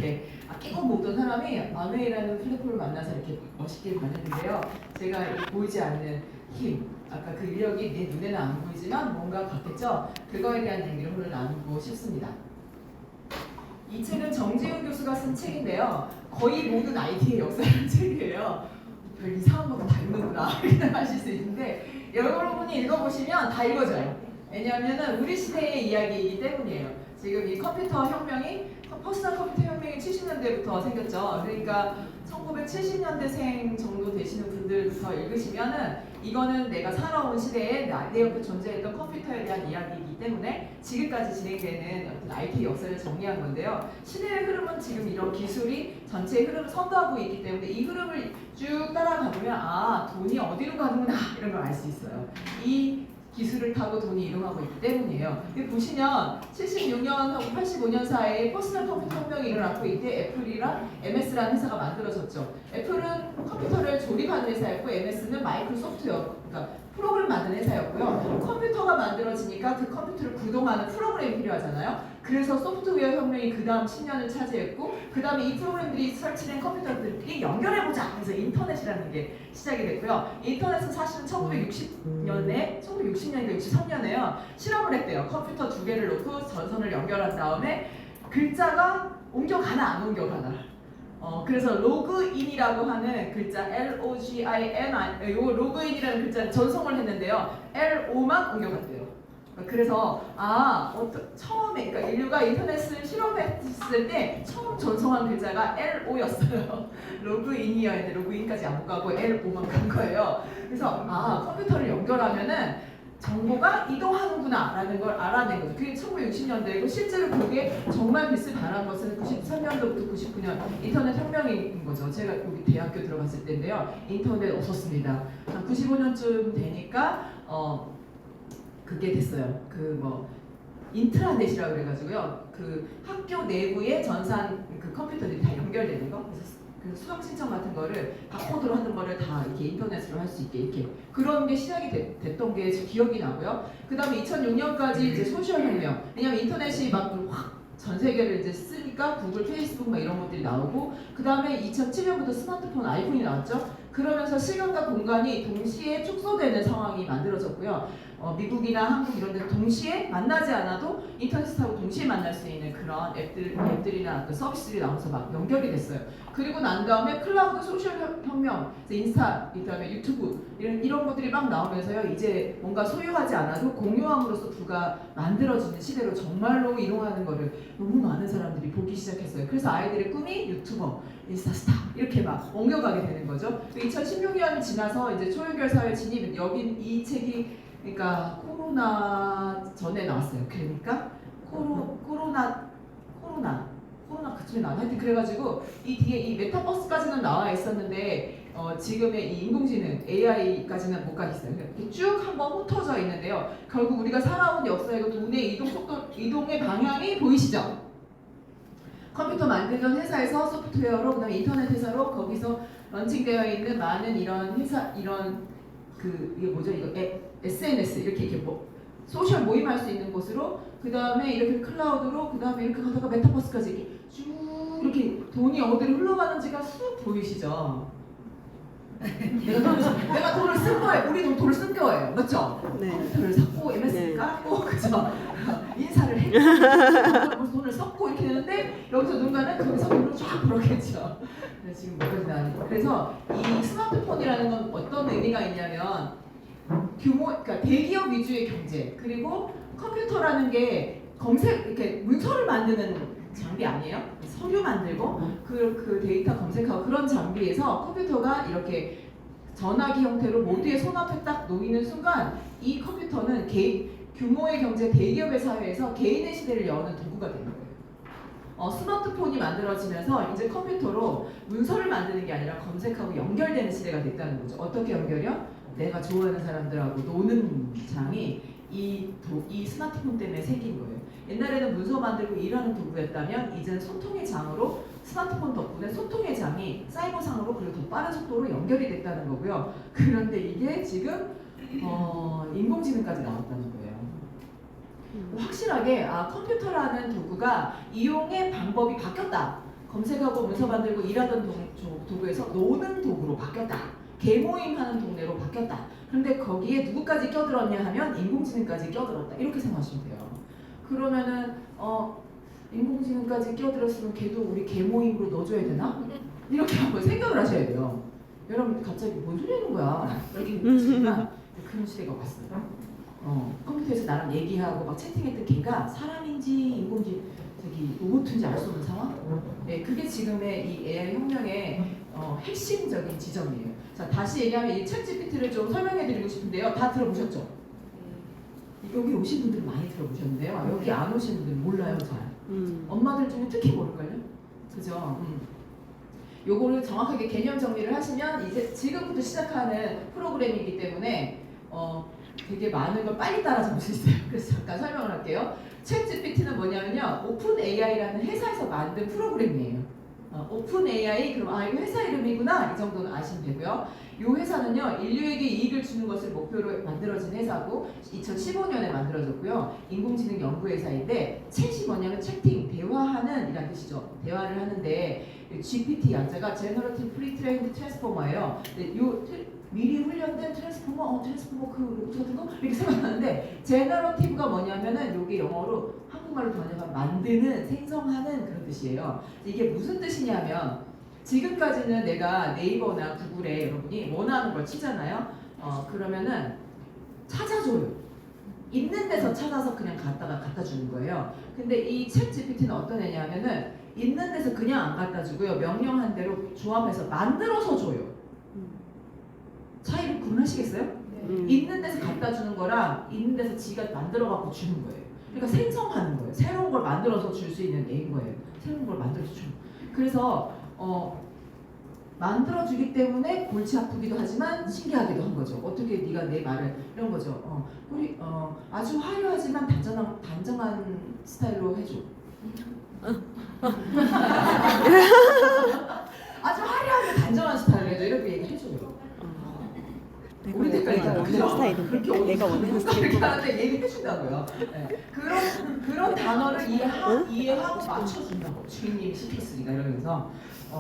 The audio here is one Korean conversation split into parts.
이렇게 끼고 먹던 사람이 아메이라는 플랫폼을 만나서 이렇게 멋있게 변했는데요. 제가 이 보이지 않는 힘, 아까 그 인력이 내 눈에는 안 보이지만 뭔가 같겠죠? 그거에 대한 얘기를 오늘 나누고 싶습니다. 이 책은 정지훈 교수가 쓴 책인데요. 거의 모든 IT의 역사라는 책이에요. 별 이상한 것도 다 읽는구나 이렇게 하실 수 있는데 여러분이 읽어보시면 다 읽어져요. 왜냐하면 우리 시대의 이야기이기 때문이에요. 지금 이 컴퓨터 혁명이 퍼스널 컴퓨터 혁명이 70년대부터 생겼죠. 그러니까 1970년대생 정도 되시는 분들부터 읽으시면은 이거는 내가 살아온 시대에 내 옆에 존재했던 컴퓨터에 대한 이야기이기 때문에 지금까지 진행되는 어떤 IT 역사를 정리한 건데요. 시대의 흐름은 지금 이런 기술이 전체의 흐름을 선도하고 있기 때문에 이 흐름을 쭉 따라가 보면 아, 돈이 어디로 가는구나 이런 걸 알 수 있어요. 이 기술을 타고 돈이 이동하고 있기 때문이에요. 여기 보시면 76년하고 85년 사이에 퍼스널 컴퓨터 혁명이 일어났고 이때 애플이랑 MS라는 회사가 만들어졌죠. 애플은 컴퓨터를 조립하는 회사였고 MS는 마이크로소프트웨어, 그러니까 프로그램 만드는 회사였고요. 컴퓨터가 만들어지니까 그 컴퓨터를 구동하는 프로그램이 필요하잖아요. 그래서 소프트웨어 혁명이 그 다음 10년을 차지했고 그 다음에 이 프로그램들이 설치된 컴퓨터들끼리 연결해보자 그래서 인터넷이라는 게 시작이 됐고요. 인터넷은 사실은 1960년인가 63년에요. 실험을 했대요. 컴퓨터 두 개를 놓고 전선을 연결한 다음에 글자가 옮겨가나 안 옮겨가나 그래서 로그인이라고 하는 글자 LOGIN 요 로그인이라는 글자는 전송을 했는데요. LO만 옮겨갔대요. 그래서 처음에 그러니까 인류가 인터넷을 실험했을 때 처음 전송한 글자가 LO였어요. 로그인이어야 했는데 로그인까지 안 가고 LO만 간 거예요. 그래서 컴퓨터를 연결하면은 정보가 이동하는구나 라는 걸 알아낸 거죠. 그게 1960년대이고 실제로 그게 정말 빛을 발한 것은 93년도부터 99년 인터넷 혁명인 거죠. 제가 여기 대학교 들어갔을 때인데요. 인터넷 없었습니다. 한 95년쯤 되니까 그게 됐어요. 인트라넷이라고 그래가지고요. 그 학교 내부에 전산 그 컴퓨터들이 다 연결되는 거. 그래서 그 수강 신청 같은 거를 바코드로 하는 거를 다 이렇게 인터넷으로 할 수 있게 이렇게 그런 게 시작이 됐던 게 기억이 나고요. 그 다음에 2006년까지 이제 소셜 혁명. 왜냐면 인터넷이 막 확 전 세계를 이제 쓰니까 구글, 페이스북 막 이런 것들이 나오고 그 다음에 2007년부터 스마트폰, 아이폰이 나왔죠. 그러면서 시간과 공간이 동시에 축소되는 상황이 만들어졌고요. 미국이나 한국 이런 데 동시에 만나지 않아도 인터넷하고 동시에 만날 수 있는 그런 앱들이나 그 서비스들이 나와서 막 연결이 됐어요. 그리고 난 다음에 클라우드 소셜 혁명, 인스타, 그다음에 유튜브 이런 것들이 막 나오면서요. 이제 뭔가 소유하지 않아도 공유함으로써 부가 만들어지는 시대로 정말로 이동하는 거를 너무 많은 사람들이 보기 시작했어요. 그래서 아이들의 꿈이 유튜버, 인스타스타 이렇게 막 옮겨가게 되는 거죠. 2016년이 지나서 이제 초연결 사회 진입, 여기 이 책이 그러니까 코로나 전에 나왔어요. 그러니까 코로나 그쯤에 나왔나? 하여튼 그래가지고 이 뒤에 이 메타버스까지는 나와 있었는데 지금의 이 인공지능 AI까지는 못 가겠어요. 이렇게 쭉 한번 흩어져 있는데요. 결국 우리가 살아온 역사의 돈의 이동 속도, 이동의 방향이 보이시죠? 컴퓨터 만들던 회사에서 소프트웨어로 그다음에 인터넷 회사로 거기서 런칭되어 있는 많은 이런 회사 이게 뭐죠? 이거 SNS 이렇게 소셜 모임할 수 있는 곳으로 그 다음에 이렇게 클라우드로 그 다음에 이렇게 가다가 메타버스까지 이렇게 쭉 이렇게 돈이 어디로 흘러가는지가 쑥 보이시죠? 내가 돈을 쓴 거예요. 우리 돈을 쓴 거예요. 맞죠? 네. 컴퓨터를 샀고 MS 네. 깔았고 그죠? 인사를 했고 돈을 썼고 이렇게 되는데 여기서 누군가는 거기서 돈을 쫙 벌었겠죠. 지금 뭐까지 나왔는데 그래서 이 스마트폰이라는 건 어떤 의미가 있냐면 그러니까 대기업 위주의 경제 그리고 컴퓨터라는 게 이렇게 문서를 만드는 장비 아니에요? 서류 만들고 그 데이터 검색하고 그런 장비에서 컴퓨터가 이렇게 전화기 형태로 모두의 손앞에 딱 놓이는 순간 이 컴퓨터는 규모의 경제 대기업의 사회에서 개인의 시대를 여는 도구가 되는 거예요. 스마트폰이 만들어지면서 이제 컴퓨터로 문서를 만드는 게 아니라 검색하고 연결되는 시대가 됐다는 거죠. 어떻게 연결이요? 내가 좋아하는 사람들하고 노는 장이 이 스마트폰 때문에 생긴 거예요. 옛날에는 문서 만들고 일하는 도구였다면 이제는 소통의 장으로 스마트폰 덕분에 소통의 장이 사이버상으로 그리고 더 빠른 속도로 연결이 됐다는 거고요. 그런데 이게 지금 인공지능까지 나왔다는 거예요. 확실하게 컴퓨터라는 도구가 이용의 방법이 바뀌었다. 검색하고 문서 만들고 일하던 도구에서 노는 도구로 바뀌었다. 개모임하는 동네로 바뀌었다. 그런데 거기에 누구까지 껴들었냐 하면 인공지능까지 껴들었다. 이렇게 생각하시면 돼요. 그러면은 인공지능까지 껴들었으면 걔도 우리 개모임으로 넣어줘야 되나? 이렇게 한번 생각을 하셔야 돼요. 여러분 갑자기 뭔 소리 하는 거야? 이렇게 느끼지만 그런 시대가 왔어요. 컴퓨터에서 나랑 얘기하고 막 채팅했던 걔가 사람인지 인공지 로봇인지 알 수 없는 상황? 네, 그게 지금의 이 AI 혁명의 핵심적인 지점이에요. 자, 다시 얘기하면 이 챗GPT를 좀 설명해드리고 싶은데요. 다 들어보셨죠? 여기 오신 분들은 많이 들어보셨는데요. 여기 안 오신 분들은 몰라요, 잘. 엄마들 중에 특히 모를걸요? 그죠? 요거를 정확하게 개념 정리를 하시면 이제 지금부터 시작하는 프로그램이기 때문에 되게 많은 걸 빨리 따라잡을 수 있어요. 그래서 잠깐 설명을 할게요. 챗GPT는 뭐냐면요, 오픈AI라는 회사에서 만든 프로그램이에요. 오픈AI, 그럼 이거 회사 이름이구나, 이 정도는 아시면 되고요. 이 회사는요, 인류에게 이익을 주는 것을 목표로 만들어진 회사고 2015년에 만들어졌고요. 인공지능 연구회사인데 챗이 뭐냐면 채팅, 대화하는 이란 뜻이죠. 대화를 하는데 GPT 약자가 Generative Pre-trained Transformer예요. 미리 훈련된 트랜스포머 그 로봇 같은 거 이렇게 생각하는데 제너러티브가 뭐냐면은 이게 영어로 한국말로 번역하면 만드는, 생성하는 그런 뜻이에요. 이게 무슨 뜻이냐면 지금까지는 내가 네이버나 구글에 여러분이 원하는 걸 치잖아요. 그러면은 찾아줘요. 있는 데서 찾아서 그냥 갖다 주는 거예요. 근데 이 챗 GPT는 어떤 애냐면은 있는 데서 그냥 안 갖다 주고요. 명령한 대로 조합해서 만들어서 줘요. 차이를 구분하시겠어요? 있는 데서 갖다 주는 거랑 있는 데서 지가 만들어 갖고 주는 거예요. 그러니까 생성하는 거예요. 새로운 걸 만들어서 줄 수 있는 애인 거예요. 새로운 걸 만들어서 주는. 그래서 만들어 주기 때문에 골치 아프기도 하지만 신기하기도 한 거죠. 어떻게 네가 내 말을 이런 거죠. 우리 아주 화려하지만 단정한 스타일로 해줘. 아주 화려하게 단정한 스타일로 해줘. 이렇게 얘기해줘요. 우리 때까지 그렇게 내가 원하는 스타일 하는데 얘기해준다고요. 네. 그런 단어를 이해하고 맞춰준다고. 주인님이 시켰으니까 이러면서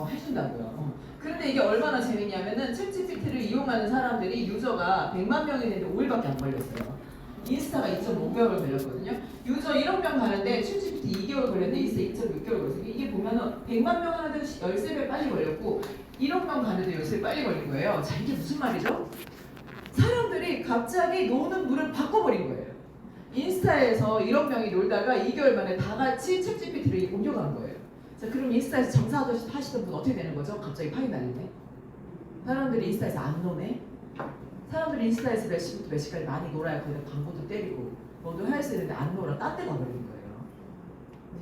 해준다고요. 그런데 이게 얼마나 재밌냐면은 챗GPT를 이용하는 사람들이 유저가 100만 명이 되는데 5일밖에 안 걸렸어요. 인스타가 2.5개월 걸렸거든요. 유저 1억 명 가는데 챗GPT 2개월 걸렸는데 인스타 2.6개월 걸렸어요. 이게 보면은 100만 명 하는데 13배 빨리 걸렸고 1억 명 가는데 13배 빨리 걸린 거예요. 자, 이게 무슨 말이죠? 사람들이 갑자기 노는 물을 바꿔버린 거예요. 인스타에서 1억 명이 놀다가 2개월 만에 다 같이 챗GPT를 옮겨간 거예요. 자, 그럼 인스타에서 장사하시던 분 어떻게 되는 거죠? 갑자기 파이 날리네. 사람들이 인스타에서 안 노네. 사람들이 인스타에서 몇 시부터 몇 시까지 많이 놀아야 거기다 광고도 때리고 뭐도 할 수 있는데 안 놀아. 딴 데 가버리는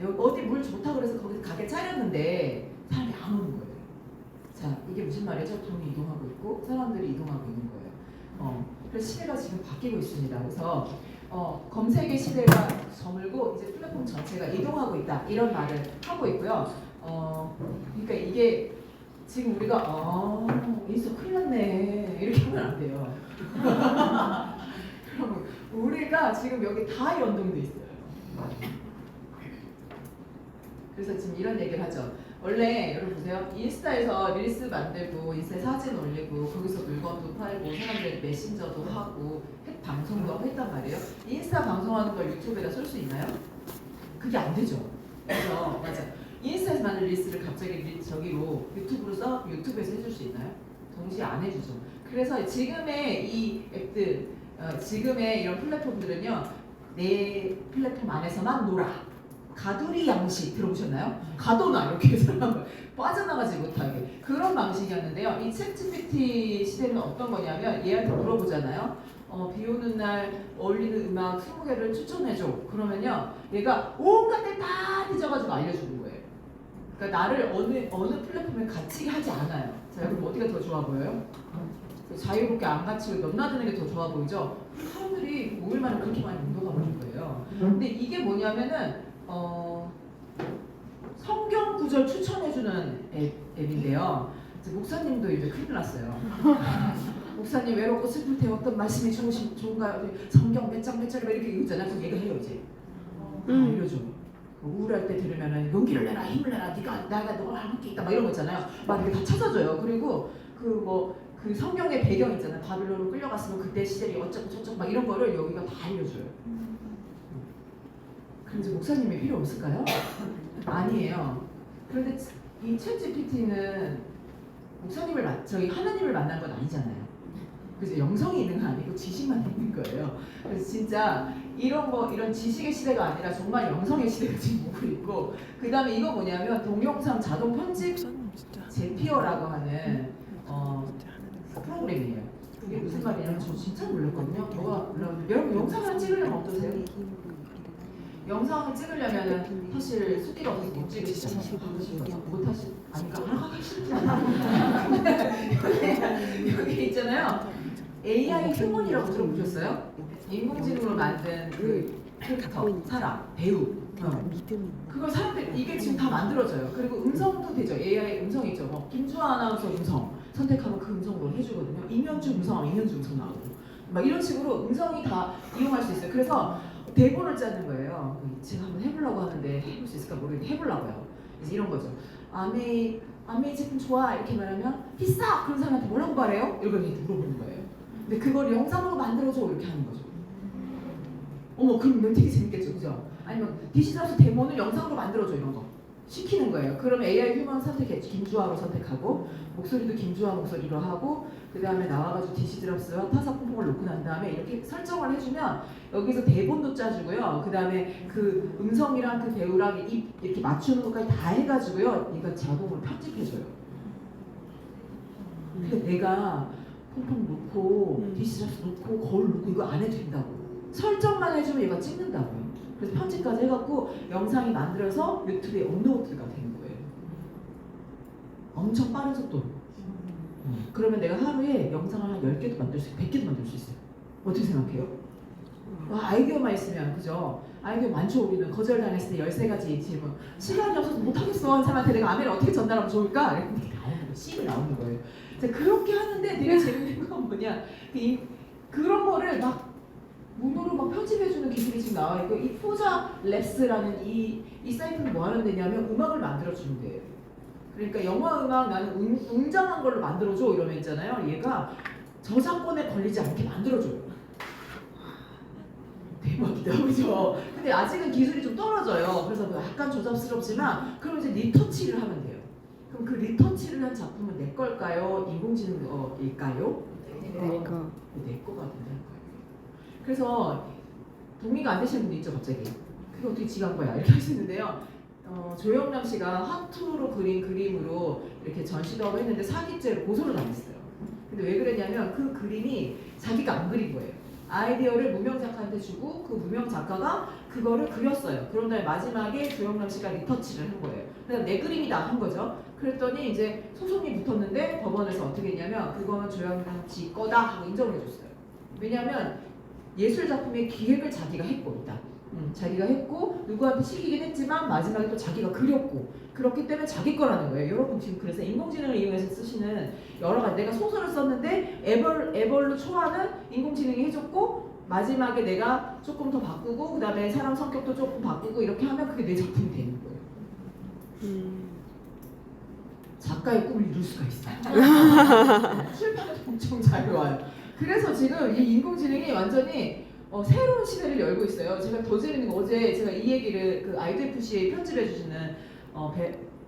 거예요. 어디 물 좋다 그래서 거기서 가게 차렸는데 사람이 안 오는 거예요. 자, 이게 무슨 말이죠? 돈이 이동하고 있고 사람들이 이동하고 있는 거예요. 그래서 시대가 지금 바뀌고 있습니다. 그래서 검색의 시대가 저물고 이제 플랫폼 전체가 이동하고 있다 이런 말을 하고 있고요. 그러니까 이게 지금 우리가 인스타 큰일 났네 이렇게 하면 안 돼요. 여러분 우리가 지금 여기 다 연동돼 있어요. 그래서 지금 이런 얘기를 하죠. 원래 여러분 보세요. 인스타에서 릴스 만들고 인스타에 사진 올리고 거기서 물건도 팔고 사람들 메신저도 하고 방송도 했단 말이에요. 인스타 방송하는 걸 유튜브에다 쏠 수 있나요? 그게 안 되죠. 그래서 맞아. 인스타에서 만든 릴스를 갑자기 저기로 유튜브에서 해줄 수 있나요? 동시에 안 해주죠. 그래서 지금의 이 앱들, 지금의 이런 플랫폼들은요, 내 플랫폼 안에서만 놀아. 가두리 양식 들어보셨나요? 가둬놔 이렇게 해서 빠져나가지 못하게 그런 방식이었는데요. 이 챗GPT 시대는 어떤 거냐면 얘한테 물어보잖아요. 비 오는 날 어울리는 음악 20개를 추천해줘. 그러면요 얘가 온갖 데 다 뒤져가지고 알려주는 거예요. 그러니까 나를 어느 플랫폼에 갇히게 하지 않아요. 자, 여러분 어디가 더 좋아 보여요? 자유롭게 안 갇히고 넘나드는 게 더 좋아 보이죠? 사람들이 5일 만에 그렇게 많이 운동가 버린 거예요. 근데 이게 뭐냐면은 성경 구절 추천해주는 앱인데요. 목사님도 이제 큰일 났어요. 목사님 외롭고 슬플 때 어떤 말씀이 좋은가요? 성경 몇 장 몇 절에 이렇게 읽잖아요. 그럼 얘가 해요 이제. 알려줘. 우울할 때 들으면은 용기를 내라, 힘을 내라, 내가 너랑 함께 있다 막 이런 거 있잖아요. 막 이렇게 다 찾아줘요. 그리고 그 성경의 배경 있잖아요. 바빌론으로 끌려갔으면 그때 시절이 어쩌고 저쩌고 막 이런 거를 여기가 다 알려줘요. 그럼 이제 목사님이 필요 없을까요? 아니에요. 그런데 이 챗GPT는 저희 하나님을 만난 건 아니잖아요. 그래서 영성이 있는 거 아니고 지식만 있는 거예요. 그래서 진짜 이런 지식의 시대가 아니라 정말 영성의 시대가 지금 오고 있고, 그 다음에 이거 뭐냐면 동영상 자동 편집 제피어라고 하는 프로그램이에요. 그게 무슨 말이냐면 저 진짜 놀랐거든요. 여러분 영상을 찍으려면 어떠세요? 영상을 찍으려면은 사실 숫기가 없어서 못 찍으시잖아요. 못하시 아니까 하기 싫잖아요. 여기 있잖아요. AI 휴먼이라고 들어보셨어요? 인공지능으로 만든 그 캐릭터, 사람, 배우. 그걸 사람들 이게 지금 다 만들어져요. 그리고 음성도 되죠. AI 음성이죠. 뭐 김주아 아나운서 음성 선택하면 그 음성으로 해주거든요. 임현주 음성 나오고 막 이런 식으로 음성이 다 이용할 수 있어요. 그래서 대본을 짜는 거예요. 제가 한번 해보려고 하는데 해볼 수 있을까 모르겠는데 해보려고요. 이제 이런 거죠. 아메이 제품 좋아 이렇게 말하면 비싸! 그런 사람한테 뭐라고 말해요? 이걸 물어보는 거예요. 근데 그걸 영상으로 만들어줘 이렇게 하는 거죠. 어머 그럼 되게 재밌겠죠, 그죠? 아니면 디지털 데모는 영상으로 만들어줘 이런 거 시키는 거예요. 그러면 AI 휴먼 선택했죠. 김주아로 선택하고 목소리도 김주아 목소리로 하고 그 다음에 나와가지고 디시드랍스와 타사 퐁퐁을 놓고 난 다음에 이렇게 설정을 해주면 여기서 대본도 짜주고요. 그 다음에 그 음성이랑 그 배우랑 입 이렇게 맞추는 것까지 다 해가지고요. 이거 자동으로 편집해줘요. 근데 내가 퐁퐁 놓고 디시드랍스 놓고 거울 놓고 이거 안 해도 된다고. 설정만 해주면 얘가 찍는다고요. 그래서 편집까지 해갖고 영상이 만들어서 유튜브에 업로드가 되는 거예요. 엄청 빠른 속도로. 그러면 내가 하루에 영상을 한 10개도 만들 수 있고 100개도 만들 수 있어요. 어떻게 생각해요? 아이디어만 있으면, 그죠? 아이디어 많죠. 우리는 거절당했을 때 13가지 질문. 시간이 없어서 못하겠어 한 사람한테 내가 아메를 어떻게 전달하면 좋을까? 이렇게 나오는 거예요. C가 나오는 거예요. 그렇게 하는데 되게 재밌는 건 뭐냐, 그런 거를 막 문으로 막 편집해주는 기술이 지금 나와 있고, 이 포자 랩스라는 이 사이트는 뭐 하는 데냐면 음악을 만들어주는 데예요. 그러니까 영화 음악 나는 웅장한 걸로 만들어줘 이러면 있잖아요. 얘가 저작권에 걸리지 않게 만들어줘요. 대박이다, 그죠? 근데 아직은 기술이 좀 떨어져요. 그래서 약간 조잡스럽지만 그럼 이제 리터치를 하면 돼요. 그럼 그 리터치를 한 작품은 내 걸까요? 인공지능일까요? 내 거가 된다는 거예요. 그래서 동의가 안 되시는 분도 있죠, 갑자기. 그게 어떻게 지간 거야? 이렇게 하시는데요. 조영남 씨가 하투로 그린 그림으로 이렇게 전시도 하고 했는데 사기죄로 고소를 당했어요. 근데 왜 그랬냐면 그 그림이 자기가 안 그린 거예요. 아이디어를 무명 작가한테 주고 그 무명 작가가 그거를 그렸어요. 그런 다음에 마지막에 조영남 씨가 리터치를 한 거예요. 그래서 내 그림이다 한 거죠. 그랬더니 이제 소송이 붙었는데 법원에서 어떻게 했냐면 그거는 조영남 씨 거다 하고 인정을 해줬어요. 왜냐하면 예술 작품의 기획을 자기가 했고 일단 자기가 했고 누구한테 시키긴 했지만 마지막에 또 자기가 그렸고 그렇기 때문에 자기 거라는 거예요. 여러분 지금 그래서 인공지능을 이용해서 쓰시는 여러 가지, 내가 소설을 썼는데 애벌로 초안은 인공지능이 해줬고 마지막에 내가 조금 더 바꾸고 그 다음에 사람 성격도 조금 바꾸고 이렇게 하면 그게 내 작품이 되는 거예요. 작가의 꿈을 이룰 수가 있어요. 출판도 엄청 잘 와요. 그래서 지금 이 인공지능이 완전히 새로운 시대를 열고 있어요. 제가 더 재밌는 거, 어제 제가 이 얘기를 그 IDFC에 편집해 주시는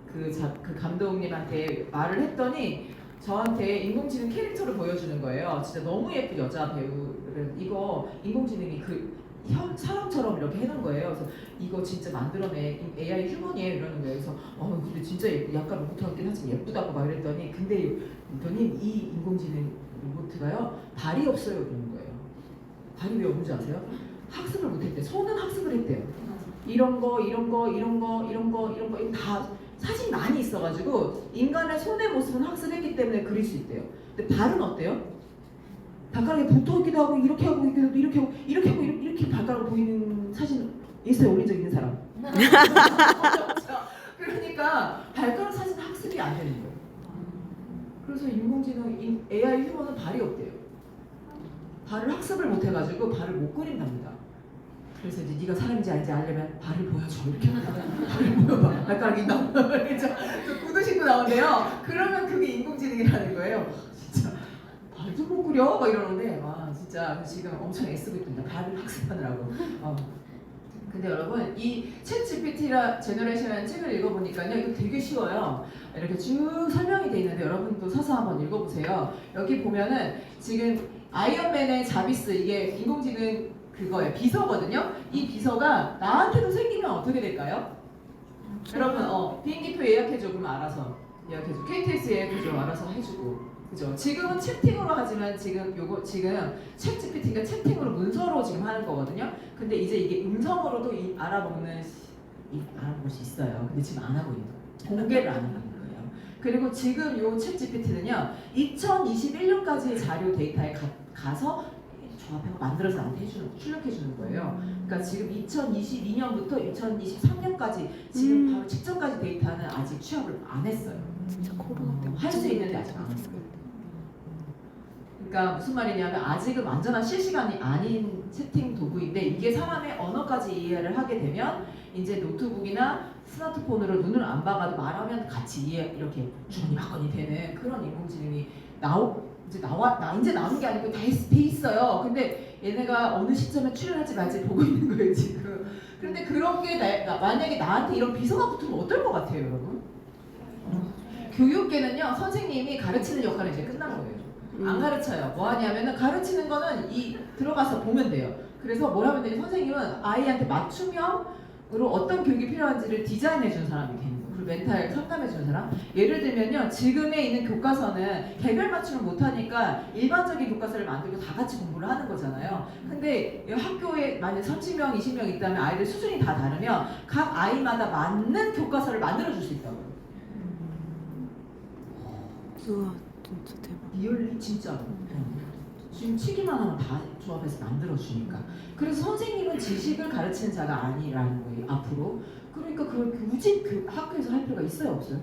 그 감독님한테 말을 했더니 저한테 인공지능 캐릭터를 보여주는 거예요. 진짜 너무 예쁜 여자 배우를 이거 인공지능이 사람처럼 이렇게 해놓은 거예요. 그래서 이거 진짜 만들어낸 AI 휴먼이에요 이러는 거예요. 그래서 근데 진짜 약간 로봇 같긴 하지만 예쁘다고 막 이랬더니 근데 이 인공지능 로봇가요 발이 없어요 그러는 거예요. 발이 왜 없는지 아세요? 학습을 못했대. 손은 학습을 했대요. 이런 거 다 사진 많이 있어가지고 인간의 손의 모습은 학습했기 때문에 그릴 수 있대요. 근데 발은 어때요? 발가락에 붙어있기도 하고 이렇게 하고 이렇게 하고 이렇게 발가락 보이는 사진 있어요? 올린 적 있는 사람? 그러니까 발가락 사진 학습이 안 되는 거예요. 그래서 인공지능 AI 휴먼은 발이 없대요. 발을 학습을 못해가지고 발을 못 그린답니다. 그래서 이제 네가 사람인지 아닌지 알려면 발을 보여줘 이렇게 발을 보여봐 발가락이 나오면 그래서 구두 신고 나온대요. 그러면 그게 인공지능이라는 거예요. 진짜 발도 못 그려 막 이러는데 와 진짜 지금 엄청 애쓰고 있답니다. 발을 학습하느라고. 근데 여러분 이 챗GPT라 제너레이션이라는 책을 읽어보니까요 이거 되게 쉬워요. 이렇게 쭉 설명이 돼 있는데 여러분도 서서 한번 읽어보세요. 여기 보면은 지금 아이언맨의 자비스 이게 인공지능 그거예요. 비서거든요. 이 비서가 나한테도 생기면 어떻게 될까요? 여러분 비행기표 예약해줘 그러면 알아서 예약해줘. KTX 예약해줘 알아서 해주고 그죠? 지금은 채팅으로 하지만 지금 챗GPT가 채팅으로 문서로 지금 하는 거거든요. 근데 이제 이게 음성으로도 알아볼 수 있어요. 근데 지금 안 하고 있는 거예요. 공개를 안 하고 있는 거예요. 그리고 지금 요 챗GPT는요 2021년까지의 자료 데이터에 가서 조합해서 만들어서 나한테 출력해주는 거예요. 그러니까 지금 2022년부터 2023년까지 지금 바로 직전까지 데이터는 아직 취합을 안 했어요. 할 수 있는데 아직 안 했어요. 그러니까 무슨 말이냐면 아직은 완전한 실시간이 아닌 채팅 도구인데 이게 사람의 언어까지 이해를 하게 되면 이제 노트북이나 스마트폰으로 눈을 안 봐가도 말하면 같이 이렇게 주문이 확건이 되는 그런 인공지능이 이제 나온 게 아니고 돼 있어요. 근데 얘네가 어느 시점에 출연할지 말지 보고 있는 거예요 지금. 그런데 그런 게 만약에 나한테 이런 비서가 붙으면 어떨 것 같아요 여러분? 교육계는요 선생님이 가르치는 역할은 이제 끝난 거예요. 안 가르쳐요. 뭐 하냐면은 가르치는 거는 들어가서 보면 돼요. 그래서 뭘 하면 되냐 선생님은 아이한테 맞춤형으로 어떤 교육이 필요한지를 디자인해 주는 사람이 되는 거예요. 그리고 멘탈 상담해 주는 사람. 예를 들면요 지금에 있는 교과서는 개별 맞춤을 못하니까 일반적인 교과서를 만들고 다 같이 공부를 하는 거잖아요. 근데 학교에 만약 30명 20명 있다면 아이들 수준이 다 다르면 각 아이마다 맞는 교과서를 만들어 줄 수 있다고요. 우와 진짜 대박. 리얼리 진짜로. 지금 치기만 하면 다 조합해서 만들어주니까. 그래서 선생님은 지식을 가르치는 자가 아니라는 거예요 앞으로. 그러니까 그걸 굳이 그 학교에서 할 필요가 있어요 없어요?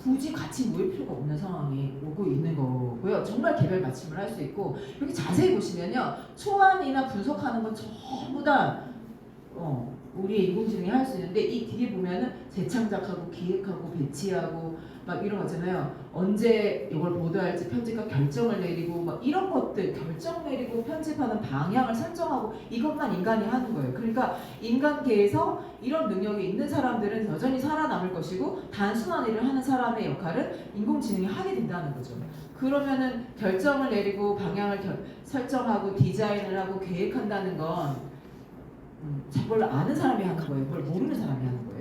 굳이 같이 모일 필요가 없는 상황이 오고 있는 거고요. 정말 개별 맞춤을 할 수 있고 여기 자세히 보시면요 초안이나 분석하는 건 전부 다 우리의 인공지능이 할 수 있는데 이 뒤에 보면은 재창작하고 기획하고 배치하고 막 이런 거 있잖아요. 언제 이걸 보도할지 편집과 결정을 내리고 막 이런 것들 결정 내리고 편집하는 방향을 설정하고 이것만 인간이 하는 거예요. 그러니까 인간계에서 이런 능력이 있는 사람들은 여전히 살아남을 것이고 단순한 일을 하는 사람의 역할은 인공지능이 하게 된다는 거죠. 그러면은 결정을 내리고 방향을 설정하고 디자인을 하고 계획한다는 건 그걸 아는 사람이 하는 거예요. 그걸 모르는 사람이 하는 거예요.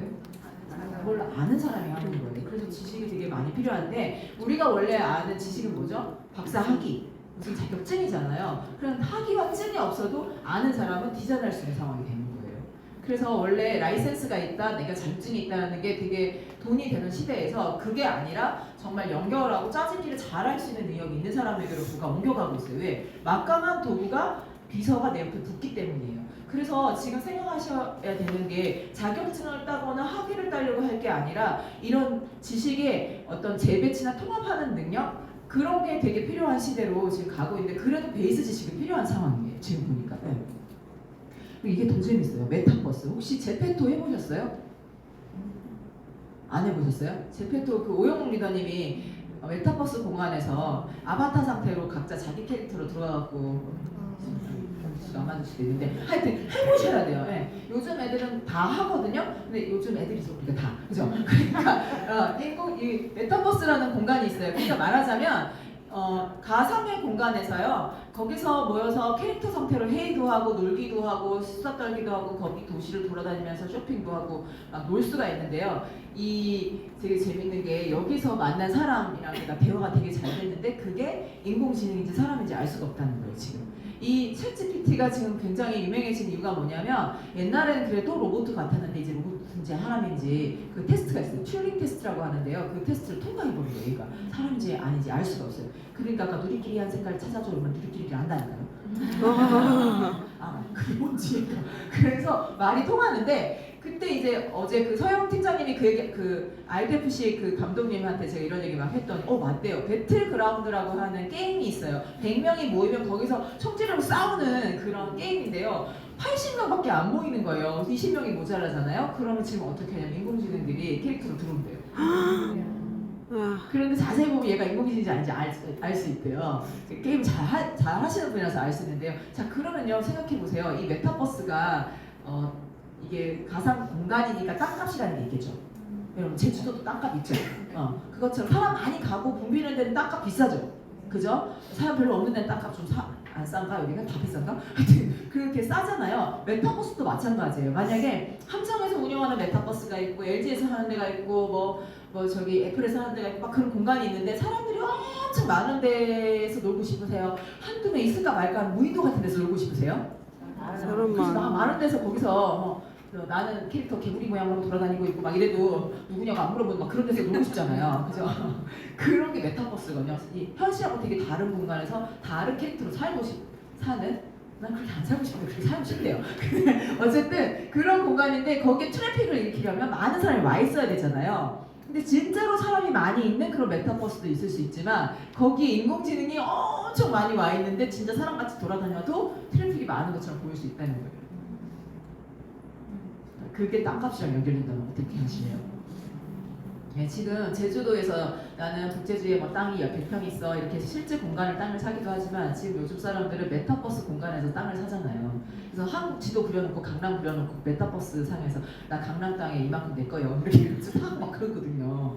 그걸 아는 사람이 하는 거예요. 그래서 지식이 되게 많이 필요한데 우리가 원래 아는 지식은 뭐죠? 박사 학위, 무슨 자격증이잖아요. 그럼 학위와 증이 없어도 아는 사람은 디자인할 수 있는 상황이 되는 거예요. 그래서 원래 라이센스가 있다, 내가 자격증이 있다는 게 되게 돈이 되는 시대에서 그게 아니라 정말 연결하고 짜집기를 잘할 수 있는 능력이 있는 사람에게로 부가 옮겨가고 있어요. 왜? 막강한 도구가 비서가 내 옆에 붙기 때문이에요. 그래서 지금 생각하셔야 되는 게 자격증을 따거나 학위를 따려고 할 게 아니라 이런 지식의 어떤 재배치나 통합하는 능력 그런 게 되게 필요한 시대로 지금 가고 있는데 그래도 베이스 지식이 필요한 상황이에요. 지금 보니까. 이게 더 재밌어요. 메타버스. 혹시 제페토 해보셨어요? 안 해보셨어요? 제페토 그 오영웅 리더님이 메타버스 공간에서 아바타 상태로 각자 자기 캐릭터로 들어가갖고 안 맞을 수도 있는데 하여튼 해보셔야 돼요. 네. 요즘 애들은 다 하거든요. 근데 요즘 애들이 우리가 다 그죠? 그러니까 이 메타버스라는 공간이 있어요. 그러니까 말하자면 가상의 공간에서요. 거기서 모여서 캐릭터 상태로 회의도 하고 놀기도 하고 수다 떨기도 하고 거기 도시를 돌아다니면서 쇼핑도 하고 막 놀 수가 있는데요. 이 되게 재밌는 게 여기서 만난 사람이랑 대화가 되게 잘 됐는데 그게 인공지능인지 사람인지 알 수가 없다는 거예요 지금. 이 챗GPT가 지금 굉장히 유명해진 이유가 뭐냐면 옛날에는 그래도 로봇 같았는데 이제 로봇인지 사람인지 그 테스트가 있어요. 튜링 테스트라고 하는데요. 그 테스트를 통과해버린 거예요. 얘가 사람인지 아닌지 알 수가 없어요. 그러니까 아까 누리끼리 한 색깔 찾아줘 그러면 누리끼리 안다니까요. 그게 뭔지. 그래서 말이 통하는데 그때 이제 어제 그 서영 팀장님이 그 RDFC 그 감독님한테 제가 이런 얘기 막 했더니 맞대요. 배틀그라운드라고 하는 게임이 있어요. 100명이 모이면 거기서 총질하고 싸우는 그런 게임인데요. 80명밖에 안 모이는 거예요. 20명이 모자라잖아요. 그러면 지금 어떻게 하냐면 인공지능들이 캐릭터로 들어온대요. 와. 그런데 자세히 보면 얘가 인공지능인지 아닌지 알 수 있대요. 게임 잘 하시는 분이라서 알 수 있는데요. 자, 그러면요, 생각해 보세요. 이 메타버스가 이게 가상 공간이니까 땅값이라는 게 있겠죠. 여러분, 제주도도 땅값 있죠. 그것처럼 사람 많이 가고 붐비는 데는 땅값 비싸죠. 그죠? 사람 별로 없는 데는 땅값 좀 안 싼가? 여기는 다 비싼가? 하여튼 그렇게 싸잖아요. 메타버스도 마찬가지예요. 만약에 함정에서 운영하는 메타버스가 있고 LG에서 하는 데가 있고 뭐 저기 애플에서 하는 데가 있고 막 그런 공간이 있는데 사람들이 엄청 많은 데서 놀고 싶으세요? 한두 명 있을까 말까 하는 무인도 같은 데서 놀고 싶으세요? 사람 그래서 나 많아. 많은 데서 거기서 나는 캐릭터 개구리 모양으로 돌아다니고 있고 막 이래도 누구냐고 안 물어보는 막 그런 데서 놀고 싶잖아요. 그죠? 그런 게 메타버스거든요. 이 현실하고 되게 다른 공간에서 다른 캐릭터로 사는 난 그렇게 안 살고 싶은데 그렇게 살고 싶대요. 어쨌든 그런 공간인데 거기에 트래픽을 일으키려면 많은 사람이 와 있어야 되잖아요. 근데 진짜로 사람이 많이 있는 그런 메타버스도 있을 수 있지만 거기에 인공지능이 엄청 많이 와 있는데 진짜 사람같이 돌아다녀도 트래픽이 많은 것처럼 보일 수 있다는 거예요. 그게 땅값이랑 연결된다면 어떻게 하시나요? 네, 지금 제주도에서 나는 북제주에 뭐 땅이 100평 있어 이렇게 해서 실제 공간을 땅을 사기도 하지만 지금 요즘 사람들은 메타버스 공간에서 땅을 사잖아요. 그래서 한국 지도 그려놓고 강남 그려놓고 메타버스 상에서 나 강남 땅에 이만큼 내 거예요 이렇게 하고 막 그러거든요.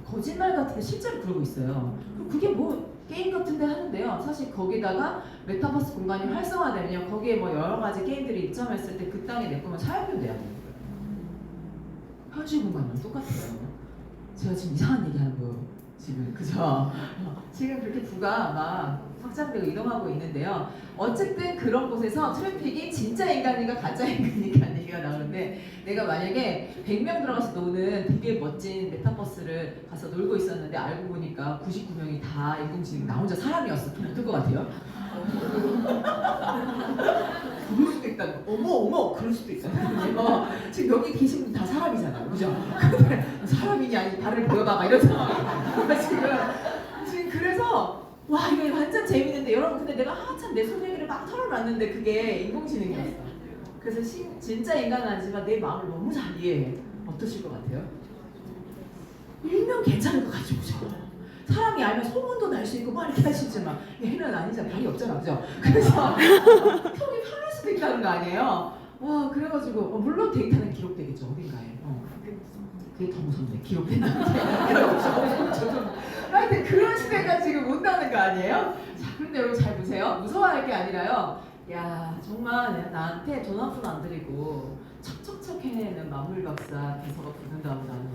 거짓말 같은데 실제로 그러고 있어요. 그럼 그게 뭐 게임 같은데 하는데요. 사실 거기다가 메타버스 공간이 활성화되면요, 거기에 뭐 여러 가지 게임들이 입점했을 때 그 땅에 내 거면 사용료 내야 되는 거예요. 현실 공간이랑 똑같아요. 제가 지금 이상한 얘기하는 거 지금 그죠? 지금 그렇게 부가 막 확장되고 이동하고 있는데요. 어쨌든 그런 곳에서 트래픽이 진짜 인간인가 가짜 인간인가 얘기가 나오는데 내가 만약에 100명 들어가서 노는 되게 멋진 메타버스를 가서 놀고 있었는데 알고 보니까 99명이 다 인공지능 나 혼자 사람이었어. 그럼 어떨 것 같아요? 그럴 수도 있다. 어머 그럴 수도 있잖아요. 지금 여기 계신 분 다 사람이잖아요. 그죠? 근데 사람이니 아니 발을 보여봐 막 이런 상황이에요. 지금 그래서 와 이거 완전 재밌는데 여러분, 근데 내가 한참 내 속 얘기를 막 털어놨는데 그게 인공지능이었어. 그래서 진짜 인간은 아니지만 내 마음을 너무 잘 이해해. 어떠실 것 같아요? 일명 괜찮은 거 가지고 싶어. 사람이 알면 소문도 날 수 있고 막 이렇게 할 수 있지만 얘는 아니잖아. 발이 없잖아. 그죠? 그래서 속이 편할 수도 있다는 거 아니에요? 와 그래가지고 물론 데이터는 기록되겠죠. 어딘가에. 그게 더 무섭네. 기록된다는 게. 하여튼 그런 시대가 지금 온다는 거 아니에요? 자, 그런데 여러분 잘 보세요. 무서워할 게 아니라요. 야 정말 나한테 돈 한 푼 안 들이고 척척척 해내는 만물 박사 비서가 붙는 다음에 나는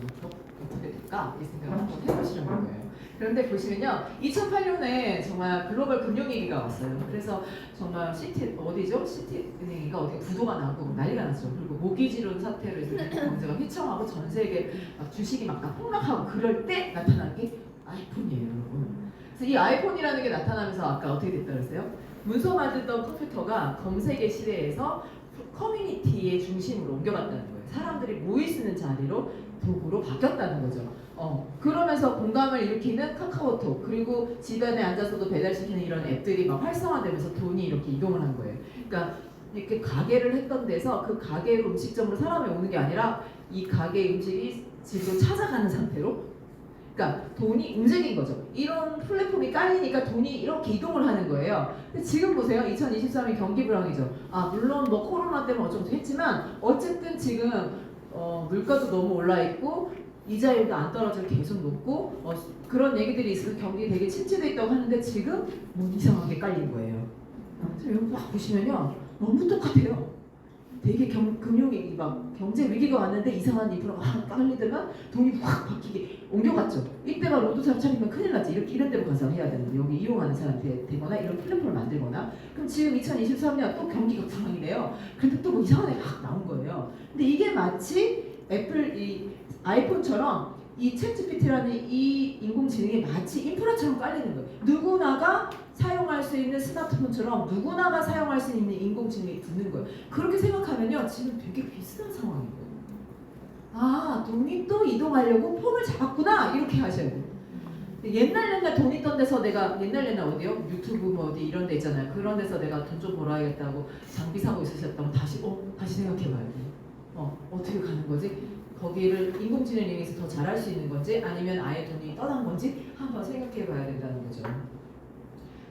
어떻게 될까? 이 생각을 한번 해보시는 거예요. 그런데 보시면요, 2008년에 정말 글로벌 금융위기가 왔어요. 그래서 정말 어디죠? 시티은행인가 어디 부도가 나고 난리가 났죠. 그리고 모기지론 사태로 해서 경제가 휘청하고 전 세계 막 주식이 막 폭락하고 그럴 때 나타난 게 아이폰이에요, 여러분. 그래서 이 아이폰이라는 게 나타나면서 아까 어떻게 됐다 그랬어요? 문서 만들던 컴퓨터가 검색의 시대에서 커뮤니티의 중심으로 옮겨갔다는 거예요. 사람들이 모이 쓰는 자리로 도구로 바뀌었다는 거죠. 그러면서 공감을 일으키는 카카오톡, 그리고 집안에 앉아서도 배달시키는 이런 앱들이 막 활성화되면서 돈이 이렇게 이동을 한 거예요. 그러니까 이렇게 가게를 했던 데서 그 가게 음식점으로 사람이 오는 게 아니라 이 가게 음식이 집으로 찾아가는 상태로, 그러니까 돈이 움직인 거죠. 이런 플랫폼이 깔리니까 돈이 이렇게 이동을 하는 거예요. 근데 지금 보세요. 2023년 경기 불황이죠. 물론 뭐 코로나 때문에 어쩌고 했지만 어쨌든 지금 물가도 너무 올라 있고 이자율도 안 떨어지고 계속 높고 그런 얘기들이 있어서 경기 되게 침체돼 있다고 하는데 지금 뭐 이상하게 깔린 거예요. 여러분 막 보시면요, 너무 똑같아요. 되게 금융위기 막 경제 위기가 왔는데 이상한 인프라가 확 깔리다가 돈이 확 바뀌게 옮겨갔죠. 이때가 로드샵 차리면 큰일 났지. 이런 데로 가서 해야 되는데 여기 이용하는 사람한테 되거나 이런 플랫폼을 만들거나. 그럼 지금 2023년 또 경기가 불황이래요. 근데 또 뭐 이상한 애가 확 나온 거예요. 근데 이게 마치 애플 이 아이폰처럼 이 챗GPT라는 이 인공지능이 마치 인프라처럼 깔리는 거예요. 누구나가 사용할 수 있는 스마트폰처럼 누구나가 사용할 수 있는 인공지능이 붙는 거예요. 그렇게 생각하면요, 지금 되게 비슷한 상황인 거예요. 돈이 또 이동하려고 폼을 잡았구나 이렇게 하셔야 돼요. 옛날 돈 있던 데서 내가 옛날 어디요? 유튜브 뭐 어디 이런 데 있잖아요. 그런 데서 내가 돈 좀 벌어야겠다고 장비 사고 있으셨다면 다시 생각해봐야 돼. 어떻게 가는 거지? 거기를 인공지능을 이용해서 더 잘할 수 있는 건지 아니면 아예 돈이 떠난 건지 한번 생각해봐야 된다는 거죠.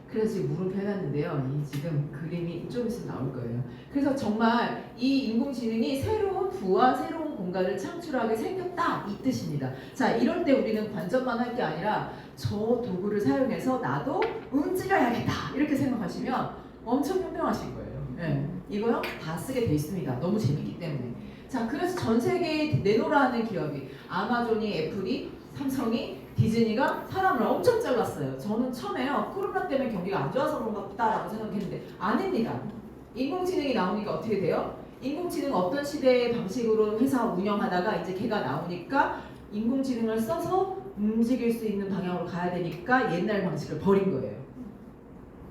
그래서 지금 물음표 해놨는데요. 이 지금 그림이 좀 있으면 나올 거예요. 그래서 정말 이 인공지능이 새로운 부와 새로운 공간을 창출하게 생겼다 이 뜻입니다. 자, 이럴 때 우리는 관점만 할 게 아니라 저 도구를 사용해서 나도 움직여야겠다 이렇게 생각하시면 엄청 현명하신 거예요. 네. 이거요 다 쓰게 돼 있습니다. 너무 재밌기 때문에. 자, 그래서 전 세계에 내노라는 기업이 아마존이, 애플이, 삼성이, 디즈니가 사람을 엄청 잘랐어요. 저는 처음에요 코로나 때문에 경기가 안 좋아서 그런가 보다라고 생각했는데 아닙니다. 인공지능이 나오니까 어떻게 돼요? 인공지능 어떤 시대의 방식으로 회사 운영하다가 이제 걔가 나오니까 인공지능을 써서 움직일 수 있는 방향으로 가야 되니까 옛날 방식을 버린 거예요.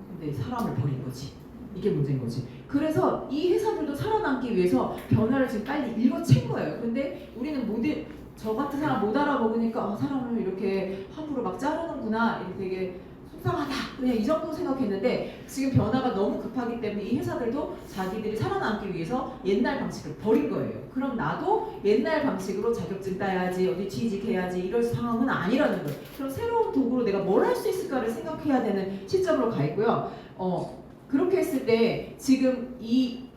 근데 사람을 버린 거지. 이게 문제인 거지. 그래서 이 회사들도 살아남기 위해서 변화를 지금 빨리 일궈챈 거예요. 근데 우리는 저 같은 사람 못 알아먹으니까 사람을 이렇게 함부로 막 자르는구나. 이렇게 되게 속상하다. 그냥 이 정도 생각했는데 지금 변화가 너무 급하기 때문에 이 회사들도 자기들이 살아남기 위해서 옛날 방식을 버린 거예요. 그럼 나도 옛날 방식으로 자격증 따야지, 어디 취직해야지 이럴 상황은 아니라는 거예요. 그럼 새로운 도구로 내가 뭘 할 수 있을까를 생각해야 되는 시점으로 가 있고요. 그렇게 했을 때 지금 이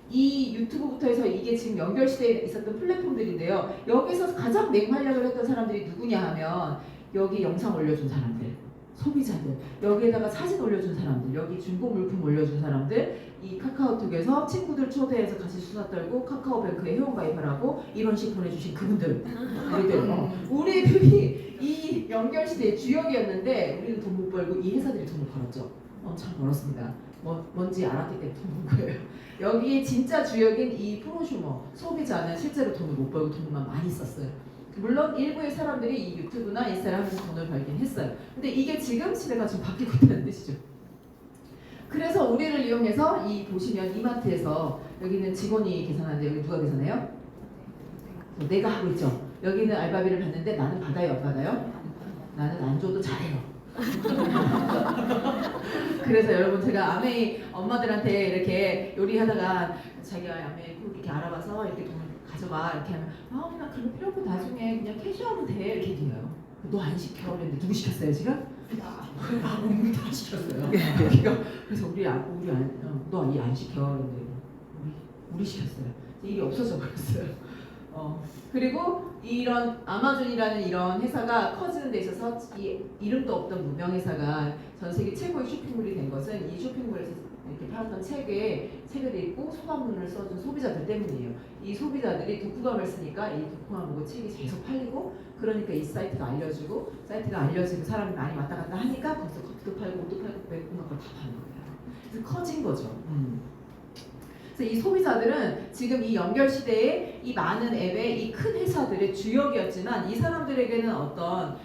유튜브부터 해서 이게 지금 연결 시대에 있었던 플랫폼들인데요. 여기서 가장 맹활약을 했던 사람들이 누구냐 하면 여기 영상 올려준 사람들, 소비자들, 여기에다가 사진 올려준 사람들, 여기 중고 물품 올려준 사람들, 이 카카오톡에서 친구들 초대해서 같이 수다 떨고 카카오뱅크에 회원가입하라고 이런 식 보내주신 그분들, 우리들이 이 연결 시대의 주역이었는데 우리는 돈 못 벌고 이 회사들이 돈을 벌었죠. 참 벌었습니다. 뭔지 알았기 때문에 돈 번 거예요. 여기에 진짜 주역인 이 프로슈머 소비자는 실제로 돈을 못 벌고 돈만 많이 썼어요. 물론 일부의 사람들이 이 유튜브나 인스타그램에서 돈을 벌긴 했어요. 근데 이게 지금 시대가 좀 바뀌고 있다는 뜻이죠. 그래서 우리를 이용해서 이 보시면 이마트에서 여기는 직원이 계산하는데 여기 누가 계산해요? 내가 하고 있죠. 여기는 알바비를 받는데 나는 받아요, 안 받아요? 나는 안 줘도 잘해요. 그래서 여러분 제가 아메이 엄마들한테 이렇게 요리하다가 자기가 아메이 꼭 이렇게 알아봐서 이렇게 돈을 가져가 이렇게 하면 나 그런 필요 없고 나중에 그냥 캐시하면 돼 이렇게 돼요. 너 안 시켜 그랬는데 누구 시켰어요 지금? 우리 다 시켰어요. 그래서 너 이 안 시켜 그랬는데 우리 시켰어요. 일이 없어져 버렸어요. 그리고 이런 아마존이라는 이런 회사가 커지는 데 있어서 이 이름도 없던 무명 회사가 전 세계 최고의 쇼핑몰이 된 것은 이 쇼핑몰에서 이렇게 팔았던 책을 읽고 소감문을 써준 소비자들 때문이에요. 이 소비자들이 독후감을 쓰니까 이 독후감 보고 책이 계속 팔리고 그러니까 이 사이트가 알려지고 사람이 많이 왔다 갔다 하니까 거기서 커피도 팔고 옷도 팔고 매운거 다 파는 거예요. 그래서 커진 거죠. 그래서 이 소비자들은 지금 이 연결 시대에 이 많은 앱의 이 큰 회사들의 주역이었지만 이 사람들에게는 어떤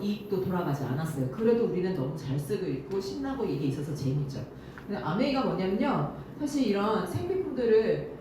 이익도 돌아가지 않았어요. 그래도 우리는 너무 잘 쓰고 있고 신나고 이게 있어서 재밌죠. 근데 아메이가 뭐냐면요. 사실 이런 생필품들을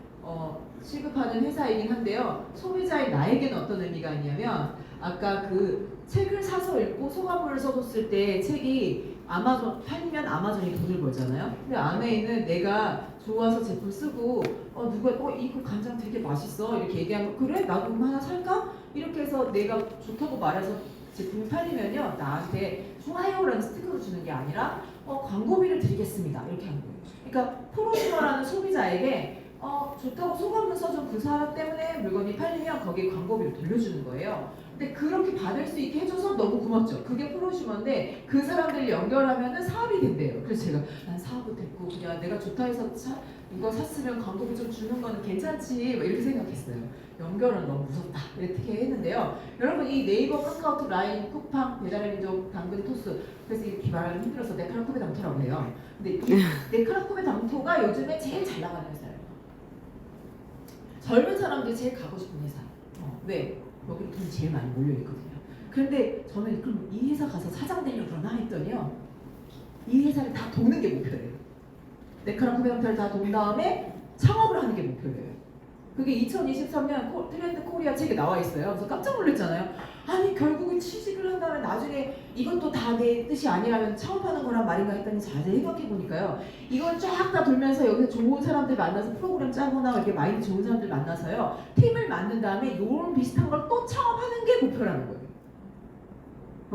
취급하는 회사이긴 한데요. 소비자의 나에게는 어떤 의미가 있냐면 아까 그 책을 사서 읽고 소감문을 써줬을 때 책이 아마존 팔리면 아마존이 돈을 벌잖아요. 근데 아메이는 내가 좋아서 제품 쓰고 누가 이거 간장 되게 맛있어 이렇게 얘기하면 그래 나도 하나 살까? 이렇게 해서 내가 좋다고 말해서 제품이 팔리면요 나한테 좋아요라는 스티커를 주는 게 아니라 광고비를 드리겠습니다 이렇게 하는 거예요. 그러니까 프로슈머라는 소비자에게 좋다고 소감문 써준 그 사람 때문에 물건이 팔리면 거기에 광고비를 돌려주는 거예요. 근데 그렇게 받을 수 있게 해줘서 너무 고맙죠. 그게 프로슈머인데 그 사람들을 연결하면은 사업이 된대요. 그래서 제가 난 사업도 됐고 그냥 내가 좋다 해서 이거 샀으면 광고비 좀 주는 거는 괜찮지 뭐 이렇게 생각했어요. 연결은 너무 무섭다 이렇게 했는데요. 여러분 이 네이버, 카카오톡, 라인, 쿠팡, 배달의 민족, 당근, 토스 그래서 이렇게 말하기 힘들어서 네카라쿠베 당토라고 해요. 근데 이 네카라쿠베 당토가 요즘에 제일 잘 나가는 회사예요. 젊은 사람들이 제일 가고 싶은 회사. 왜? 여기 돈이 제일 많이 몰려있거든요. 그런데 저는 그럼 이 회사 가서 사장 되려고 그러나 했더니요. 이 회사를 다 도는 게 목표래요. 네카라쿠베 당토를 다 돈 다음에 창업을 하는 게 목표래요. 그게 2023년 트렌드 코리아 책에 나와 있어요. 그래서 깜짝 놀랐잖아요. 아니 결국은 취직을 한 다음에 나중에 이것도 다 내 뜻이 아니라면 창업하는 거란 말인가 했더니 자세히 생각해 보니까요. 이걸 쫙 다 돌면서 여기서 좋은 사람들 만나서 프로그램 짜거나 이렇게 마인드 좋은 사람들 만나서요. 팀을 만든 다음에 요런 비슷한 걸 또 창업하는 게 목표라는 거예요.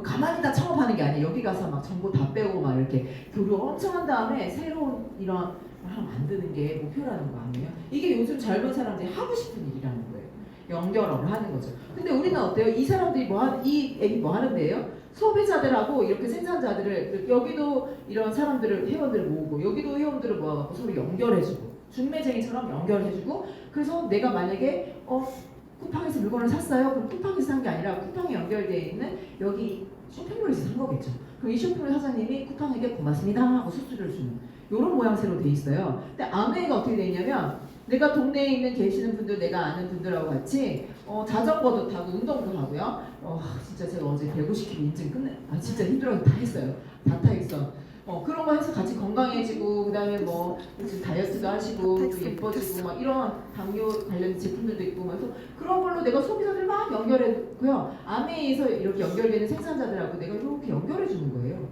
가만히 다 창업하는 게 아니에요. 여기 가서 막 정보 다 빼고 막 이렇게 교류 엄청 한 다음에 새로운 이런 걸 하나 만드는 게 목표라는 거 아니에요? 이게 요즘 젊은 사람들이 하고 싶은 일이라는 거예요. 연결업을 하는 거죠. 근데 우리는 어때요? 이 사람들이 이 앱이 뭐 하는데요? 소비자들하고 이렇게 생산자들을 여기도 이런 사람들을 회원들을 모으고 여기도 회원들을 모아갖고 서로 연결해주고 중매쟁이처럼 연결해주고 그래서 내가 만약에 쿠팡에서 물건을 샀어요. 그럼 쿠팡에서 산 게 아니라 쿠팡에 연결되어 있는 여기 쇼핑몰에서 산 거겠죠. 그럼 이 쇼핑몰 사장님이 쿠팡에게 고맙습니다 하고 수수료를 주는 이런 모양새로 돼 있어요. 근데 아메이가 어떻게 돼 있냐면 내가 동네에 있는 계시는 분들 내가 아는 분들하고 같이 자전거도 타고 운동도 하고요. 진짜 제가 어제 150km 인증 진짜 힘들어서 다 했어요. 다 타 있어. 그런 거 해서 같이 건강해지고 그다음에 뭐 지금 다이어트도 하시고 또 예뻐지고 막 이런 당뇨 관련 제품들도 있고 그래서 그런 걸로 내가 소비자들 막 연결했고요. 아메이에서 이렇게 연결되는 생산자들하고 내가 이렇게 연결해 주는 거예요.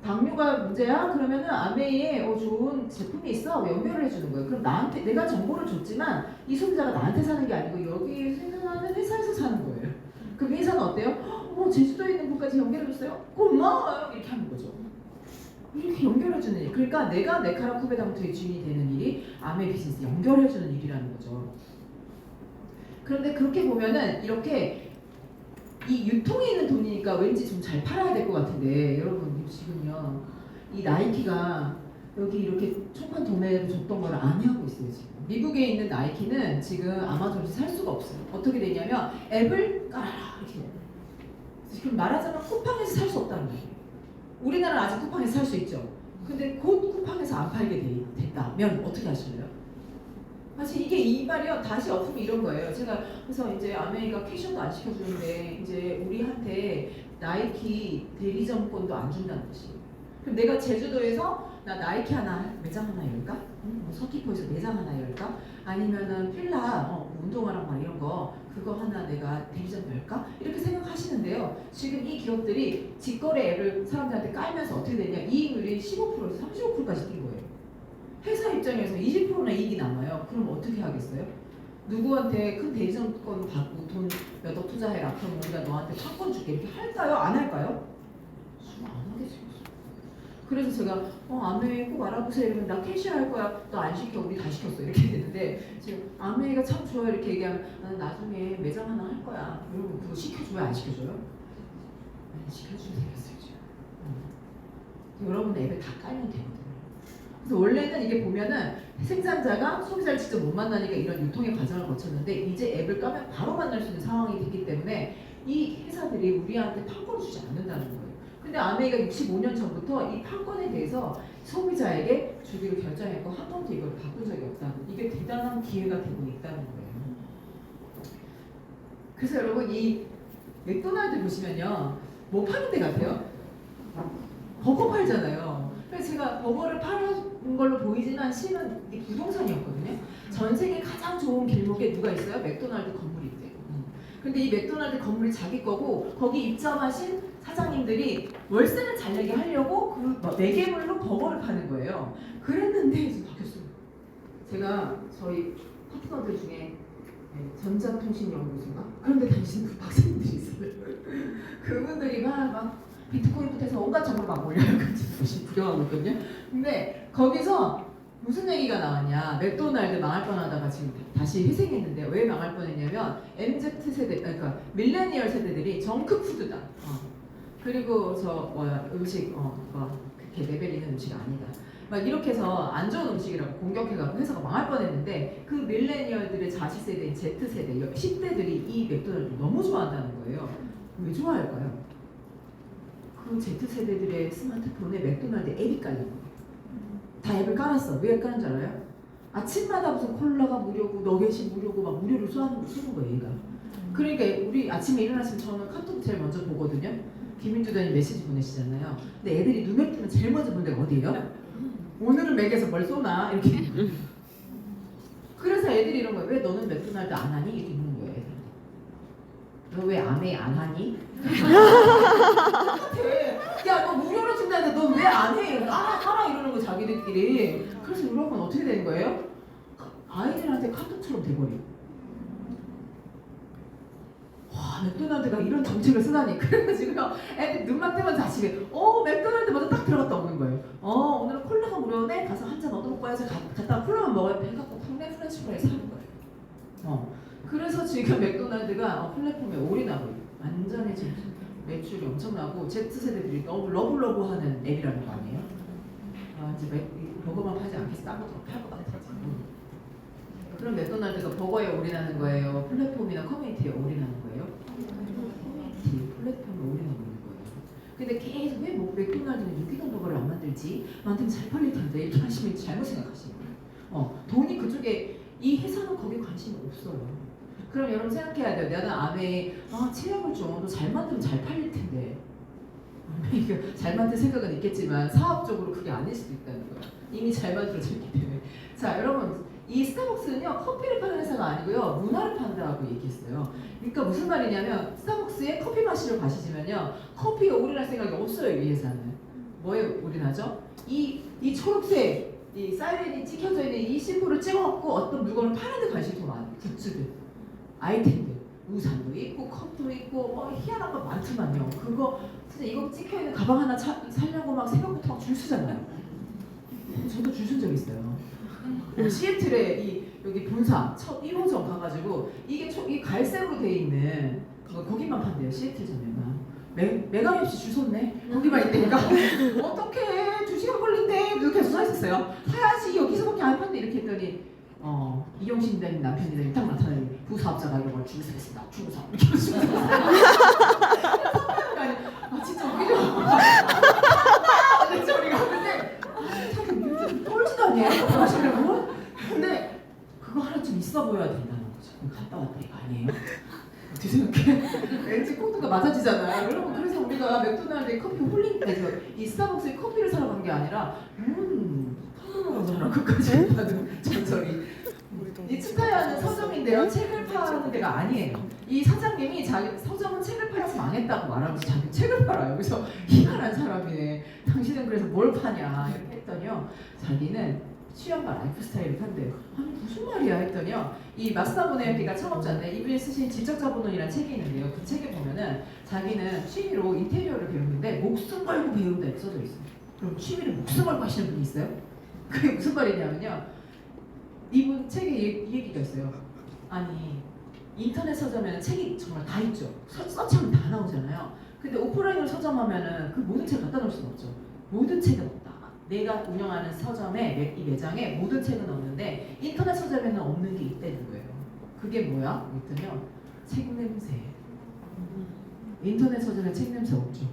당뇨가 문제야? 그러면은 아메이에 좋은 제품이 있어 연결을 해주는 거예요. 그럼 나한테 내가 정보를 줬지만 이 소비자가 나한테 사는 게 아니고 여기 생산하는 회사에서 사는 거예요. 그럼 회사는 어때요? 제주도에 있는 분까지 연결해줬어요? 고마워요 이렇게 하는 거죠. 이렇게 연결해주는 일. 그러니까 내가 네카라 쿠베다무토의 주인이 되는 일이 아메이 비즈니스 연결해주는 일이라는 거죠. 그런데 그렇게 보면은 이렇게 이 유통에 있는 돈이니까 왠지 좀 잘 팔아야 될 것 같은데 여러분 지금요 이 나이키가 여기 이렇게 총판 도매를 줬던 걸 안 하고 있어요 지금. 미국에 있는 나이키는 지금 아마존에서 살 수가 없어요. 어떻게 되냐면 앱을 깔아라 이렇게. 지금 말하자면 쿠팡에서 살 수 없다는 거예요. 우리나라는 아직 쿠팡에서 살 수 있죠. 근데 곧 쿠팡에서 안 팔게 됐다면 어떻게 하실래요? 사실 이게 이 말이요 다시 엎으면 이런 거예요. 제가 그래서 이제 아메이가 캐셔도 안 시켜주는데 이제 우리한테 나이키 대리점권도 안 준다는 뜻이에요. 그럼 내가 제주도에서 나 나이키 하나 매장 하나 열까? 서귀포에서 매장 하나 열까? 아니면은 필라 운동화랑 막 이런 거 그거 하나 내가 대리점 열까? 이렇게 생각하시는데요. 지금 이 기업들이 직거래 앱을 사람들한테 깔면서 어떻게 되냐? 이익률이 15%에서 35%까지 뛴 거예요. 회사 입장에서 20%나 이익이 남아요. 그럼 어떻게 하겠어요? 누구한테 큰 대리점권 받고 돈 몇 억 투자해라. 그럼 우리가 너한테 판권 줄게 이렇게 할까요? 안 할까요? 안 하겠어요. 그래서 제가 아메이 꼭 알아보세요 이러면 나 캐시어 할 거야. 너 안 시켜. 우리 다 시켰어. 이렇게 되는데 지금 아메이가 참 좋아요 이렇게 얘기하면 나는 나중에 매장 하나 할 거야. 여러분 그거 시켜줘요? 안 시켜줘요? 안 시켜주면 되겠어요 지금. 여러분 앱에 다 깔면 되거든요. 그래서 원래는 이게 보면은 생산자가 소비자를 직접 못 만나니까 이런 유통의 과정을 거쳤는데 이제 앱을 까면 바로 만날 수 있는 상황이 됐기 때문에 이 회사들이 우리한테 판권을 주지 않는다는 거예요. 근데 아메이가 65년 전부터 이 판권에 대해서 소비자에게 주기로 결정했고 한 번도 이걸 바꾼 적이 없다는 이게 대단한 기회가 되고 있다는 거예요. 그래서 여러분 이 맥도날드 보시면요 뭐 파는 데 같아요? 버거 팔잖아요. 그래서 제가 버거를 파는 걸로 보이지만 실은 이게 부동산이었거든요. 전 세계 가장 좋은 길목에 누가 있어요? 맥도날드 건물이 있대요. 근데 이 맥도날드 건물이 자기 거고 거기 입점하신 사장님들이 월세를 잘 내게 하려고 그 매개물로 버거를 파는 거예요. 그랬는데 지금 바뀌었어요. 제가 저희 파트너들 중에 전자통신연구소인가? 그런데 다니시는 그 박사님들이 있어요. 그분들이 막 비트코인부터 해서 온갖 정보를 막 올려요. 같이 구경하고 있거든요. 근데 거기서 무슨 얘기가 나왔냐? 맥도날드 망할 뻔하다가 지금 다시 회생했는데 왜 망할 뻔했냐면 MZ 세대, 그러니까 밀레니얼 세대들이 정크푸드다. 그리고 음식 그렇게 레벨 있는 음식 아니다. 막 이렇게 해서 안 좋은 음식이라고 공격해가지고 회사가 망할 뻔했는데 그 밀레니얼들의 자식 세대인 Z 세대, 10대들이 이 맥도날드를 너무 좋아한다는 거예요. 왜 좋아할까요? 그 Z세대들의 스마트폰에 맥도날드 앱이 깔린 거예요. 다 앱을 깔았어. 왜 깔은 줄 알아요? 아침마다 무슨 콜라가 무료고 너겟이 무료고 막 무료로 쏘는 거예요 얘가. 그러니까 우리 아침에 일어나시면 저는 카톡 제일 먼저 보거든요. 김인주단이 메시지 보내시잖아요. 근데 애들이 눈을 뜨면 제일 먼저 보는 데가 어디예요? 오늘은 맥에서 뭘 쏘나 이렇게. 그래서 애들이 이런 거예요. 왜 너는 맥도날드 안 하니? 이렇게 묻는 거예요 애들한테. 너 왜 아메이 안 하니? 야, 너 무료로 준다는데 너 왜 안 해? 하라 이러는 거 자기들끼리. 그래서 여러분 어떻게 되는 거예요? 아이들한테 카톡처럼 돼버려. 와, 맥도날드가 이런 정책을 쓰다니. 그래가지고 애들 눈만 뜨면 다 집에 맥도날드 먼저 딱 들어갔다 오는 거예요. 오늘은 콜라가 무료네? 가서 한 잔 얻어먹고 와야지. 갔다가 콜라만 먹어야 배가 고프네? 프렌치 프라이 사는 거예요. 그래서 지금 맥도날드가 플랫폼에 올인하고 있어요. 완전히 지금 매출이 엄청나고 Z세대들이 너무 러블러브하는 앱이라는 거 아니에요? 이제 버거만 팔지 않겠어. 딴 것도 팔 것 같아. 그럼 맥도날드가 버거에 올인하는 거예요? 플랫폼이나 커뮤니티에 올인하는 거예요? 커뮤니티, 플랫폼에 올인하고 있는 거예요. 근데 계속 왜 맥도날드는 유기농 버거를 안 만들지? 만들면 잘 팔릴 텐데 이렇게 하시면 잘못 생각하시는 거예요. 돈이 그쪽에, 이 회사는 거기에 관심이 없어요. 그럼 여러분 생각해야 돼요. 나는 아메 체험을 좀 잘 만들면 잘 팔릴 텐데. 이게 잘 만들 생각은 있겠지만 사업적으로 그게 아닐 수도 있다는 거예요. 이미 잘 만들어져 있기 때문에. 자, 여러분 이 스타벅스는요 커피를 파는 회사가 아니고요 문화를 판다고 얘기했어요. 그러니까 무슨 말이냐면 스타벅스에 커피 마시러 가시지만요 커피에 올인할 생각이 없어요. 이 회사는 뭐에 올인하죠? 이 초록색 이 사이렌이 찍혀져 있는 이 심볼을 찍어갖고 어떤 물건을 파는 데 관심이 더 많아요. 굿즈들, 아이템들, 우산도 있고 컵도 있고 희한한 거 많지만요. 그거 진짜 이거 찍혀있는 가방 하나 사려고 막 새벽부터 막 줄 서잖아요. 저도 줄 쓴 적 있어요. 시애틀에 여기 본사 첫 1호점 가가지고 이게 갈색으로 돼 있는 거기만 판대요. 시애틀 점에만. 매각이 없이 줄 섰네. 거기만 있다니까. 어떡해 2시간 걸린대. 이렇게 써 있었어요. 사야지 여기서밖에 안 판대. 이렇게 했더니 이용신 된 남편이 딱 나타나니 부사업자가 이런 걸 주고 서겠습니다. 주고 서 이렇게 주고 서. 진짜 웃기죠? 진짜 우리가 근데 참 꼴찌도 아니에요? 하시려고? 근데 그거 하나쯤 있어 보여야 된다는 거죠. 그럼 갔다 왔다 이거 아니에요? 어떻게 생각해? 왠지 코드가 맞아지잖아요. 여러분 그래서 우리가 맥도날드에 커피 홀링해서 이 스타벅스에 커피를 사러 간 게 아니라 끝까지 하는 전설이. 이 츠타야는 서점인데요. 책을 파는 데가 아니에요. 이 사장님이 자기 서점은 책을 팔아서 망했다고 말하면서 자기 책을 팔아요. 그래서 희한한 사람이네. 당신은 그래서 뭘 파냐 이렇게 했더니요. 자기는 취향과 라이프 스타일을 판대요. 아니 무슨 말이야 했더니요. 이 마스타모네피가 창업자인데 이분이 쓰신 지적자본론이라는 책이 있는데요. 그 책에 보면은 자기는 취미로 인테리어를 배우는데 목숨 걸고 배운다 이렇게 써져 있어요. 그럼 취미를 목숨 걸고 하시는 분이 있어요? 그게 무슨 말이냐면요. 이분 책에 이 얘기가 있어요. 아니 인터넷 서점에는 책이 정말 다 있죠. 서치하면 다 나오잖아요. 근데 오프라인으로 서점하면은 그 모든 책 갖다 놓을 수는 없죠. 모든 책은 없다. 내가 운영하는 서점에 이 매장에 모든 책은 없는데 인터넷 서점에는 없는 게 있다는 거예요. 그게 뭐야? 그랬더니요. 책 냄새. 인터넷 서점에 책 냄새 없죠.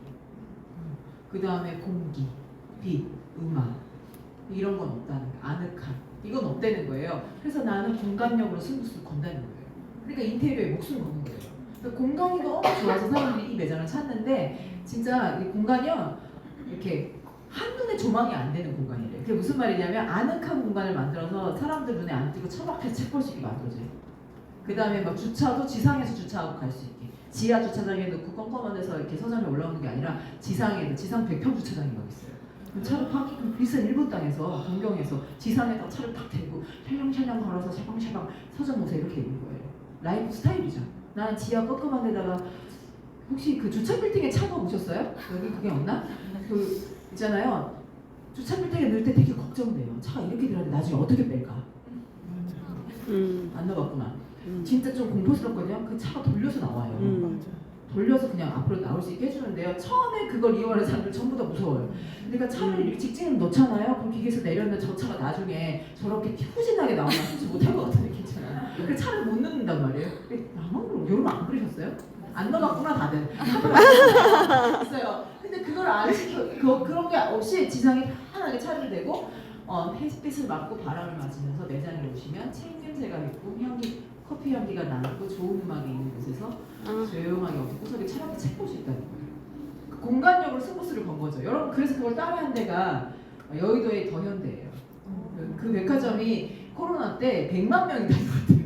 그 다음에 공기, 빛, 음악 이런 건 없다는 거예요. 아늑함. 이건 없다는 거예요. 그래서 나는 공간력으로 승부수를 건다는 거예요. 그러니까 인테리어에 목숨을 거는 거예요. 그러니까 공간이 너무 좋아서 사람들이 이 매장을 찾는데 진짜 이 공간이요 이렇게 한눈에 조망이 안 되는 공간이래요. 그게 무슨 말이냐면 아늑한 공간을 만들어서 사람들 눈에 안 띄고 처박혀 책 볼 수 있게 만들어줘요. 그 다음에 막 주차도 지상에서 주차하고 갈 수 있게. 지하 주차장에 놓고 껌껌한 데서 이렇게 서점에 올라오는 게 아니라 지상에도 지상 100평 주차장이 막 있어요. 차를 파기 비싼 일본 땅에서 동경에서 지상에다 차를 탁 대고 샬랑샬랑 걸어서 샤방샤방 서점 오세요 이렇게 있는 거예요. 라이프 스타일이죠. 나는 지하 껌껌한 데다가 혹시 그 주차 빌딩에 차가 오셨어요? 여기 그게 없나? 그 있잖아요. 주차 빌딩에 넣을 때 되게 걱정돼요. 차가 이렇게 들어가는데 나중에 어떻게 뺄까? 안 넣어봤구나. 진짜 좀 공포스럽거든요. 그 차가 돌려서 나와요. 돌려서 그냥 앞으로 나올 수 있게 해주는데요. 처음에 그걸 이용하는 사람들 전부 다 무서워요. 그러니까 차를 이렇게 직진을 놓잖아요. 그럼 기계에서 내렸는데 저 차가 나중에 저렇게 후진하게 나오면 쓰지 못할 것 같은 느낌 있잖아요. 그 차를 못 넣는단 말이에요. 나만 그럼 여러분 안 그러셨어요? 안 넣어봤구나 다들. 있어요. 근데 그걸 안 시켜 그런 게 없이 지상에 편하게 차를 대고 햇빛을 맞고 바람을 맞으면서 매장에 오시면 책 냄새가 있고 커피 향기가 나고 좋은 음악이 있는 곳에서 조용하게 어디 구석에 차갑게 책 볼 수 있다는 거예요. 그 공간력으로 승부수를 건 거죠. 여러분 그래서 그걸 따라한 데가 여의도의 더현대예요. 그 백화점이 코로나 때 100만 명이 다녔거든요.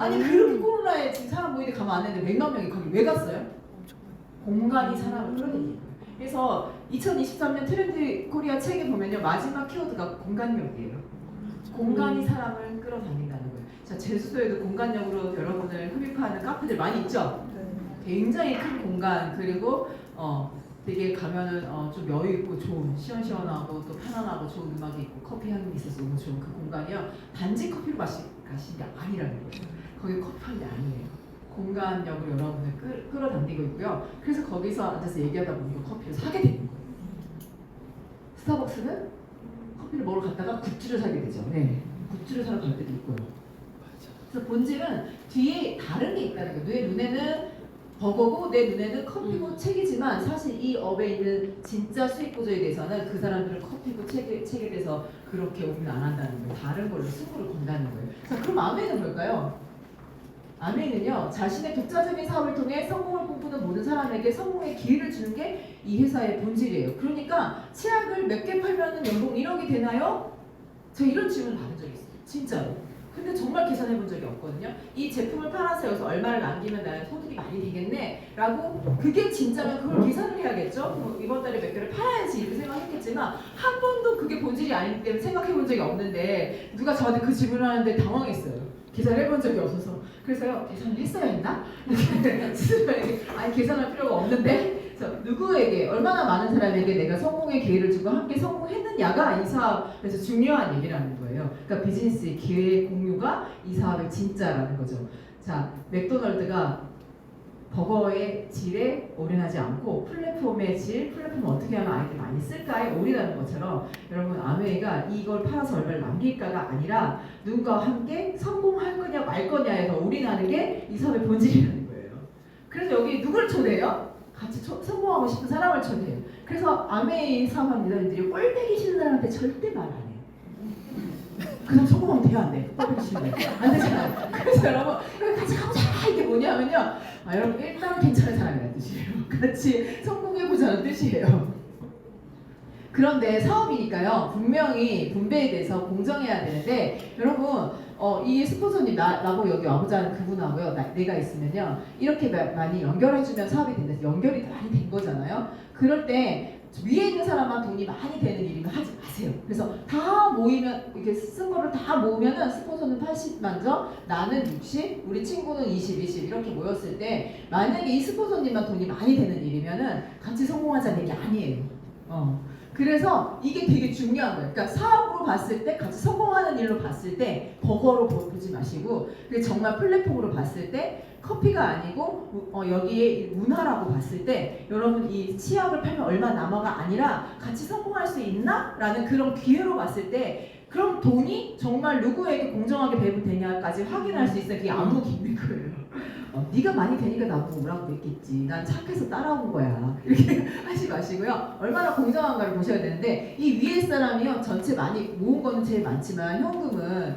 아니 그렇게 코로나에 지금 사람 모이는데 가면 안 되는데 100만 명이 거기 왜 갔어요? 공간이 사람을 끌어들이는 거예요. 그래서 2023년 트렌드 코리아 책에 보면요 마지막 키워드가 공간력이에요. 공간이 사람을 끌어당긴다는 거예요. 자, 제주도에도 공간력으로 여러분을 흡입하는 카페들 많이 있죠? 굉장히 큰 공간 그리고 되게 가면은 좀 여유 있고 좋은 시원시원하고 또 편안하고 좋은 음악이 있고 커피 향이 있어서 너무 좋은 그 공간이요. 단지 커피로 가신 게 아니라는 거예요. 거기 커피 파는 게 아니에요. 공간력으로 여러분을 끌어당기고 있고요. 그래서 거기서 앉아서 얘기하다 보니까 커피를 사게 되는 거예요. 스타벅스는 커피를 먹으러 갔다가 굿즈를 사게 되죠. 네, 굿즈를 사러 갈 때도 있고요. 그래서 본질은 뒤에 다른 게 있다는 거예요. 내 눈에는 버거고 내 눈에는 커피고 책이지만 사실 이 업에 있는 진짜 수익 구조에 대해서는 그 사람들은 커피고 책에 대해서 그렇게 오면 안 한다는 거예요. 다른 걸로 승부를 건다는 거예요. 자, 그럼 아멘은 뭘까요? 아멘은요, 자신의 독자적인 사업을 통해 성공을 꿈꾸는 모든 사람에게 성공의 기회를 주는 게 이 회사의 본질이에요. 그러니까 치약을 몇 개 팔면 연봉 1억이 되나요? 저 이런 질문 받은 적이 있어요. 진짜로. 근데 정말 계산해 본 적이 없거든요. 이 제품을 팔아서 여기서 얼마를 남기면 나는 소득이 많이 되겠네 라고 그게 진짜면 그걸 계산을 해야겠죠. 뭐 이번 달에 몇 개를 팔아야지 이렇게 생각했겠지만 한 번도 그게 본질이 아니기 때문에 생각해 본 적이 없는데 누가 저한테 그 질문을 하는데 당황했어요. 계산을 해본 적이 없어서. 그래서요, 계산을 했어야 했나? 스스로에게 아니 계산할 필요가 없는데 그래서 누구에게 얼마나 많은 사람에게 내가 성공의 기회를 주고 함께 성공했느냐가 이 사업에서 중요한 얘기라는 거예요. 그러니까 비즈니스의 기회 공유가 이 사업의 진짜라는 거죠. 자, 맥도널드가 버거의 질에 올인하지 않고 플랫폼의 질, 플랫폼을 어떻게 하면 아이들이 많이 쓸까에 올인하는 것처럼 여러분 아메이가 이걸 팔아서 얼마를 남길까가 아니라 누군가와 함께 성공할 거냐 말 거냐에서 올인하는 게 이 사업의 본질이라는 거예요. 그래서 여기 누구를 초대해요? 같이 성공하고 싶은 사람을 초대해요. 그래서 아메이 사업하는 리더들이 꼴배기 싫은 사람한테 절대 말 안 해요. 그럼 성공하면 돼요, 안 돼? 꼴배기 싫으면 안 되잖아요. 그래서 여러분 같이 가보자 이게 뭐냐면요, 여러분 일단 괜찮은 사람이라는 뜻이에요. 같이 성공해보자는 뜻이에요. 그런데 사업이니까요 분명히 분배에 대해서 공정해야 되는데 여러분 이 스폰서님 나보고 여기 와보자는 그분하고요 내가 있으면요 이렇게 많이 연결해주면 사업이 된다. 연결이 많이 된 거잖아요. 그럴 때 위에 있는 사람만 돈이 많이 되는 일이면 하지 마세요. 그래서 다 모이면 이렇게 쓴 거를 다 모으면은 스폰서는 80만 점, 나는 60, 우리 친구는 20 이렇게 모였을 때 만약에 이 스폰서님만 돈이 많이 되는 일이면은 같이 성공하자는 얘기 아니에요. 그래서 이게 되게 중요한 거예요. 그러니까 사업으로 봤을 때 같이 성공하는 일로 봤을 때 버거로 보지 마시고 정말 플랫폼으로 봤을 때 커피가 아니고 여기에 문화라고 봤을 때 여러분 이 치약을 팔면 얼마 남아가 아니라 같이 성공할 수 있나? 라는 그런 기회로 봤을 때 그럼 돈이 정말 누구에게 공정하게 배분되냐까지 확인할 수 있어요. 그게 안목이 있는 거예요. 네가 많이 되니까 나보고 오라고 했겠지. 난 착해서 따라온 거야. 이렇게 하지 마시고요. 얼마나 공정한가를 보셔야 되는데 이 위에 사람이요. 전체 많이 모은 거는 제일 많지만 현금은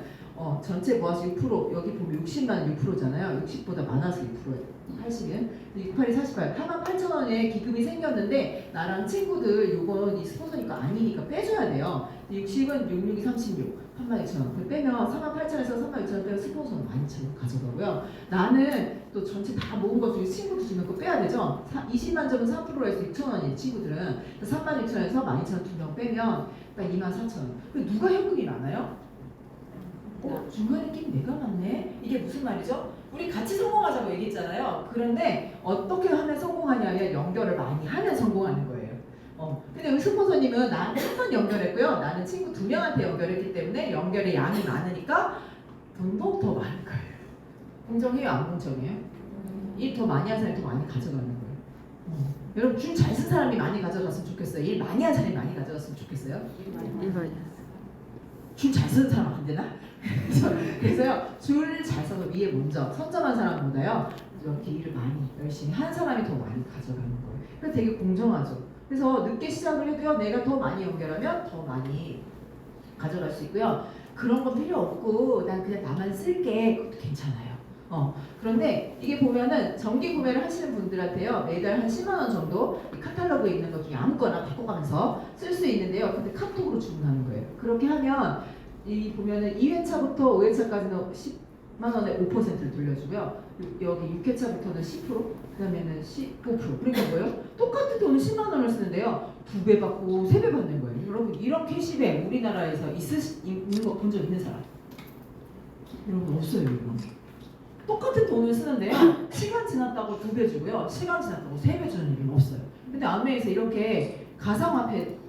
전체 모아서 6% 여기 보면 60만 원 6%잖아요. 60보다 많아서 6%예요. 80은 68이 48. 48,000원에 기금이 생겼는데 나랑 친구들 요건 이 스폰서니까 아니니까 빼줘야 돼요. 60은 66이 36. 32,000원. 빼면 48,000원에서 32,000원 빼면 스폰서는 12,000원 가져가고요. 나는 또 전체 다 모은 것 중에 친구도 주면 그거 빼야 되죠. 20만 점은 3%에서 6,000원이에요. 친구들은. 36,000원에서 12,000원 2명 빼면 딱 24,000원. 누가 현금이 많아요? 중간에 낀 내가 많네? 이게 무슨 말이죠? 우리 같이 성공하자고 얘기했잖아요. 그런데 어떻게 하면 성공하냐면 연결을 많이 하면 성공하는 거예요. 근데 우리 스폰서님은 나한테 한 번 연결했고요. 나는 친구 2명한테 연결했기 때문에 연결의 양이 많으니까 돈도 더 많을 거예요. 공정해요? 안 공정해요? 일 더 많이 한 사람이 더 많이 가져가는 거예요. 여러분 줄 잘 쓴 사람이 많이 가져갔으면 좋겠어요? 일 많이 한 사람이 많이 가져갔으면 좋겠어요? 줄 잘 쓰는 사람 안 되나? 그래서요 줄 잘 써서 위에 먼저 선점한 사람보다요 이렇게 일을 많이 열심히 한 사람이 더 많이 가져가는 거예요. 그래서 되게 공정하죠. 그래서 늦게 시작을 해도요 내가 더 많이 연결하면 더 많이 가져갈 수 있고요. 그런 건 필요 없고 난 그냥 나만 쓸게. 그것도 괜찮아요. 그런데 이게 보면은 정기 구매를 하시는 분들한테요 매달 한 10만 원 정도 이 카탈로그에 있는 것 중에 아무거나 바꿔가면서 쓸 수 있는데요. 근데 카톡으로 주문하는 거예요. 그렇게 하면 이 보면은 2회차부터 5회차까지는 원에 5%를 돌려주고요. 여기 6회차부터는 10%, 그 다음에는 15%. 그러니까 뭐예요? 똑같은 돈을 10만 원을 쓰는데요. 2배 받고 3배 받는 거예요. 여러분 이런 캐시백 우리나라에서 있는 거 본 적 있는 사람? 여러분 없어요. 이거. 똑같은 돈을 쓰는데요. 시간 지났다고 2배 주고요. 시간 지났다고 3배 주는 일은 없어요. 근데 아메에서 이렇게 가상화폐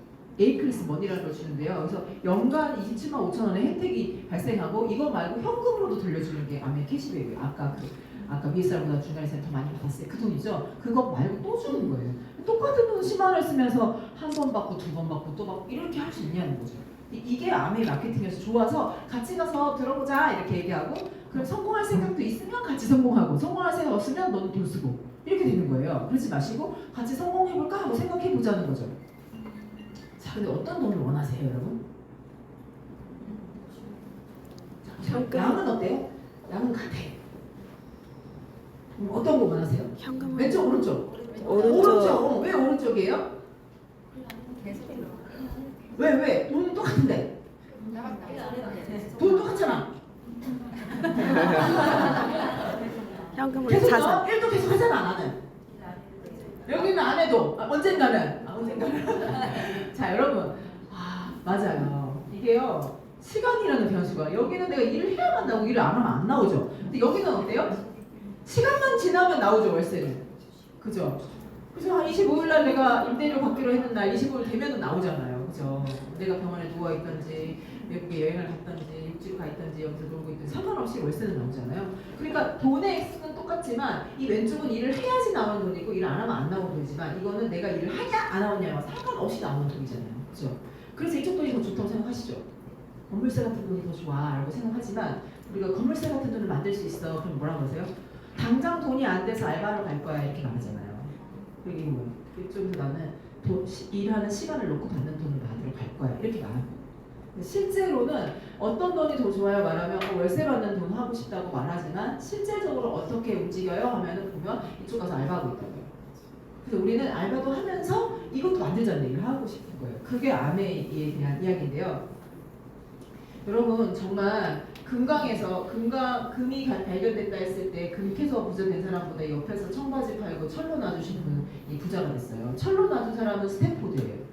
A클래스 머니라는 걸 주는데요. 그래서 연간 27만 5천 원의 혜택이 발생하고 이거 말고 현금으로도 돌려주는 게 아메 캐시백이에요. 아까 BSR보다 중간에서 더 많이 받았어요. 그 돈이죠. 그거 말고 또 주는 거예요. 똑같은 돈 10만 원을 쓰면서 한 번 받고 2번 받고 또 받고 이렇게 할 수 있냐는 거죠. 이게 아메 마케팅에서 좋아서 같이 가서 들어보자 이렇게 얘기하고 그럼 성공할 생각도 있으면 같이 성공하고 성공할 생각 없으면 너는 돈 쓰고 이렇게 되는 거예요. 그러지 마시고 같이 성공해볼까 하고 생각해보자는 거죠. 자, 근데 어떤 돈을 원하세요, 여러분? 자, 양은 어때요? 양은 같아. 어떤 거 원하세요? 현금. 왼쪽, 오른쪽? 오른쪽. 왜 오른쪽이에요? 왜? 돈은 똑같은데? 돈 똑같잖아. 현금으로 계속 자산. 1도 계속 하잖아, 나는. 여기는 안 해도 언젠가는. 자, 여러분. 맞아요. 이게요. 시간이라는 변수가 여기는 내가 일을 해야 한다고 일을 안 하면 안 나오죠. 근데 여기는 어때요? 시간만 지나면 나오죠, 월세는. 그죠? 그래서 한 25일 날 내가 임대료 받기로 했는 날 25일 되면은 나오잖아요. 그죠? 내가 병원에 누워 있던지 외국에 여행을 갔던지 육지로 가 있던지 여기서 놀고 있던지 상관없이 월세는 나오잖아요. 그러니까 돈의 액수는 똑같지만 이 왼쪽은 일을 해야지 나오는 돈이고 일을 안 하면 안 나오는 돈이지만 이거는 내가 일을 하냐 안 하느냐와 상관없이 나오는 돈이잖아요. 그죠? 그래서 이쪽 돈이 더 좋다고 생각하시죠? 건물세 같은 돈이 더 좋아라고 생각하지만 우리가 건물세 같은 돈을 만들 수 있어. 그럼 뭐라고 하세요? 당장 돈이 안 돼서 알바로 갈 거야 이렇게 말하잖아요. 그게 뭐 이쪽에서 나는 일하는 시간을 놓고 받는 돈을 받으러 갈 거야 이렇게 말하고 실제로는 어떤 돈이 더 좋아요 말하면 월세 받는 돈 하고 싶다고 말하지만 실제적으로 어떻게 움직여요 하면은 보면 이쪽 가서 알바하고 있다고요. 그래서 우리는 알바도 하면서 이것도 만들자는 일을 하고 싶은 거예요. 그게 아메에 대한 이야기인데요. 여러분 정말 금강에서 금이 발견됐다 했을 때 금캐서 부자 된 사람보다 옆에서 청바지 팔고 철로 놔주신 분이 부자가 됐어요. 철로 놔준 사람은 스탠포드예요.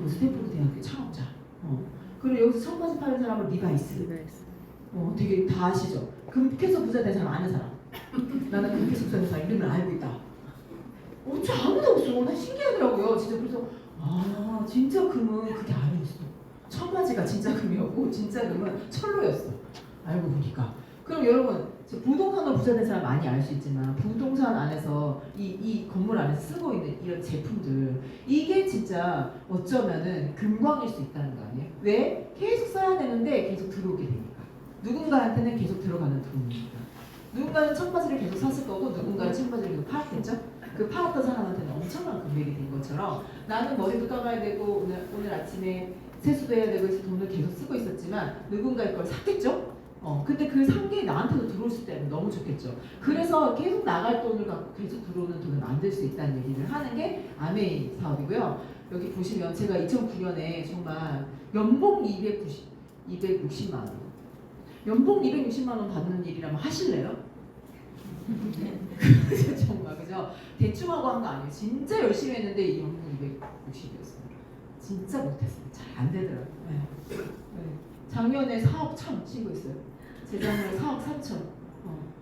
스탠포드 대학교 창업자. 그리고 여기서 청바지 파는 사람은 리바이스. 되게 다 아시죠? 금캐서 부자 된 사람 아는 사람. 나는 금캐서 부자 된 사람 이름을 알고 있다. 저 아무도 없어. 나 신기하더라고요. 진짜 그래서 진짜 금은 그게 아니었어. 청바지가 진짜 금이었고 진짜 금은 철로였어. 알고 보니까. 그럼 여러분 부동산으로 부자된 사람 많이 알 수 있지만 부동산 안에서 이 건물 안에서 쓰고 있는 이런 제품들 이게 진짜 어쩌면은 금광일 수 있다는 거 아니에요? 왜? 계속 써야 되는데 계속 들어오게 되니까. 누군가한테는 계속 들어가는 돈이니까. 누군가는 청바지를 계속 샀을 거고 누군가는 청바지를 계속 팔았겠죠? 그 팔았던 사람한테는 엄청난 금액이 된 것처럼 나는 머리도 감아야 되고 오늘 아침에 세수도 해야 되고 해서 돈을 계속 쓰고 있었지만 누군가의 걸 샀겠죠? 근데 그 산 게 나한테도 들어올 때는 너무 좋겠죠. 그래서 계속 나갈 돈을 갖고 계속 들어오는 돈을 만들 수 있다는 얘기를 하는 게 아메이 사업이고요. 여기 보시면 제가 2009년에 정말 연봉 260만 원. 연봉 260만 원 받는 일이라면 하실래요? 정말 그죠? 대충 하고 한 거 아니에요. 진짜 열심히 했는데 이 연봉 260이었어요. 진짜 못했어요. 잘 안 되더라고요. 네. 작년에 4억 1천 신고했어요. 재작년에 4억 3천.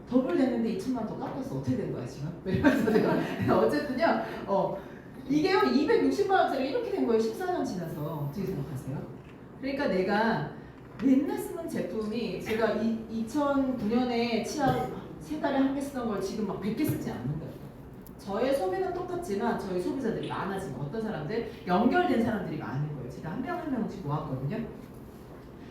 더블 됐는데 2천만 더 깎았어. 어떻게 된 거야 지금? 그래서 내가 어쨌든요. 이게요 260만 원짜리 이렇게 된 거예요. 14년 지나서. 어떻게 생각하세요? 그러니까 내가 맨날 쓰는 제품이 제가 2009년에 치아 3달에 한 개 쓰던 걸 지금 막 100개 쓰지 않는 거예요. 저의 소비는 똑같지만 저희 소비자들이 많아지면 어떤 사람들? 연결된 사람들이 많은 거예요. 제가 한 명 한 명씩 모았거든요.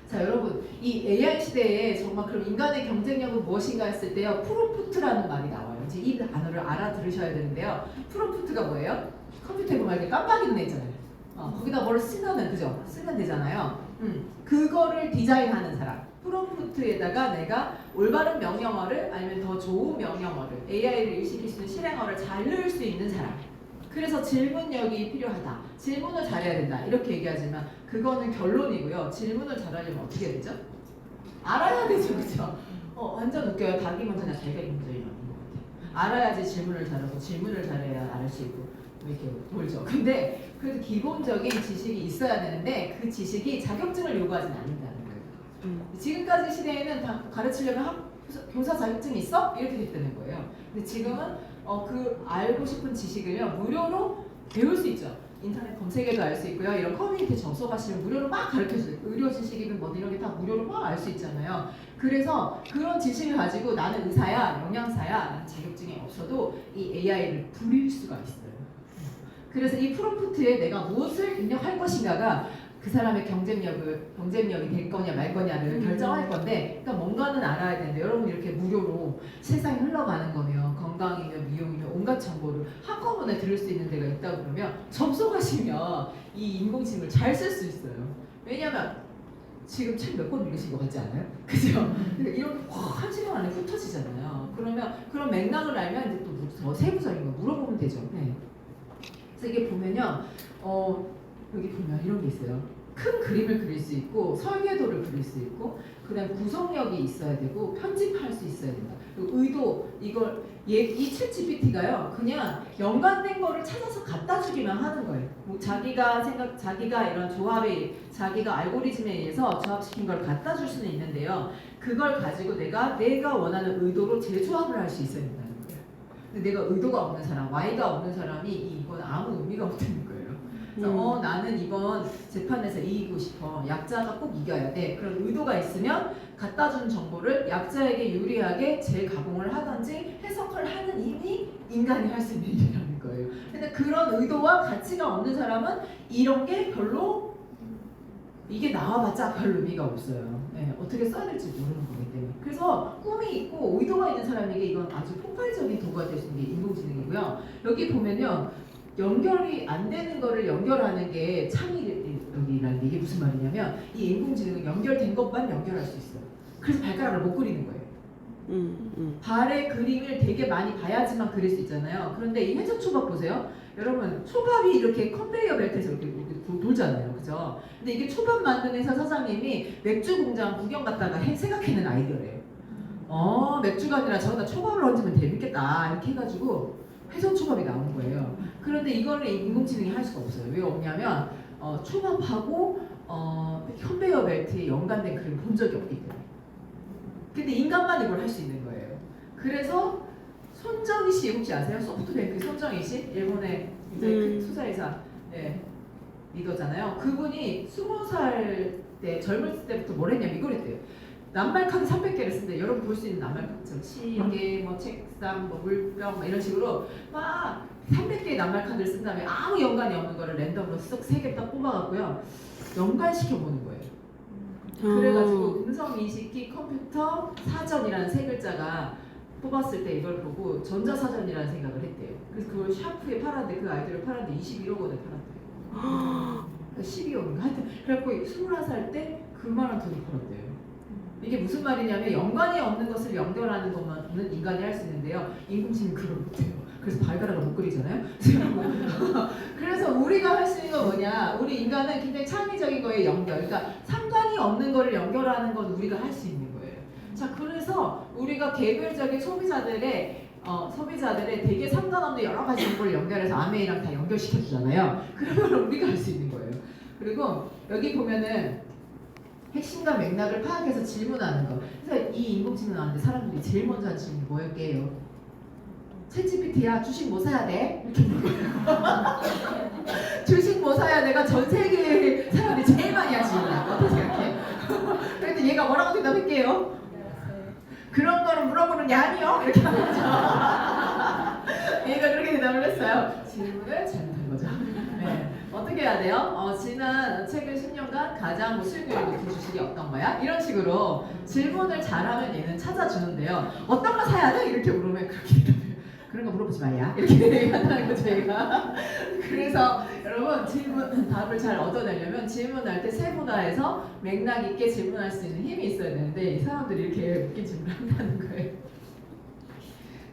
자 여러분 이 AI 시대에 정말 그럼 인간의 경쟁력은 무엇인가 했을 때요. 프롬프트라는 말이 나와요. 이제 이 단어를 알아들으셔야 되는데요. 프롬프트가 뭐예요? 컴퓨터에 보면 이렇게 깜빡이는 애 있잖아요. 거기다 뭘 쓰면은 그죠? 쓰면 되잖아요. 그거를 디자인하는 사람. 프롬프트에다가 내가 올바른 명령어를 아니면 더 좋은 명령어를 AI를 일시킬 수 있는 실행어를 잘 넣을 수 있는 사람. 그래서 질문력이 필요하다. 질문을 잘해야 된다. 이렇게 얘기하지만 그거는 결론이고요. 질문을 잘하려면 어떻게 해야 되죠? 알아야 되죠. 그죠? 완전 웃겨요. 닭이 먼저냐 달걀이 먼저냐 이런 것 같아요. 알아야지 질문을 잘하고 질문을 잘해야 알 수 있고 뭐 이렇게 돌죠. 근데 그래도 기본적인 지식이 있어야 되는데 그 지식이 자격증을 요구하진 않는다는 거예요. 지금까지 시대에는 다 가르치려면 교사 자격증이 있어? 이렇게 됐다는 거예요. 근데 지금은 그 알고 싶은 지식을요 무료로 배울 수 있죠. 인터넷 검색에도 알 수 있고요. 이런 커뮤니티 접속하시면 무료로 막 가르쳐줘요. 의료 지식이든 뭐 이런 게 다 무료로 막 알 수 있잖아요. 그래서 그런 지식을 가지고 나는 의사야, 영양사야, 나는 자격증이 없어도 이 AI를 부릴 수가 있어요. 그래서 이 프롬프트에 내가 무엇을 입력할 것인가가 그 사람의 경쟁력이 될 거냐 말 거냐를 결정할 건데, 그러니까 뭔가는 알아야 되는데 여러분 이렇게 무료로 세상이 흘러가는 거면 건강이며 미용이며 온갖 정보를 한꺼번에 들을 수 있는 데가 있다고 그러면 접속하시면 이 인공지능을 잘 쓸 수 있어요. 왜냐면 지금 책 몇 권 읽으신 것 같지 않아요? 그죠? 그러니까 이렇게 한 시간 안에 흩어지잖아요. 그러면 그런 맥락을 알면 이제 또 더 세부적인 거 물어보면 되죠. 네. 그래서 이게 보면요, 여기 보면 이런 게 있어요. 큰 그림을 그릴 수 있고 설계도를 그릴 수 있고 그다음 구성력이 있어야 되고 편집할 수 있어야 된다. 그리고 의도 이걸 이 챗GPT가요 그냥 연관된 거를 찾아서 갖다 주기만 하는 거예요. 뭐 자기가 이런 자기가 알고리즘에 의해서 조합시킨 걸 갖다 줄 수는 있는데요. 그걸 가지고 내가 원하는 의도로 재조합을 할 수 있어야 된다는 거예요. 근데 내가 의도가 없는 사람, Y가 없는 사람이 이건 아무 의미가 없다는 거예요. 그래서 나는 이번 재판에서 이기고 싶어. 약자가 꼭 이겨야 돼. 그런 의도가 있으면 갖다 준 정보를 약자에게 유리하게 재가공을 하든지 해석을 하는 일이 인간이 할 수 있는 일이라는 거예요. 근데 그런 의도와 가치가 없는 사람은 이런 게 별로 이게 나와봤자 별 의미가 없어요. 네, 어떻게 써야 될지 모르는 거기 때문에. 그래서 꿈이 있고 의도가 있는 사람에게 이건 아주 폭발적인 도구가 될 수 있는 게 인공지능이고요. 여기 보면요. 연결이 안 되는 거를 연결하는 게 창의력이라는 게 이게 무슨 말이냐면 이 인공지능은 연결된 것만 연결할 수 있어요. 그래서 발가락을 못 그리는 거예요. 발의 그림을 되게 많이 봐야지만 그릴 수 있잖아요. 그런데 이 회전 초밥 보세요. 여러분 초밥이 이렇게 컨베이어 벨트에서 이렇게 돌잖아요. 그죠? 근데 이게 초밥 만드는 회사 사장님이 맥주 공장 구경 갔다가 생각해낸 아이디어래요. 맥주가 아니라 저기다 초밥을 얹으면 재밌겠다 이렇게 해가지고 회전 초밥이 나온 거예요. 그런데 이거를 인공지능이 할 수가 없어요. 왜 없냐면 초밥하고 컨베이어 벨트에 연관된 그림을 본 적이 없기 때문에. 근데 인간만 이걸 할 수 있는 거예요. 그래서 손정희 씨 혹시 아세요? 소프트뱅크 손정희 씨? 일본의 이제 투자회사 리더잖아요. 그분이 20살 때 젊을 때부터 뭘 했냐면 이걸 했대요. 낱말카드 300개를 쓴대. 여러분 볼 수 있는 낱말카드처럼 시계, 뭐 책상, 뭐 물병 뭐 이런 식으로 막 300개의 낱말카드를 쓴 다음에 아무 연관이 없는 거를 랜덤으로 쓱 3개 딱 뽑아갖고요. 연관시켜 보는 거예요. 그래가지고 음성인식기 컴퓨터 사전이라는 세 글자가 뽑았을 때 이걸 보고 전자사전이라는 생각을 했대요. 그래서 그걸 샤프에 팔았는데 그 아이디어를 팔았는데 21억 원에 팔았대요. 12억인가? 하여튼 그래갖고 21살 때 그만한 돈을 벌었대요. 이게 무슨 말이냐면 연관이 없는 것을 연결하는 것만은 인간이 할 수 있는데요. 인공지능은 그걸 못해요. 그래서 발가락을 못 그리잖아요. 그래서 우리가 할 수 있는 건 뭐냐? 우리 인간은 굉장히 창의적인 거에 연결. 그러니까 상관이 없는 거를 연결하는 건 우리가 할 수 있는 거예요. 자, 그래서 우리가 개별적인 소비자들의 되게 상관없는 여러 가지 정보를 연결해서 아메이랑 다 연결시켜 주잖아요. 그러면 우리가 할 수 있는 거예요. 그리고 여기 보면은 핵심과 맥락을 파악해서 질문하는 거. 그래서 이 인공지능 나왔는데 사람들이 제일 먼저 하는 질문이 뭐였게요? 챗GPT야 주식 뭐 사야 돼? 이렇게 물어봐요. 주식 뭐 사야 돼가 전 세계 사람들이 제일 많이 하는 질문이야. 어떻게 생각해? 그런데 얘가 뭐라고 대답할게요? 그런 거를 물어보는 게 아니요? 이렇게 하는 거죠. 얘가 그렇게 대답을 했어요. 질문을 잘못한 거죠. 네. 어떻게 해야 돼요? 지난 최근 10년간 가장 수익률이 높은 주식이 어떤 거야? 이런 식으로 질문을 잘하면 얘는 찾아주는데요. 어떤 거 사야 돼? 이렇게 물으면 그렇게 대답해요. 그런 거 물어보지 말야. 이렇게 한다는 거죠, 얘가. 그래서 여러분 답을 잘 얻어내려면 질문할 때 세분화해서 맥락 있게 질문할 수 있는 힘이 있어야 되는데 이 사람들이 이렇게 웃긴 질문을 한다는 거예요.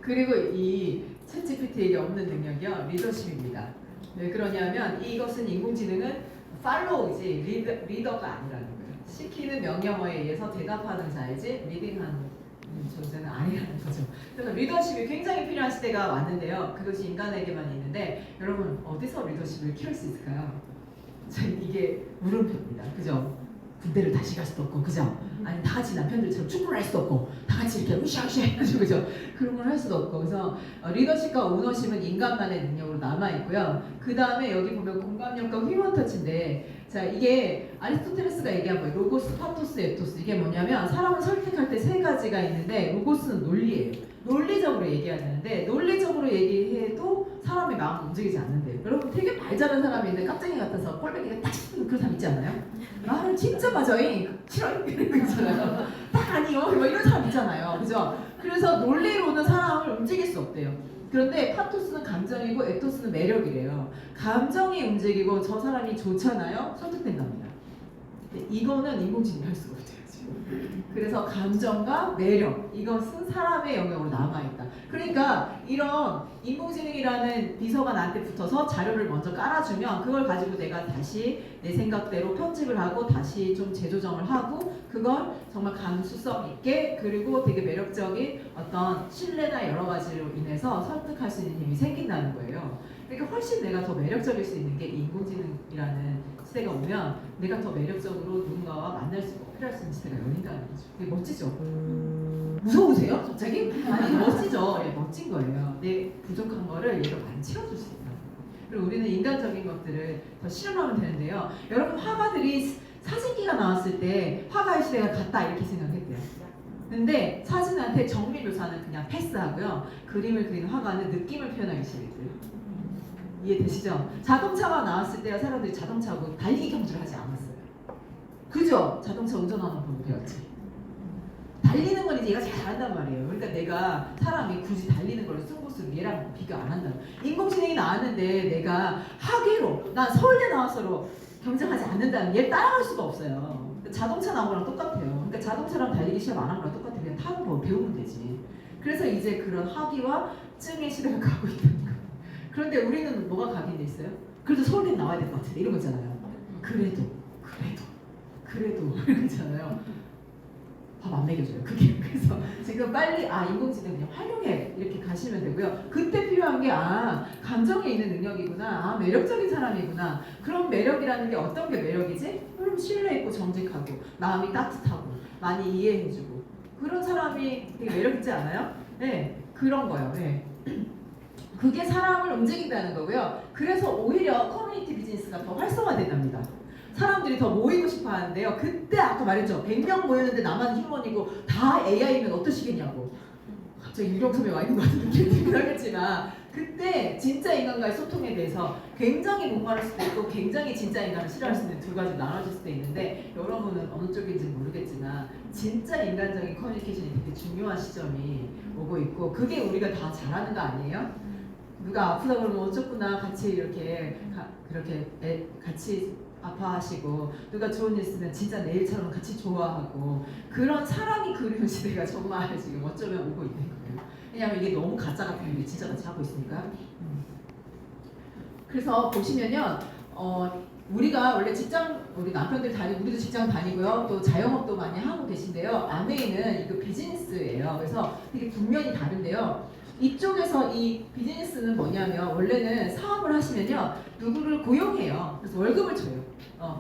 그리고 이 챗GPT에게 없는 능력이요. 리더십입니다. 왜 그러냐면 이것은 인공지능은 팔로우지 리더가 아니라는 거예요. 시키는 명령어에 의해서 대답하는 자이지 리딩하는 존재는 아니라는 거죠. 그래서 리더십이 굉장히 필요한 시대가 왔는데요. 그것이 인간에게만 있는데 여러분 어디서 리더십을 키울 수 있을까요? 이게 물음표입니다. 그죠? 군대를 다시 갈 수도 없고, 그죠? 아니 다 같이 남편들처럼 축구를 할 수도 없고, 다 같이 이렇게 으쌰으쌰 해가지고, 그죠? 그런 걸 할 수도 없고, 그래서 리더십과 오너십은 인간만의 능력으로 남아 있고요. 그 다음에 여기 보면 공감력과 휴먼 터치인데, 자 이게 아리스토텔레스가 얘기한 거예요. 로고스, 파토스, 에토스. 이게 뭐냐면 사람을 설득할 때 세 가지가 있는데, 로고스는 논리예요. 논리적으로 얘기해야 되는데, 논리적으로 얘기해도 사람의 마음이 움직이지 않는데요. 여러분 되게 말 잘하는 사람이 있는데 깜짝이 같아서 꼴배기가 딱 씹는 그런 사람 있지 않나요? 말을 진짜 맞아요. 싫어요. 이런 거 있잖아요. 딱 아니요. 뭐 이런 사람 있잖아요. 그죠? 그래서 논리로는 사람을 움직일 수 없대요. 그런데 파토스는 감정이고 에토스는 매력이래요. 감정이 움직이고 저 사람이 좋잖아요. 설득된답니다. 이거는 인공지능이 할 수가 없대요. 그래서 감정과 매력, 이것은 사람의 영역으로 남아있다. 그러니까 이런 인공지능이라는 비서가 나한테 붙어서 자료를 먼저 깔아주면 그걸 가지고 내가 다시 내 생각대로 편집을 하고 다시 좀 재조정을 하고 그걸 정말 감수성 있게 그리고 되게 매력적인 어떤 신뢰나 여러 가지로 인해서 설득할 수 있는 힘이 생긴다는 거예요. 그러니까 훨씬 내가 더 매력적일 수 있는 게 인공지능이라는 시대가 오면 내가 더 매력적으로 누군가와 만날 수 있고 필요할 수 있는 시대가 열린다는 거죠. 되게 멋지죠? 무서우세요? 갑자기? 아니 멋지죠? 예, 멋진 거예요. 내 부족한 거를 얘가 많이 채워줄 수 있다. 그리고 우리는 인간적인 것들을 더 실현하면 되는데요. 여러분 화가들이 사진기가 나왔을 때 화가의 시대가 갔다 이렇게 생각했대요. 근데 사진한테 정밀 묘사는 그냥 패스하고요. 그림을 그리는 화가는 느낌을 표현하기 시작했대요. 이해되시죠? 자동차가 나왔을 때야 사람들이 자동차하고 달리기 경주를 하지 않았어요. 그죠? 자동차 운전하는 법 배웠지. 달리는 건 이제 얘가 잘한단 말이에요. 그러니까 내가 사람이 굳이 달리는 걸로 승부수를 얘랑 비교 안 한다. 인공지능이 나왔는데 내가 학위로 난 서울대 나와서로 경쟁하지 않는다는 얘 따라갈 수가 없어요. 자동차 나온 거랑 똑같아요. 그러니까 자동차랑 달리기 시합 안 한 거랑 똑같아요. 그냥 타는 법 배우면 되지. 그래서 이제 그런 학위와 증의 시대가 가고 있다는 거예요. 그런데 우리는 뭐가 각인돼 있어요? 그래도 서울대 나와야 될 것 같은데 이런 거 있잖아요. 그래도 이런 거 있잖아요. 밥 안 먹여줘요. 그게 그래서 지금 빨리 인공지능 그냥 활용해 이렇게 가시면 되고요. 그때 필요한 게 감정에 있는 능력이구나. 매력적인 사람이구나. 그런 매력이라는 게 어떤 게 매력이지? 여러분 신뢰 있고 정직하고 마음이 따뜻하고 많이 이해해주고 그런 사람이 되게 매력 있지 않아요? 네, 그런 거예요. 네. 그게 사람을 움직인다는 거고요. 그래서 오히려 커뮤니티 비즈니스가 더 활성화된답니다. 사람들이 더 모이고 싶어 하는데요. 그때 아까 말했죠. 100명 모였는데 나만 휴먼이고 다 AI면 어떠시겠냐고. 갑자기 유령섬에 와 있는 것 같은 느낌이 들긴 하겠지만 그때 진짜 인간과의 소통에 대해서 굉장히 목마를 수도 있고 굉장히 진짜 인간을 싫어할 수 있는 두 가지로 나눠질 수도 있는데 여러분은 어느 쪽인지 모르겠지만 진짜 인간적인 커뮤니케이션이 되게 중요한 시점이 오고 있고 그게 우리가 다 잘하는 거 아니에요? 누가 아프다 그러면 어쩌구나 같이 이렇게 같이 아파하시고 누가 좋은 일 있으면 진짜 내일처럼 같이 좋아하고 그런 사람이 그리운 시대가 정말 지금 어쩌면 오고 있는 거예요. 왜냐하면 이게 너무 가짜 같은 일이 진짜 같이 하고 있으니까. 그래서 보시면요, 우리가 원래 우리 남편들 우리도 직장 다니고요, 또 자영업도 많이 하고 계신데요. 아메이는 이거 비즈니스예요. 그래서 되게 분명히 다른데요. 이쪽에서 이 비즈니스는 뭐냐면 원래는 사업을 하시면요 누구를 고용해요. 그래서 월급을 줘요.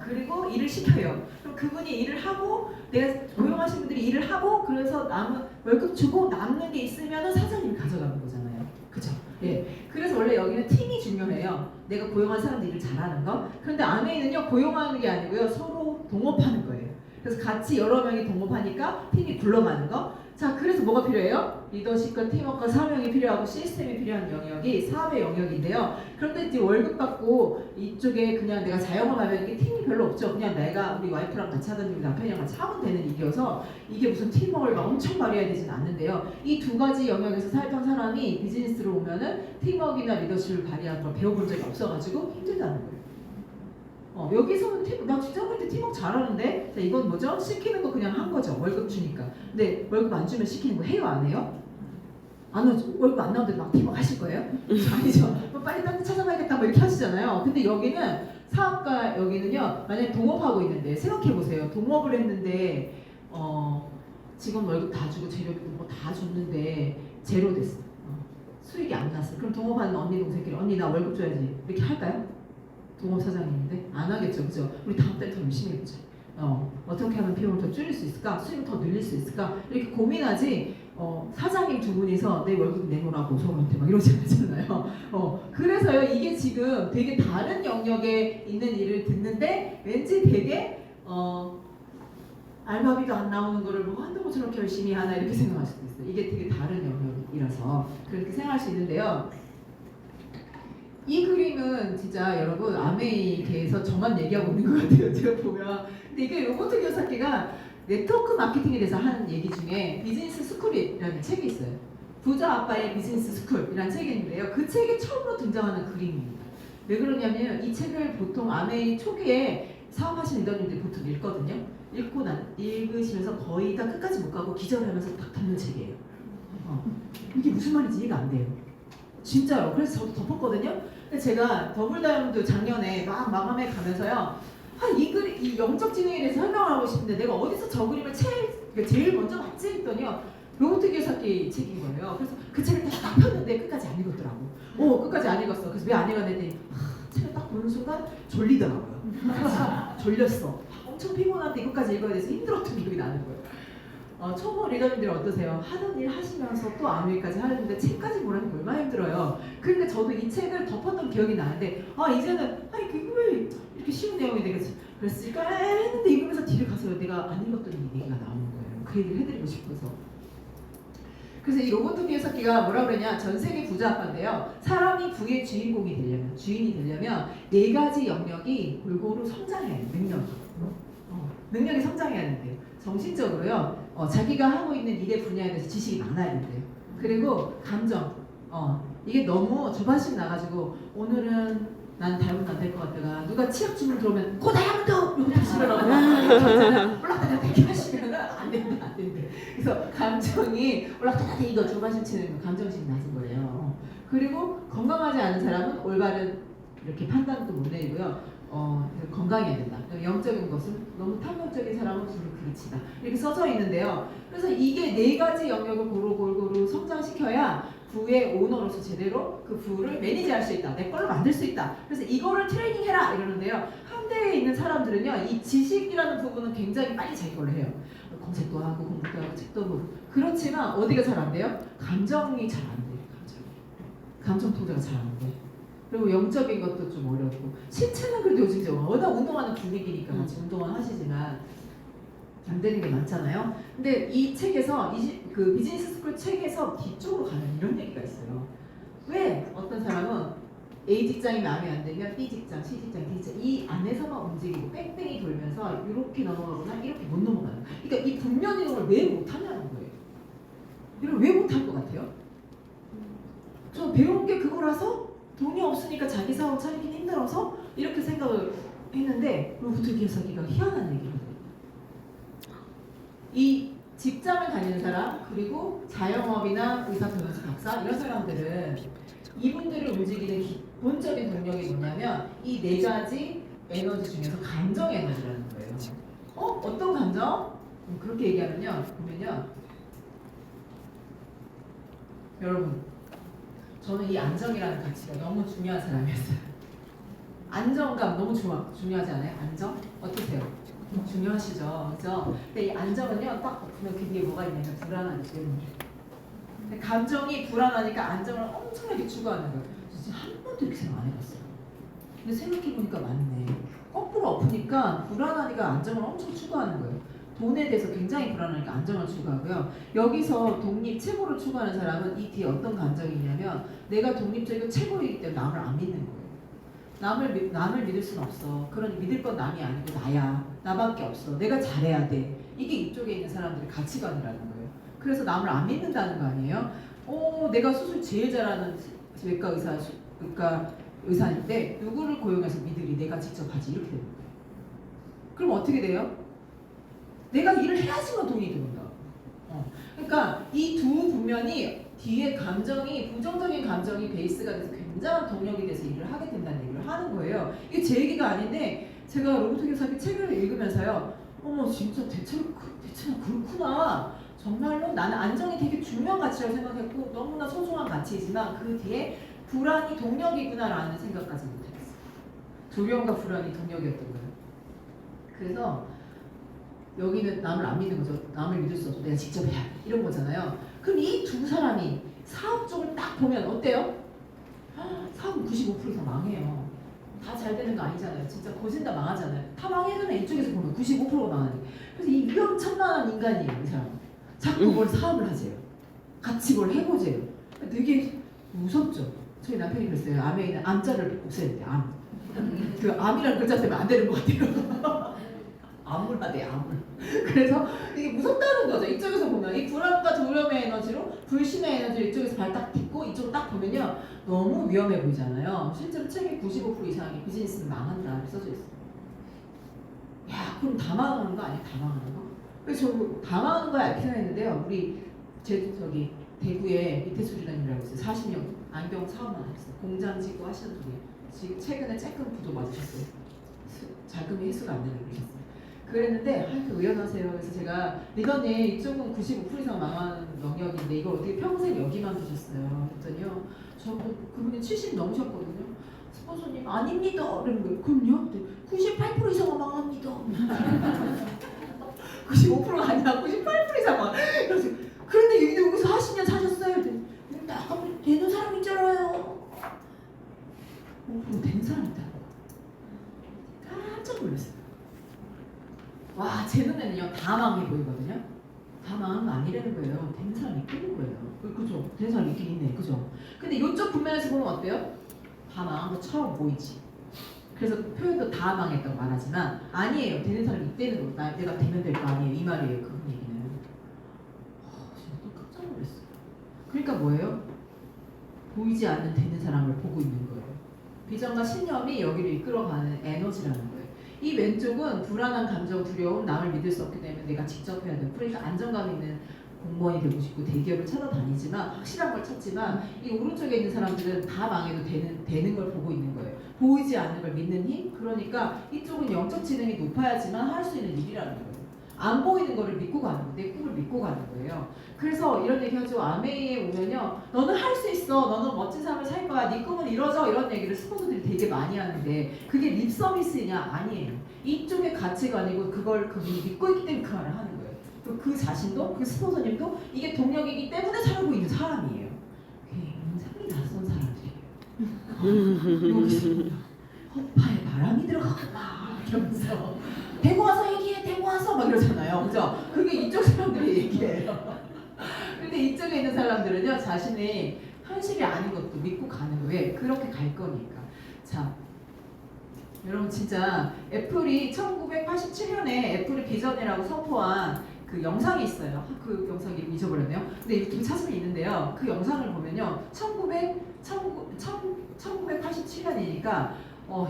그리고 일을 시켜요. 그럼 그분이 일을 하고 내가 고용하신 분들이 일을 하고 그래서 남은 월급 주고 남는 게 있으면은 사장님이 가져가는 거잖아요. 그죠? 예. 그래서 원래 여기는 팀이 중요해요. 내가 고용한 사람들이 일을 잘하는 거. 그런데 아메이는요 고용하는 게 아니고요 서로 동업하는 거예요. 그래서 같이 여러 명이 동업하니까 팀이 굴러가는 거. 자, 그래서 뭐가 필요해요? 리더십과 팀워크와 사명이 필요하고 시스템이 필요한 영역이 사업의 영역인데요. 그런데 이제 월급 받고 이쪽에 그냥 내가 자영업하면 이게 팀이 별로 없죠. 그냥 내가 우리 와이프랑 같이 하든지 남편이랑 같이 하면 되는 일이어서 이게 무슨 팀워크를 막 엄청 발휘해야 되진 않는데요. 이 두 가지 영역에서 살던 사람이 비즈니스로 오면은 팀워크나 리더십을 발휘하는 걸 배워본 적이 없어가지고 힘들다는 거예요. 여기서는 나 직장 갈 때 팀워크 잘하는데 자, 이건 뭐죠? 시키는 거 그냥 한 거죠. 월급 주니까. 근데 월급 안 주면 시키는 거 해요? 안 해요? 안 하죠. 월급 안 나오는데 막 팀워크 하실 거예요? 아니죠. 뭐 빨리 딴 데 찾아봐야겠다 뭐 이렇게 하시잖아요. 근데 여기는 사업가 여기는요. 만약에 동업하고 있는데 생각해보세요. 동업을 했는데 직원 월급 다 주고 재료비 뭐 다 줬는데 제로 됐어. 수익이 안 났어. 그럼 동업하는 언니 동생끼리 언니 나 월급 줘야지 이렇게 할까요? 동업 사장님인데 안 하겠죠, 그죠? 우리 다음 달 더 열심히 해보자. 어떻게 하면 비용을 더 줄일 수 있을까? 수익을 더 늘릴 수 있을까? 이렇게 고민하지. 사장님 두 분이서 내 월급 내놓으라고 서로한테 막 이러지 않잖아요. 그래서요 이게 지금 되게 다른 영역에 있는 일을 듣는데 왠지 되게 알바비도 안 나오는 거를 뭐 한두 번 저렇게 열심히 하나 이렇게 생각할 수도 있어요. 이게 되게 다른 영역이라서 그렇게 생각할 수 있는데요. 이 그림은 진짜 여러분 아메이계에서 저만 얘기하고 있는 것 같아요. 제가 보면. 근데 이게 로버트 기요사키가 네트워크 마케팅에 대해서 하는 얘기 중에 비즈니스 스쿨이라는 책이 있어요. 부자 아빠의 비즈니스 스쿨이라는 책이 있는데요. 그 책에 처음으로 등장하는 그림입니다. 왜 그러냐면 이 책을 보통 아메이 초기에 사업하시는 리더님들이 보통 읽거든요. 읽으시면서 거의 다 끝까지 못 가고 기절하면서 딱 덮는 책이에요. 이게 무슨 말인지 이해가 안 돼요. 진짜로. 그래서 저도 덮었거든요. 근데 제가 더블 다이아몬드 작년에 막 마감해 가면서요. 이 영적 지능에 대해서 설명을 하고 싶은데 내가 어디서 저 그림을 제일 먼저 봤지 했더니요. 로버트 기요사키 책인 거예요. 그래서 그 책을 딱 폈는데 끝까지 안 읽었더라고. 끝까지 안 읽었어. 그래서 왜 안 읽었는데 책을 딱 보는 순간 졸리더라고요. 졸렸어. 엄청 피곤한데 이것까지 읽어야 돼서 힘들었던 기억이 나는 거예요. 초보 리더님들 어떠세요? 하던 일 하시면서 또 아메리까지 하는데 책까지 보라니까 얼마나 힘들어요. 그러니까 저도 이 책을 덮었던 기억이 나는데 이제는 그게 왜 이렇게 쉬운 내용이 그랬을까 했는데 읽으면서 뒤를 가서 내가 안 읽었던 얘기가 나오는 거예요. 그 얘기를 해드리고 싶어서. 그래서 이 로버트 기요사키가 뭐라 그러냐, 전 세계 부자 아빠인데요. 사람이 부의 주인이 되려면 네 가지 영역이 골고루 성장해야 돼요. 능력이 성장해야 된대요. 정신적으로요. 자기가 하고 있는 일의 분야에 대해서 지식이 많아야 된대요. 그리고 감정. 이게 너무 조바심 나가지고 오늘은 난 다이아몬드 안 될 것 같다가 누가 치약 주문 들어오면 고 다이아몬드! 이러고 다시 일어나고 올라가다 이렇게 하시면 안 된다. 그래서 감정이 올라가다 이거 조바심 치는 감정심이 낮은 거예요. 그리고 건강하지 않은 사람은 올바른 이렇게 판단도 못 내리고요. 건강해야 된다. 영적인 것은 너무 탐욕적인 사람은 불을 그르치다. 이렇게 써져 있는데요. 그래서 이게 네 가지 영역을 골고루 성장시켜야 부의 오너로서 제대로 그 부를 매니지할 수 있다. 내 걸로 만들 수 있다. 그래서 이거를 트레이닝해라 이러는데요. 한대에 있는 사람들은요, 이 지식이라는 부분은 굉장히 빨리 자기 걸로 해요. 검색도 하고 공부도 하고 책도 보고. 그렇지만 어디가 잘 안 돼요? 감정이 잘 안 돼요. 감정 통제가 잘 안 돼요. 그리고 영적인 것도 좀 어렵고, 신체는 그래도 요즘 이제 워낙 운동하는 분위기니까 같이 운동은 하시지만 안 되는 게 많잖아요. 근데 이 책에서 그 비즈니스 스쿨 책에서 뒤쪽으로 가면 이런 얘기가 있어요. 왜 어떤 사람은 A 직장이 마음에 안 들면 B 직장, C 직장, D 직장 이 안에서만 움직이고 뺑뺑이 돌면서 이렇게 넘어가거나 이렇게 못 넘어가는. 그러니까 이 분면 이동을 왜 못하냐는 거예요. 이걸 왜 못할 것 같아요? 저 배운 게 그거라서 돈이 없으니까 자기 사업 차리긴 힘들어서 이렇게 생각을 했는데 로버트 기요사키가 희한한 얘기를 해요. 이 직장을 다니는 사람 그리고 자영업이나 의사, 변호사, 박사 이런 사람들은 이분들을 움직이는 기본적인 동력이 뭐냐면 이 네 가지 에너지 중에서 감정 에너지라는 거예요. 어떤 감정? 그렇게 얘기하면요. 보면요. 여러분, 저는 이 안정이라는 가치가 너무 중요한 사람이었어요. 안정감 너무 중요하지 않아요? 안정? 어떠세요? 중요하시죠? 그죠? 근데 이 안정은요, 딱 보면 그 뒤에 뭐가 있냐면 불안하기 때문에. 감정이 불안하니까 안정을 엄청나게 추구하는 거예요. 진짜 한 번도 이렇게 생각 안 해봤어요. 근데 생각해보니까 맞네. 거꾸로 엎으니까 불안하니까 안정을 엄청 추구하는 거예요. 돈에 대해서 굉장히 불안하니까 안정을 추구하고요. 여기서 독립 최고를 추구하는 사람은 이 뒤에 어떤 감정이 있냐면 내가 독립적이고 최고이기 때문에 남을 안 믿는 거예요. 남을 믿을 수는 없어. 그러니 믿을 건 남이 아니고 나야. 나밖에 없어. 내가 잘해야 돼. 이게 이쪽에 있는 사람들의 가치관이라는 거예요. 그래서 남을 안 믿는다는 거 아니에요? 내가 수술 제일 잘하는 외과 의사인데 누구를 고용해서 믿으리? 내가 직접 하지. 이렇게 되는 거예요. 그럼 어떻게 돼요? 내가 일을 해야지만 돈이 들어온다. 그러니까 이 두 분면이 뒤에 감정이 부정적인 감정이 베이스가 돼서 굉장한 동력이 돼서 일을 하게 된다는 얘기를 하는 거예요. 이게 제 얘기가 아닌데 제가 로버트 기요사키 책을 읽으면서요. 진짜 대체는 그렇구나. 정말로 나는 안정이 되게 중요한 가치라고 생각했고 너무나 소중한 가치이지만 그 뒤에 불안이 동력이구나라는 생각까지 못했어요. 두려움과 불안이 동력이었던 거예요. 그래서 여기는 남을 안 믿는 거죠. 남을 믿을 수 없어. 내가 직접 해야 돼. 이런 거잖아요. 그럼 이 두 사람이 사업 쪽을 딱 보면 어때요? 사업은 95% 이상 망해요. 다 잘 되는 거 아니잖아요. 진짜 거진 다 망하잖아요. 다 망해도는 이쪽에서 보면 95%가 망하네. 그래서 이 위험천만한 인간이에요. 이 사람. 자꾸 뭘 사업을 하세요. 같이 뭘 해보세요. 되게 무섭죠. 저희 남편이 그랬어요. 암에 있는 암자를 없애야 돼. 암. 그 암이라는 글자 때문에 안 되는 것 같아요. 암을 하대 암을. 그래서 이게 무섭다는 거죠. 이쪽에서 보면 이 불안과 두려움의 에너지로 불신의 에너지를 이쪽에서 발딱 딛고 이쪽을 딱 보면요 너무 위험해 보이잖아요. 실제로 책에 95% 이상이 비즈니스는 망한다 이렇게 써져 있어요. 야 그럼 다 망하는 거 아니야? 다 망하는 거? 그래서 저 다 망하는 거야 이렇게 생각했는데요. 우리 저기 대구에 이태수리라님이라고 있어요. 40년 안경 사업만 하셨어요. 공장 짓고 하시는 분이 지금 최근에 쬐끔 부도 맞으셨어요. 자금이 회수가 안 되는 그러셨어요. 그랬는데 하여튼 의연하세요. 그래서 제가 리더님 이쪽은 95% 이상 망한 영역인데 이걸 어떻게 평생 여기만 두셨어요? 그랬더니요. 그분이 70 넘으셨거든요. 스폰서님 아닙니다. 그런 거예요. 그럼요? 98% 이상은 망합니다. 95%가 아니라 98% 이상 망. 그래서 그런데 여기서 40년 사셨어요? 나 되는 사람 있잖아요. 되는 사람 있다고. 깜짝 놀랐어요. 와, 제 눈에는요 다 망해 보이거든요. 다 망한 거 아니라는 거예요. 되는 사람이 있는 거예요. 그죠? 되는 사람이 있긴 있네. 그죠? 근데 이쪽 분면에서 보면 어때요? 다 망한 것처럼 보이지. 그래서 표현도 다 망했다고 말하지만 아니에요. 되는 사람이 있다는 거. 내가 되면 될 거 아니에요. 이 말이에요. 그 얘기는. 진짜 또 깜짝 놀랐어요. 그러니까 뭐예요? 보이지 않는 되는 사람을 보고 있는 거예요. 비전과 신념이 여기를 이끌어가는 에너지라는 거예요. 이 왼쪽은 불안한 감정, 두려움, 남을 믿을 수 없기 때문에 내가 직접 해야 돼. 그러니까 안정감 있는 공무원이 되고 싶고 대기업을 찾아다니지만 확실한 걸 찾지만 이 오른쪽에 있는 사람들은 다 망해도 되는 걸 보고 있는 거예요. 보이지 않는 걸 믿는 힘? 그러니까 이쪽은 영적 지능이 높아야지만 할 수 있는 일이라는 거예요. 안 보이는 거를 믿고 가는 거예요. 내 꿈을 믿고 가는 거예요. 그래서 이런 얘기 하죠. 아메이에 오면요. 너는 할 수 있어. 너는 멋진 삶을 살 거야. 네 꿈은 이뤄져. 이런 얘기를 스폰서들이 되게 많이 하는데 그게 립 서비스냐? 아니에요. 이쪽의 가치관이고 그걸 그분이 믿고 있기 때문에 그 말을 하는 거예요. 그 자신도 그 스폰서님도 이게 동력이기 때문에 살고 있는 사람이에요. 굉장히 낯선 사람들이에요. 여기서 허파에 바람이 들어가구나 이러면서 대구 와서 얘기해. 대구 와서 막 이러잖아요. 그죠? 그게 이쪽 사람들이 얘기해요. 근데 이쪽에 있는 사람들은요 자신이 현실이 아닌 것도 믿고 가는 거예요. 왜? 그렇게 갈 거니까. 자, 여러분 진짜 애플이 1987년에 애플의 비전이라고 선포한 그 영상이 있어요. 그 영상 이름 잊어버렸네요. 근데 유튜브 찾으면 있는데요. 그 영상을 보면요. 1987년이니까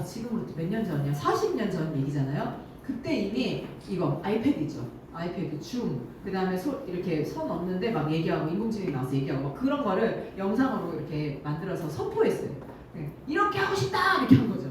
지금으로부터 몇 년 전이야? 40년 전 얘기잖아요. 그때 이미 이거 아이패드죠. 아이패드, 줌, 그 다음에 이렇게 선 없는데 막 얘기하고 인공지능이 나와서 얘기하고 막 그런 거를 영상으로 이렇게 만들어서 선포했어요. 네. 이렇게 하고 싶다! 이렇게 한 거죠.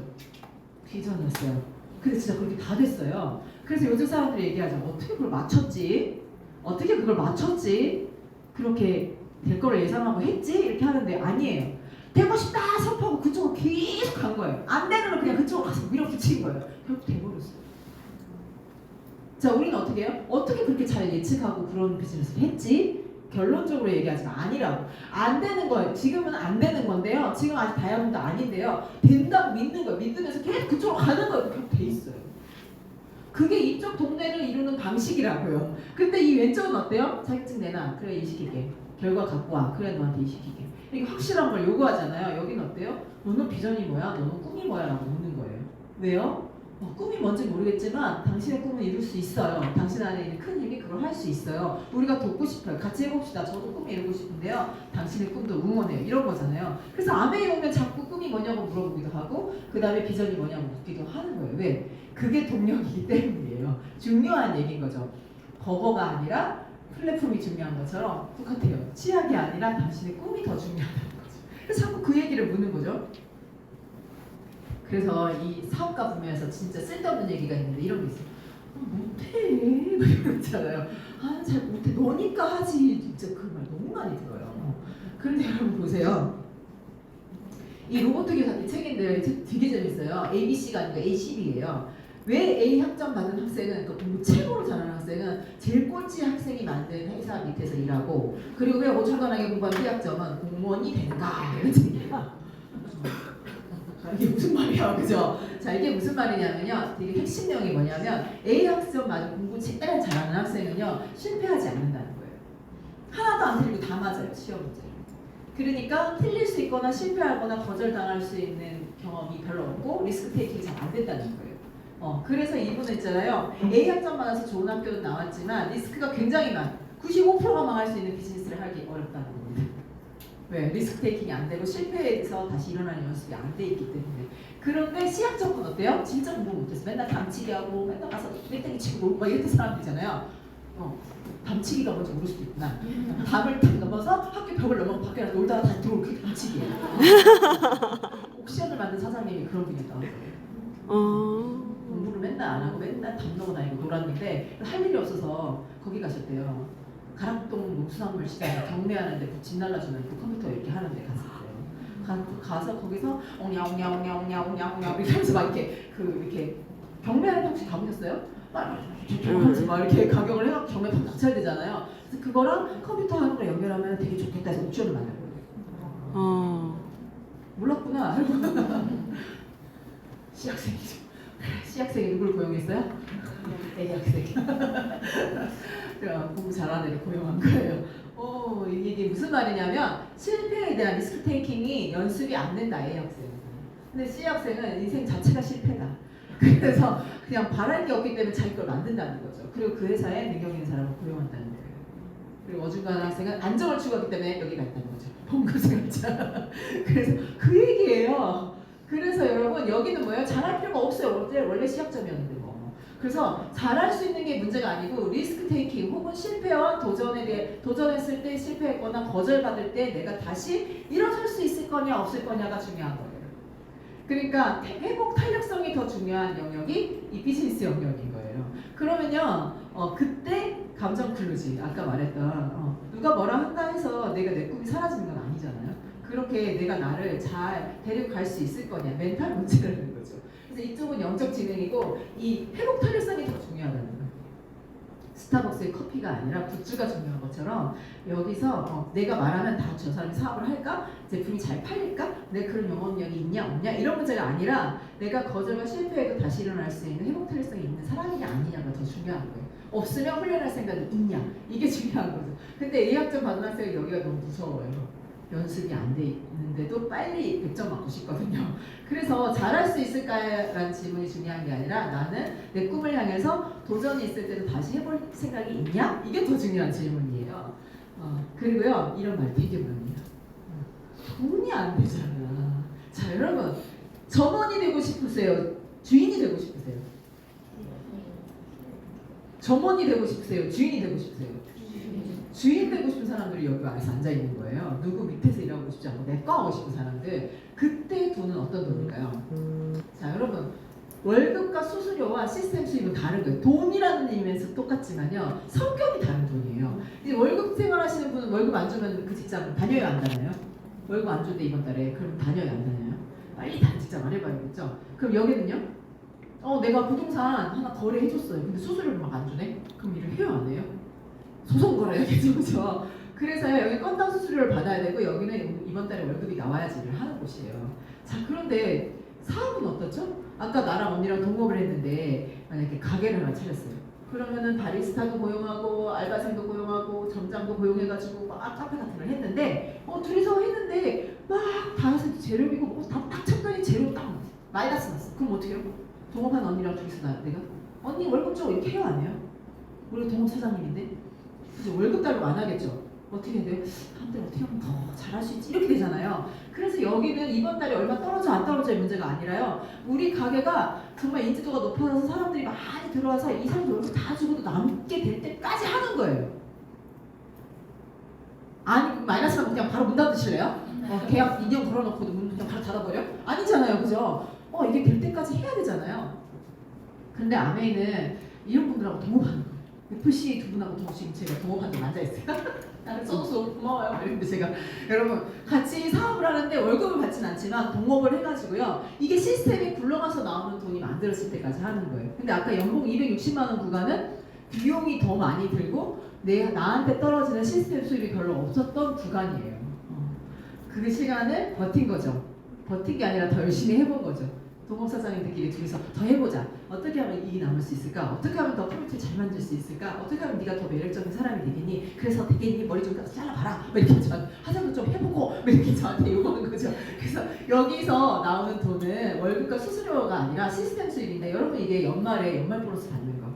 비전이었어요. 근데 진짜 그렇게 다 됐어요. 그래서 요즘 사람들이 얘기하죠. 어떻게 그걸 맞췄지? 어떻게 그걸 맞췄지? 그렇게 될 거를 예상하고 했지? 이렇게 하는데 아니에요. 되고 싶다! 선포하고 그쪽으로 계속 간 거예요. 안 되는 걸 그냥 그쪽으로 가서 밀어붙인 거예요. 결국 돼버렸어요. 자, 우리는 어떻게 해요? 어떻게 그렇게 잘 예측하고 그런 비즈니스를 했지? 결론적으로 얘기하지만 아니라고. 안 되는 거예요. 지금은 안 되는 건데요. 지금 아직 다이아몬드 아닌데요. 된다고 믿는 거예요. 믿으면서 계속 그쪽으로 가는 거예요. 그렇게 돼 있어요. 그게 이쪽 동네를 이루는 방식이라고요. 근데 이 왼쪽은 어때요? 자격증 내놔. 그래 일 시킬게. 결과 갖고 와. 그래 너한테 일 시킬게. 이게 확실한 걸 요구하잖아요. 여기는 어때요? 너는 비전이 뭐야? 너는 꿈이 뭐야? 라고 묻는 거예요. 왜요? 꿈이 뭔지 모르겠지만 당신의 꿈은 이룰 수 있어요. 당신 안에 있는 큰 힘이 그걸 할 수 있어요. 우리가 돕고 싶어요. 같이 해봅시다. 저도 꿈이 이루고 싶은데요. 당신의 꿈도 응원해요. 이런 거잖아요. 그래서 암에 오면 자꾸 꿈이 뭐냐고 물어보기도 하고 그 다음에 비전이 뭐냐고 묻기도 하는 거예요. 왜? 그게 동력이기 때문이에요. 중요한 얘기인 거죠. 버거가 아니라 플랫폼이 중요한 것처럼 똑같아요. 치약이 아니라 당신의 꿈이 더 중요하다는 거죠. 그래서 자꾸 그 얘기를 묻는 거죠. 그래서 이 사업가 분야에서 진짜 쓸데없는 얘기가 있는데 이런 게 있어요. 못해 막 이러잖아요. 아 잘 못해 너니까 하지. 진짜 그 말 너무 많이 들어요. 그런데 여러분 보세요. 이 로봇 기사 이 책인데 되게 재밌어요. ABC가 아니고 A10이에요. 왜 A 학점 받은 학생은 그 공부 최고로 잘하는 학생은 제일 꼴찌 학생이 만든 회사 밑에서 일하고 그리고 왜 어중간하게 공부한 B 학점은 공무원이 되는가 이런 책이에요. 이게 무슨 말이야, 그죠? 자, 이게 무슨 말이냐면요. 되게 핵심 내용이 뭐냐면 A 학점 맞은 공부 제일 잘하는 학생은요 실패하지 않는다는 거예요. 하나도 안 틀리고 다 맞아요, 시험 문제. 그러니까 틀릴 수 있거나 실패하거나 거절당할 수 있는 경험이 별로 없고 리스크 테이킹이 잘 안 된다는 거예요. 그래서 이분은 있잖아요. A 학점 받아서 좋은 학교도 나왔지만 리스크가 굉장히 많아. 95%가 망할 수 있는 비즈니스를 하기 어렵다는 겁니다. 왜? 리스크 테이킹이 안 되고 실패해서 다시 일어나는 연습이 안 돼 있기 때문에. 그런데 C 학점은 어때요? 진짜 공부 못해서 맨날 담치기 하고 맨날 가서 1등이 치고 놀고 막 이랬던 사람들이잖아요. 담치기가 뭔지 모를 수도 있구나. 담을 탁 넘어서 학교 벽을 넘어 밖에 나가 놀다가 다시 들어올 그게 담치기예요. 옥시언을 만든 사장님이 그런 분이었다고 그래요. 공부를 맨날 안 하고 맨날 담 넘어 다니고 놀았는데 할 일이 없어서 거기 가셨대요. 가락동 농수산물 시장에 경매하는데 집 날라주는 그 컴퓨터 이렇게 하는데 갔었대요. 가서 거기서 옹냐옹냐옹냐옹냐옹냐옹냐 이렇게 하면서 막 이렇게 경매하는 혹시 가보셨어요? 막 이렇게 가격을 해갖고 경매 팍 낙찰되잖아요. 그래서 그거랑 컴퓨터 하는 거 연결하면 되게 좋겠다 해서 옵션을 만들어요. 몰랐구나. C학생이죠. C학생이 누굴 고용했어요? A학생. 공부 잘하는 애를 고용한 거예요. 이게 무슨 말이냐면 실패에 대한 리스크 테이킹이 연습이 안 된다, A학생은. 근데 C학생은 인생 자체가 실패다. 그래서 그냥 바랄 게 없기 때문에 자기 걸 만든다는 거죠. 그리고 그 회사에 능력 있는 사람을 고용한다는 거예요. 그리고 어중간한 학생은 안정을 추구하기 때문에 여기가 있다는 거죠. 봉고생활자. 그래서 그 얘기예요. 그래서 여러분 여기는 뭐예요? 잘할 필요가 없어요. 원래 시작점이었는데 뭐. 그래서 잘할 수 있는 게 문제가 아니고 리스크 테이킹 혹은 실패와 도전에 대해 도전했을 때 실패했거나 거절받을 때 내가 다시 일어설 수 있을 거냐 없을 거냐가 중요한 거예요. 그러니까 회복 탄력성이 더 중요한 영역이 이 비즈니스 영역인 거예요. 그러면요, 그때 감정 클루지 아까 말했던 누가 뭐라 한다 해서 내 꿈이 사라지는 건 아니잖아요. 그렇게 내가 나를 잘 데리고 갈 수 있을 거냐 멘탈 문제라는 거죠. 그래서 이쪽은 영적 지능이고 이 회복 탄력성이 더 중요하다는 거예요. 스타벅스의 커피가 아니라 굿즈가 중요한 것처럼 여기서 내가 말하면 다 저 사람이 사업을 할까? 제품이 잘 팔릴까? 내 그런 영업력이 있냐 없냐 이런 문제가 아니라 내가 거절과 실패해도 다시 일어날 수 있는 회복 탄력성이 있는 사람이냐 아니냐가 더 중요한 거예요. 없으면 훈련할 생각이 있냐 이게 중요한 거죠. 근데 A학점 받은 학생은 여기가 너무 무서워요. 연습이 안 돼 있는데도 빨리 100점 맞고 싶거든요. 그래서 잘할 수 있을까라는 질문이 중요한 게 아니라 나는 내 꿈을 향해서 도전이 있을 때도 다시 해볼 생각이 있냐? 이게 더 중요한 질문이에요. 그리고요 이런 말 되게 많아요. 돈이 안 되잖아. 자 여러분 점원이 되고 싶으세요? 주인이 되고 싶으세요? 점원이 되고 싶으세요? 주인이 되고 싶으세요? 주인 되고 싶은 사람들이 여기 안에서 앉아 있는 거예요. 누구 밑에서 일하고 싶지 않고 내거 하고 싶은 사람들. 그때 돈은 어떤 돈일까요? 자 여러분 월급과 수수료와 시스템 수입은 다른 거예요. 돈이라는 의미에서 똑같지만요 성격이 다른 돈이에요. 이제 월급 생활하시는 분은 월급 안 주면 그 직장 다녀야 한다나요? 월급 안 준대 이번 달에. 그럼 다녀야 한다나요? 빨리 다른 직장 안 해봐야겠죠? 그럼 여기는요? 내가 부동산 하나 거래해줬어요. 근데 수수료를 막 안 주네? 그럼 일을 해요 안 해요? 소송 걸어야겠죠, 그죠? 그래서요, 여기 건당 수수료를 받아야 되고, 여기는 이번 달에 월급이 나와야지 일을 하는 곳이에요. 자, 그런데 사업은 어떻죠? 아까 나랑 언니랑 동업을 했는데, 만약에 가게를 하나 차렸어요. 그러면은 바리스타도 고용하고, 알바생도 고용하고, 점장도 고용해가지고, 막 카페 같은 걸 했는데, 둘이서 했는데, 막 다 해서 재료비고, 딱 쳤더니 재료 딱 마이너스 났어. 그럼 어떻게 해요? 동업한 언니랑 둘이서 내가? 언니 월급 줘 이렇게 해요, 안 해요? 우리가 동업 사장님인데? 그죠? 월급 달고 안 하겠죠. 어떻게 해야 돼요? 사람들 어떻게 하면 더 잘할 수 있지? 이렇게 되잖아요. 그래서 여기는 이번 달에 얼마 떨어져 안 떨어져의 문제가 아니라요. 우리 가게가 정말 인지도가 높아져서 사람들이 많이 들어와서 이 사람들 월급 다 주고도 남게 될 때까지 하는 거예요. 아니 마이너스 나면 그냥 바로 문 닫으실래요? 계약 2년 걸어놓고도 문 그냥 바로 닫아버려? 아니잖아요. 그죠? 이게 될 때까지 해야 되잖아요. 근데 아메이는 이런 분들하고 동업하는 거예요. FC 두 분하고 지금 제가 동업한 적 앉아있어요. 나는 쏘쏘 고마워요. 이런데 제가 여러분 같이 사업을 하는데 월급을 받진 않지만 동업을 해가지고요. 이게 시스템이 굴러가서 나오는 돈이 만들어질 때까지 하는 거예요. 근데 아까 연봉 260만 원 구간은 비용이 더 많이 들고 나한테 떨어지는 시스템 수입이 별로 없었던 구간이에요. 그 시간을 버틴 거죠. 버틴 게 아니라 더 열심히 해본 거죠. 동업사장님들끼리 둘이서 더 해보자. 어떻게 하면 이익이 남을 수 있을까? 어떻게 하면 더 프로젝트 잘 만들 수 있을까? 어떻게 하면 네가 더 매력적인 사람이 되겠니? 그래서 되겠니? 머리 좀 잘라봐라. 이렇게 화장도 좀 해보고 이렇게 저한테 요구하는 거죠. 그래서 여기서 나오는 돈은 월급과 수수료가 아니라 시스템 수입인데 여러분 이게 연말에 연말 보너스 받는 거.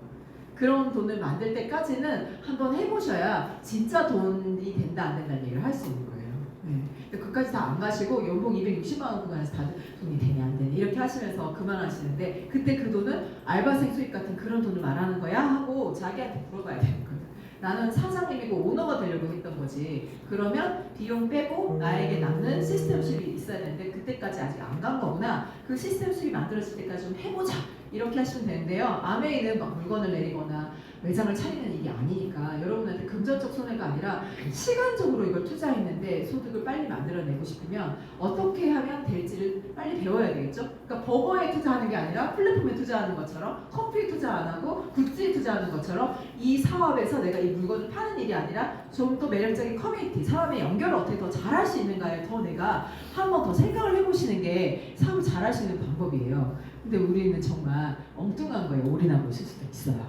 그런 돈을 만들 때까지는 한번 해보셔야 진짜 돈이 된다 안 된다는 얘기를 할 수 있는 거예요. 네. 그까지 다 안 가시고 연봉 260만 원 구간에서 다 돈이 되냐 안 되냐 이렇게 하시면서 그만하시는데 그때 그 돈은 알바생 수입 같은 그런 돈을 말하는 거야 하고 자기한테 물어봐야 되는 거예요. 나는 사장님이고 오너가 되려고 했던 거지. 그러면 비용 빼고 나에게 남는 시스템 수입이 있어야 되는데 그때까지 아직 안 간 거구나. 그 시스템 수입이 만들어질 때까지 좀 해보자. 이렇게 하시면 되는데요. 아메이는 막 물건을 내리거나 매장을 차리는 일이 아니니까 여러분한테 금전적 손해가 아니라 시간적으로 이걸 투자했는데 소득을 빨리 만들어내고 싶으면 어떻게 하면 될지를 빨리 배워야 되겠죠. 그러니까 버거에 투자하는 게 아니라 플랫폼에 투자하는 것처럼 커피에 투자 안 하고 굿즈에 투자하는 것처럼 이 사업에서 내가 이 물건을 파는 일이 아니라 좀 더 매력적인 커뮤니티, 사람의 연결을 어떻게 더 잘할 수 있는가에 더 내가 한 번 더 생각을 해보시는 게 사업을 잘할 수 있는 방법이에요. 근데 우리는 정말 엉뚱한 거에 올인하고 있을 수도 있어요.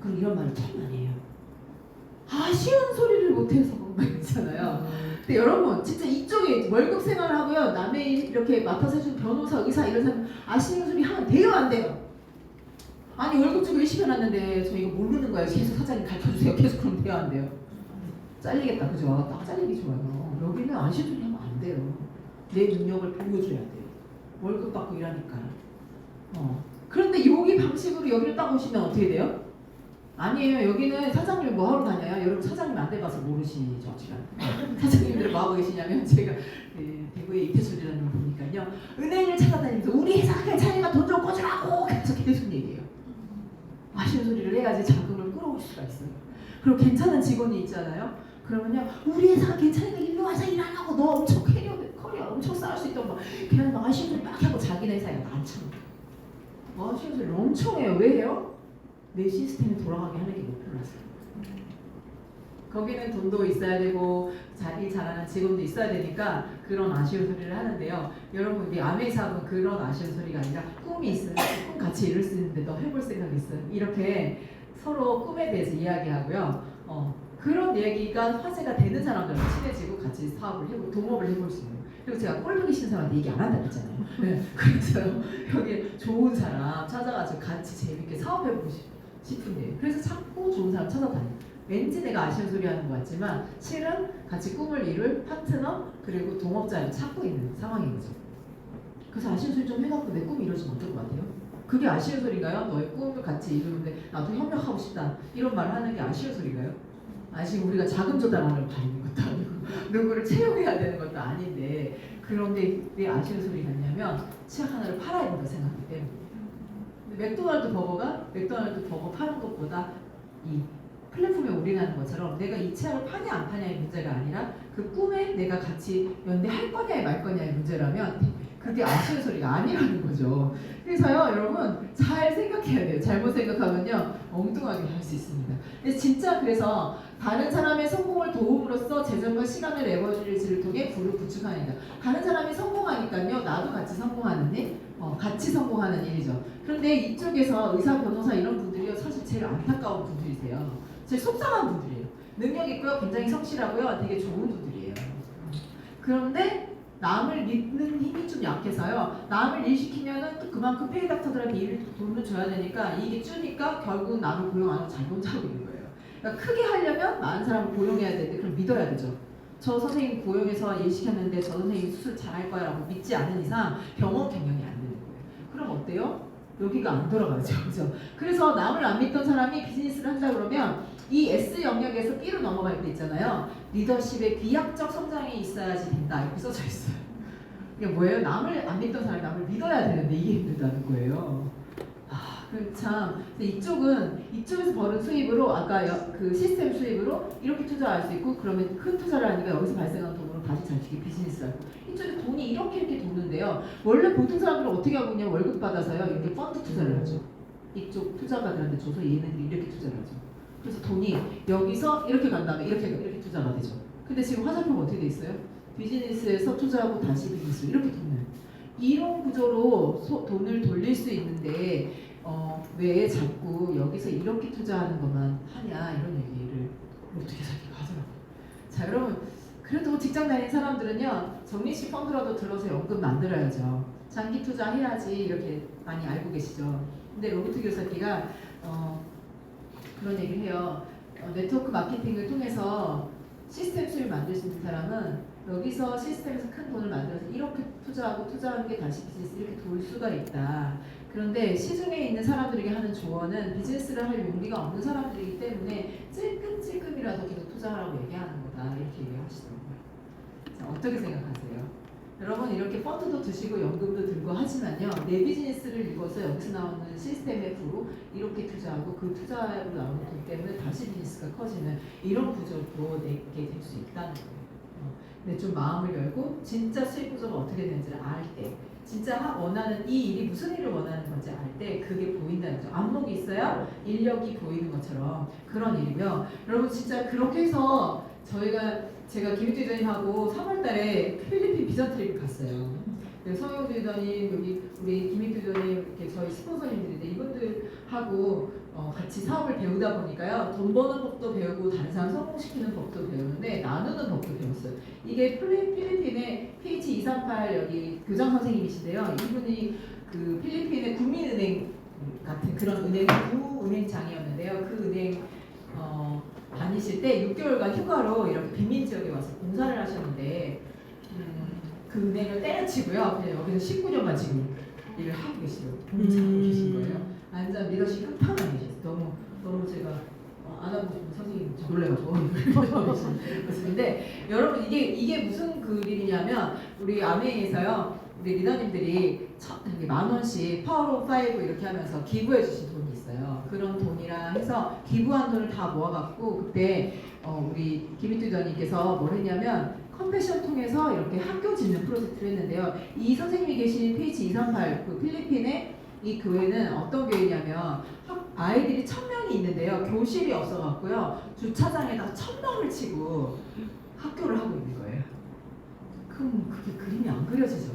그럼 이런 말을 참 많이 해요. 아쉬운 소리를 못해서 막 있잖아요. 근데 여러분 진짜 이쪽에 월급 생활을 하고요. 남의 일 이렇게 맡아서 해주는 변호사, 의사 이런 사람 아쉬운 소리 하면 돼요 안 돼요? 아니 월급 주고 열심히 해놨는데 저 이거 모르는 거예요. 계속 사장님 가르쳐주세요. 계속 그럼 돼요 안 돼요? 잘리겠다 그죠? 딱 잘리기 좋아요. 여기는 아쉬운 소리 하면 안 돼요. 내 능력을 보여줘야 돼요. 월급 받고 일하니까. 그런데 여기 방식으로 여기를 딱 오시면 어떻게 돼요? 아니에요. 여기는 사장님이 뭐 하러 다녀요? 여러분 사장님 안 돼봐서 모르시죠 지금. 사장님들 뭐 하고 계시냐면 제가 대구의 이태술이라는 걸 보니까요. 은행을 찾아다니면서 우리 회사 차이가 돈 좀 꿔주라고 계속 얘기해요. 아쉬운 소리를 해야지 자금을 끌어올 수가 있어요. 그리고 괜찮은 직원이 있잖아요. 그러면요 우리 회사가 괜찮으니까 일로 와서 일 안 하고 너 엄청 커리어 엄청 쌓을 수 있다고 막 걔는 막 아쉬운 소리 막 하고 자기네 회사에 많죠. 아쉬운 소리 엄청 해요. 왜 해요? 내 시스템이 돌아가게 하는 게 목표라서. 거기는 돈도 있어야 되고 자기 잘하는 직원도 있어야 되니까 그런 아쉬운 소리를 하는데요. 여러분 우리 아메이 사업은 그런 아쉬운 소리가 아니라 꿈이 있으면 꿈 같이 이룰 수 있는데 너 해볼 생각 있어요? 이렇게 서로 꿈에 대해서 이야기하고요. 그런 얘기가 화제가 되는 사람들과 친해지고 같이 사업을 해보고 동업을 해볼 수 있는. 그리고 제가 꼴보기 싫은 사람한테 얘기 안 한다고 했잖아요. 네. 그래서 여기 좋은 사람 찾아가지고 같이 재밌게 사업해보고 싶은데 그래서 자꾸 좋은 사람 찾아다녀요. 왠지 내가 아쉬운 소리 하는 것 같지만 실은 같이 꿈을 이룰 파트너 그리고 동업자를 찾고 있는 상황인 거죠. 그래서 아쉬운 소리 좀 해갖고 내 꿈이 이루어지면 어떨 것 같아요? 그게 아쉬운 소리인가요? 너의 꿈을 같이 이루는데 나도 협력하고 싶다 이런 말을 하는 게 아쉬운 소리인가요? 지금 우리가 자금 조달하는 다니는 것도 아니고 누구를 채용해야 되는 것도 아닌데 그런데 왜 아쉬운 소리 같냐면 치약 하나를 팔아야 된다고 생각하기 때문에. 맥도날드 버거 파는 것보다 이 플랫폼에 올인하는 것처럼 내가 이 치약을 파냐 안 파냐의 문제가 아니라 그 꿈에 내가 같이 연대할 거냐에 말 거냐의 문제라면 그게 아쉬운 소리가 아니라는 거죠. 그래서요 여러분 잘 생각해야 돼요. 잘못 생각하면요 엉뚱하게 할 수 있습니다. 근데 진짜 그래서 다른 사람의 성공을 도움으로써 재정과 시간을 레버리지를 통해 부를 구축하는 일. 다른 사람이 성공하니까요 나도 같이 성공하는 일, 같이 성공하는 일이죠. 그런데 이쪽에서 의사, 변호사 이런 분들이요 사실 제일 안타까운 분들이세요. 제일 속상한 분들이에요. 능력 있고요, 굉장히 성실하고요, 되게 좋은 분들이에요. 그런데 남을 믿는 힘이 좀 약해서요. 남을 일시키면은 또 그만큼 페이닥터들한테 돈을 줘야 되니까 이게 주니까 결국 남을 고용 안 하고 자기 혼자 하고 있는 거예요. 그러니까 크게 하려면 많은 사람을 고용해야 되는데 그럼 믿어야 되죠. 저 선생님 고용해서 일 시켰는데 저 선생님 수술 잘할 거야 라고 믿지 않는 이상 병원 경영이 안 되는 거예요. 그럼 어때요? 여기가 안 돌아가죠. 그죠? 그래서 남을 안 믿던 사람이 비즈니스를 한다 그러면 이 S 영역에서 B로 넘어갈 때 있잖아요. 리더십의 비약적 성장이 있어야지 된다. 이렇게 써져 있어요. 이게 뭐예요? 남을 안 믿던 사람이 남을 믿어야 되는데 이게 힘들다는 거예요. 참 이쪽에서 벌은 수입으로 아까 그 시스템 수입으로 이렇게 투자할 수 있고 그러면 큰 투자를 하니까 여기서 발생한 돈으로 다시 자식이 비즈니스를 하고 이쪽에 돈이 이렇게 도는데요. 원래 보통 사람들은 어떻게 하고 있냐 월급 받아서요 이렇게 펀드 투자를 하죠. 이쪽 투자가들한테 줘서 얘네들이 이렇게 투자를 하죠. 그래서 돈이 여기서 이렇게 간 다음에 이렇게 투자가 되죠. 근데 지금 화살표가 어떻게 돼 있어요? 비즈니스에서 투자하고 다시 비즈니스 이렇게 돈을 이런 구조로 돈을 돌릴 수 있는데 왜 자꾸 여기서 이렇게 투자하는 것만 하냐 이런 얘기를 어떻게 자기가 하더라고요. 자 여러분 그래도 직장 다니는 사람들은요 적립식 펀드라도 들어서 연금 만들어야죠. 장기 투자해야지 이렇게 많이 알고 계시죠. 근데 로버트 교사님가 그런 얘기를 해요. 네트워크 마케팅을 통해서 시스템 수익을 만들 수 있는 사람은 여기서 시스템에서 큰 돈을 만들어서 이렇게 투자하고 투자하는 게 다시 비즈니스 이렇게 돌 수가 있다. 그런데 시중에 있는 사람들에게 하는 조언은 비즈니스를 할 용기가 없는 사람들이기 때문에 찔끔찔끔이라도 계속 투자하라고 얘기하는 거다. 이렇게 얘기하시더라고요. 자, 어떻게 생각하세요? 여러분 이렇게 펀드도 드시고 연금도 들고 하지만요. 내 비즈니스를 읽어서 여기서 나오는 시스템의 부로 이렇게 투자하고 그 투자로 나오는 돈 때문에 다시 비즈니스가 커지는 이런 구조로 내게 될 수 있다는 거예요. 근데 좀 마음을 열고 진짜 수익 구조가 어떻게 되는지를 알 때 진짜 원하는 이 일이 무슨 일을 원하는 건지 알 때 그게 보인다는 거죠. 안목이 있어야 인력이 보이는 것처럼 그런 일이고요. 여러분 진짜 그렇게 해서 제가 김희주 대장님하고 3월달에 필리핀 비전 트립을 갔어요. 성영 대장님 여기 우리 김희주 대장님 이렇게 저희 스폰서님들인데 이분들하고 같이 사업을 배우다 보니까요 돈 버는 법도 배우고 다른 사람 성공시키는 법도 배우는데 나누는 법도 배웠어요. 이게 필리핀의 PH238 여기 교장 선생님이신데요. 이분이 그 필리핀의 국민은행 같은 그런 은행 구은행장이었는데요. 그 은행 다니실 때 6개월간 휴가로 이렇게 빈민 지역에 와서 봉사를 하셨는데 그 은행을 때려치고요. 그냥 여기서 19년간 지금 일을 하고 계시고 봉사하고 계신 거예요. 완전 리더십 끝판왕 계셨어요. 너무 제가 안 하고 싶은 선생님 저 놀래가지고 그런데 여러분 이게 무슨 그림이냐면 우리 아메이에서요 우리 리더님들이 10,000원씩 파워로 5 이렇게 하면서 기부해 주신 돈이 있어요. 그런 돈이라 해서 기부한 돈을 다 모아갖고 그때 우리 김희투 리더님께서 뭘 했냐면 컴패션 통해서 이렇게 학교 짓는 프로젝트를 했는데요. 이 선생님이 계신 PH238 그 필리핀의 이 교회는 어떤 교회냐면 아이들이 1,000명이 있는데요. 교실이 없어갖고요. 주차장에다가 1,000명을 치고 학교를 하고 있는 거예요. 그럼 그게 그림이 안 그려지죠.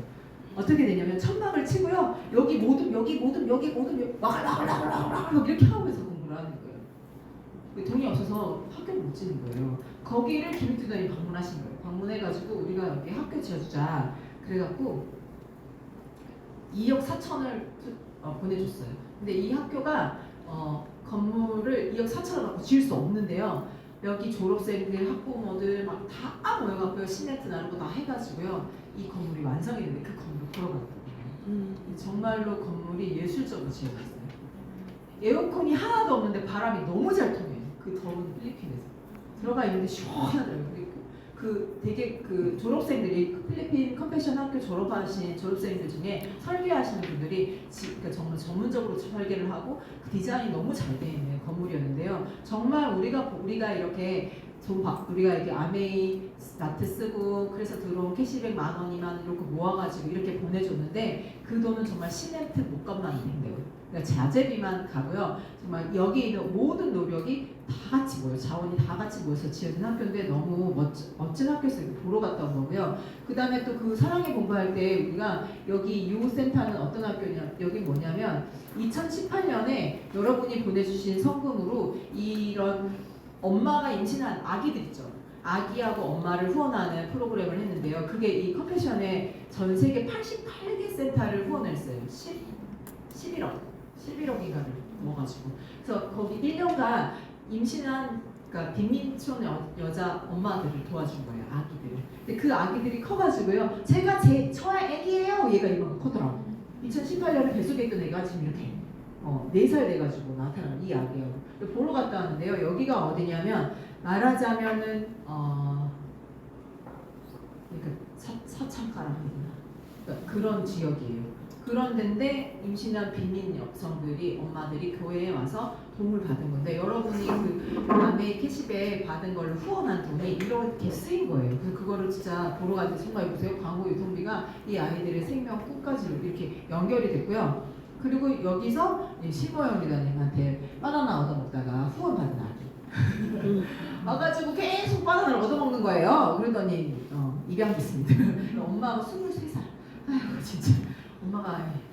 어떻게 되냐면 1,000명을 치고요. 여기 모둠 막 이렇게 하면서 공부를 하는 거예요. 돈이 없어서 학교를 못 짓는 거예요. 거기를 김익두단이 방문하신 거예요. 방문해가지고 우리가 여기 학교 지어주자. 그래갖고 2억 4천을 보내줬어요. 근데 이 학교가 건물을 2억 4천을 갖고 지을 수 없는데요. 여기 졸업생들, 학부모들 막 다 모여갖고요. 시멘트 나르고 다 해가지고요. 이 건물이 완성이 됐는데 그 건물 보러 갔거든요. 정말로 건물이 예술적으로 지어졌어요. 에어컨이 하나도 없는데 바람이 너무 잘 통해요. 그 더운 필리핀에서. 들어가 있는데 시원하더라고요. 되게 그 졸업생들이 그 필리핀 컴패션 학교 졸업하신 졸업생들 중에 설계하시는 분들이 그러니까 정말 전문적으로 설계를 하고 그 디자인이 너무 잘 돼 있는 건물이었는데요. 정말 우리가 이렇게 우리가 이렇게 아메이 나트 쓰고 그래서 들어온 캐시백 10,000원, 20,000원 이렇게 모아가지고 이렇게 보내줬는데 그 돈은 정말 시멘트 목값만 있는데요. 그러니까 자재비만 가고요. 정말 여기 있는 모든 노력이 다 같이 모여 자원이 다 같이 모여서 지어진 학교인데 너무 멋진 학교에서 이렇게 보러 갔다 온 거고요. 그 다음에 또 그 사랑의 공부할 때 우리가 여기 유센터는 어떤 학교냐 여기 뭐냐면 2018년에 여러분이 보내주신 성금으로 이런 엄마가 임신한 아기들 있죠. 아기하고 엄마를 후원하는 프로그램을 했는데요. 그게 이 컴패션의 전 세계 88개 센터를 후원했어요. 11억인가를 모아가지고. 그래서 거기 1년간 임신한 그러니까 빈민촌 여자 엄마들을 도와준 거예요. 아기들. 근데 그 아기들이 커가지고요. 제가 저의 애기예요. 얘가 이만큼 커더라고. 2018년에 뱃속에 있던 애가 지금 이렇게 4살 돼가지고 나타난 이 아기예요. 보러 갔다 왔는데요. 여기가 어디냐면 말하자면은 그러니까 사창가라 하나 그러니까 그런 지역이에요. 그런 데인데 임신한 빈민 여성들이 엄마들이 교회에 와서 도움을 받은 건데 여러분이 그 아메이 캐시백 받은 걸 후원한 돈이 이렇게 쓰인 거예요. 그래서 그거를 진짜 보러 갈 때 정말 보세요. 광고 유통비가 이 아이들의 생명 끝까지 이렇게 연결이 됐고요. 그리고 여기서 심호영 리더님한테 바나나 얻어먹다가 후원 받은 아기 와가지고 계속 바나나를 얻어먹는 거예요. 그러더니 입양됐습니다. 엄마가 23살. 아이고 진짜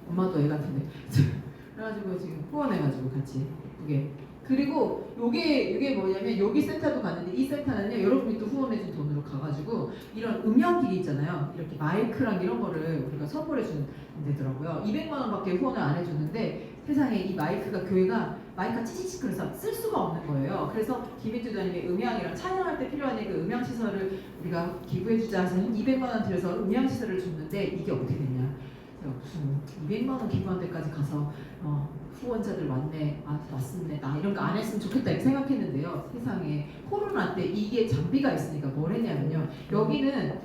엄마도 애 같은데. 그래가지고 지금 후원해가지고 같이 예쁘게. 그리고 이게 뭐냐면 여기 센터도 갔는데 이 센터는요 여러분이 또 후원해준 돈으로 가가지고 이런 음향기기 있잖아요. 이렇게 마이크랑 이런 거를 우리가 선물해준 데더라고요. 200만 원밖에 후원을 안 해줬는데 세상에 이 마이크가 교회가 마이크가 찌찌찌 그래서 쓸 수가 없는 거예요. 그래서 김희주 단님이 음향이랑 찬양할 때 필요한 그 음향 시설을 우리가 기부해주자 해서 200만 원 들여서 음향 시설을 줬는데 이게 어떻게 됐냐? 무슨 200만 원 기부한 데까지 가서 후원자들 왔네 나 이런 거 안 했으면 좋겠다 이렇게 생각했는데요. 세상에 코로나 때 이게 장비가 있으니까 뭘 했냐면요. 여기는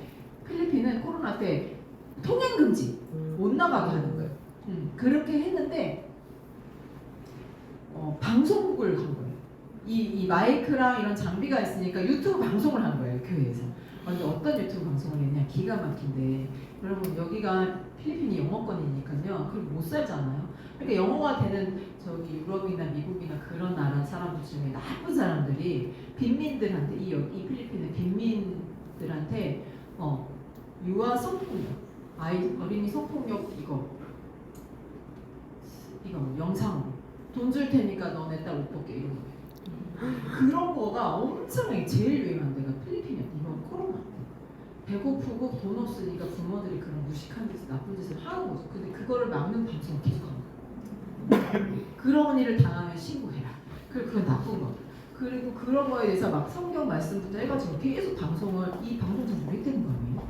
필리핀은 코로나 때 통행 금지 못 나가게 하는 거예요. 그렇게 했는데 방송국을 간 거예요. 이 마이크랑 이런 장비가 있으니까 유튜브 방송을 한 거예요. 교회에서. 근데 어떤 유튜브 방송을 했냐 기가 막힌데 여러분 여기가 필리핀이 영어권이니까요. 그리고 못 살잖아요. 그러니까 영어가 되는 저기 유럽이나 미국이나 그런 나라 사람들 중에 나쁜 사람들이 빈민들한테 이 필리핀의 빈민들한테 유아 성폭력, 어린이 성폭력 이거 영상 돈 줄 테니까 너네 딸 옷 벗게 이런 거. 그런 거가 엄청나게 제일 유행한 데가 필리핀이었대. 이번 코로나 때. 배고프고 돈 없으니까 부모들이 그런 무식한 짓, 나쁜 짓을 하는 거죠. 근데 그거를 막는 방송을 계속 하는 거예요. 그런 일을 당하면 신고해라. 그리고 그건 나쁜 거. 그리고 그런 거에 대해서 막 성경 말씀부터 해가지고 계속 이 방송 잘 모르겠다는 거 아니에요?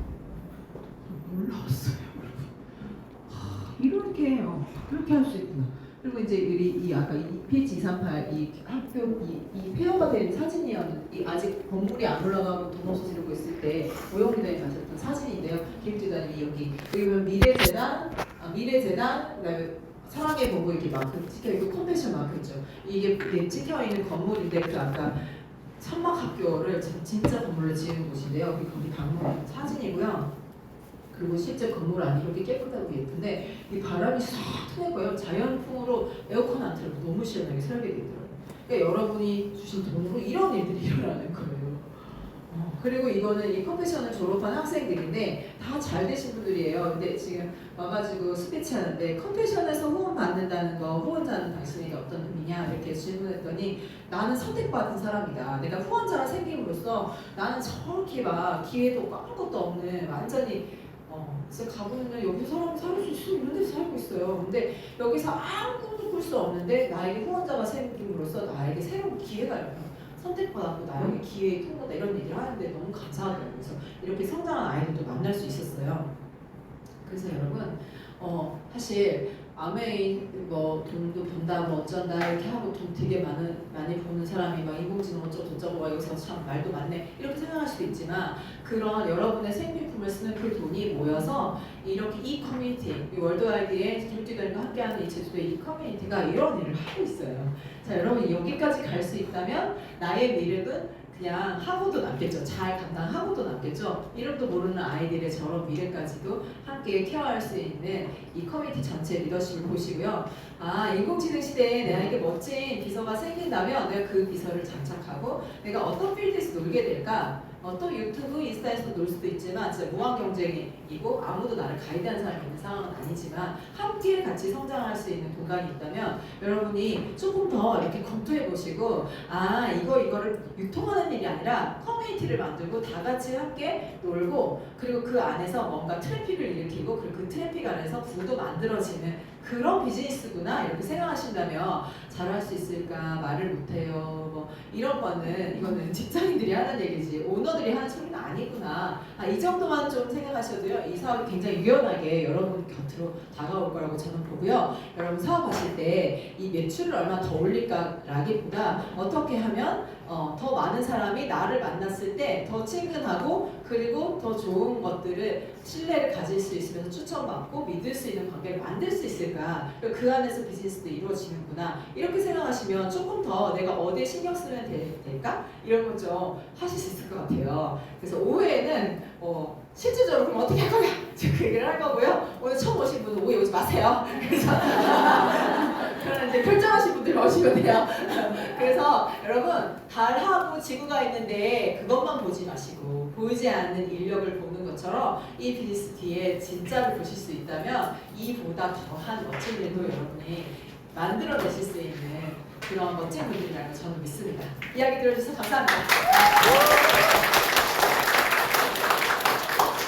몰랐어요, 여러분. 이렇게 그렇게 할 수 있구나. 그리고 이제 우리 아까 이 PH238 이 학교 이 폐허가 된 사진이었는데 아직 건물이 안 올라가고 돈 없어서 이러고 있을 때 오영리단이 가셨던 사진인데요. 김지단이 여기 보면 미래재단 그다음에 사랑의 공부 이렇게 마크 찍혀 있고 컴패션 마크 있죠. 이게 찍혀 있는 건물인데 그 아까 천막학교를 진짜 건물로 지은 곳인데요. 거기 방문 사진이고요. 그리고 실제 건물 안이 이렇게 깨끗하고 예쁜데 이 바람이 싹 통했고요. 자연풍으로 에어컨 안 틀고 너무 시원하게 설계되어 있더라고요. 그러니까 여러분이 주신 돈으로 이런 일들이 일어나는 거예요. 그리고 이거는 이 컴패션을 졸업한 학생들인데 다 잘 되신 분들이에요. 근데 지금 와가지고 스피치 하는데 컴패션에서 후원 받는다는 거 후원자는 당신에게 어떤 의미냐 이렇게 질문했더니 나는 선택받은 사람이다. 내가 후원자가 생김으로써 나는 저렇게 막 기회도 없고 아무것도 없는 완전히 진짜 가보면 여기 사람 살 수 있어 이런 데서 살고 있어요. 근데 여기서 아무 꿈도 꿀 수 없는데 나에게 후원자가 생김으로써 나에게 새로운 기회가 열려. 선택받았고 나에게 기회의 통로다 이런 얘기를 하는데 너무 감사하더라고요. 그래서 이렇게 성장한 아이들도 만날 수 있었어요. 그래서 여러분 사실 아메이 돈도 번다 어쩐다 이렇게 하고 돈 되게 많이 버는 사람이 막 인공지능 어쩌고 저쩌고 막 여기서 참 말도 많네 이렇게 생각할 수도 있지만 그런 여러분의 생필품을 쓰는 그 돈이 모여서 이렇게 이 커뮤니티 이 월드와이드의 김주들과 함께하는 이 제주도의 이 커뮤니티가 이런 일을 하고 있어요. 자 여러분 여기까지 갈 수 있다면 나의 미래는 그냥 하고도 남겠죠. 잘 감당하고도 남겠죠. 이름도 모르는 아이들의 저런 미래까지도 함께 케어할 수 있는 이 커뮤니티 전체 리더십을 보시고요. 인공지능 시대에 내게 멋진 비서가 생긴다면 내가 그 비서를 장착하고 내가 어떤 필드에서 놀게 될까? 또 유튜브, 인스타에서 놀 수도 있지만 진짜 무한 경쟁이고 아무도 나를 가이드하는 사람이 있는 상황은 아니지만 함께 같이 성장할 수 있는 공간이 있다면 여러분이 조금 더 이렇게 검토해 보시고 이거를 유통하는 일이 아니라 커뮤니티를 만들고 다 같이 함께 놀고 그리고 그 안에서 뭔가 트래픽을 일으키고 그리고 그 트래픽 안에서 부도 만들어지는 그런 비즈니스구나 이렇게 생각하신다면 잘할 수 있을까 말을 못해요 이거는 직장인들이 하는 얘기지 오너들이 하는 소리는 아니구나 이 정도만 좀 생각하셔도요 이 사업이 굉장히 유연하게 여러분 곁으로 다가올 거라고 저는 보고요. 여러분 사업하실 때 이 매출을 얼마 더 올릴까라기보다 어떻게 하면 더 많은 사람이 나를 만났을 때 더 친근하고 그리고 더 좋은 것들을 신뢰를 가질 수 있으면서 추천받고 믿을 수 있는 관계를 만들 수 있을까? 그리고 그 안에서 비즈니스도 이루어지는구나. 이렇게 생각하시면 조금 더 내가 어디에 신경 쓰면 될까? 이런 걸 좀 하실 수 있을 것 같아요. 그래서 오후에는 실질적으로 그럼 어떻게 할 거냐? 지금 그 얘기를 할 거고요. 오늘 처음 오신 분은 오후에 오지 마세요. 그래서 그러나 이제 결정하신 분들 오시면 돼요. 그래서 여러분 달하고 지구가 있는데 그것만 보지 마시고 보이지 않는 인력을 보는 것처럼 이 비즈니스 뒤에 진짜를 보실 수 있다면 이보다 더한 멋진 일도 여러분이 만들어내실 수 있는 그런 멋진 분들이라는 걸 저는 믿습니다. 이야기 들어주셔서 감사합니다.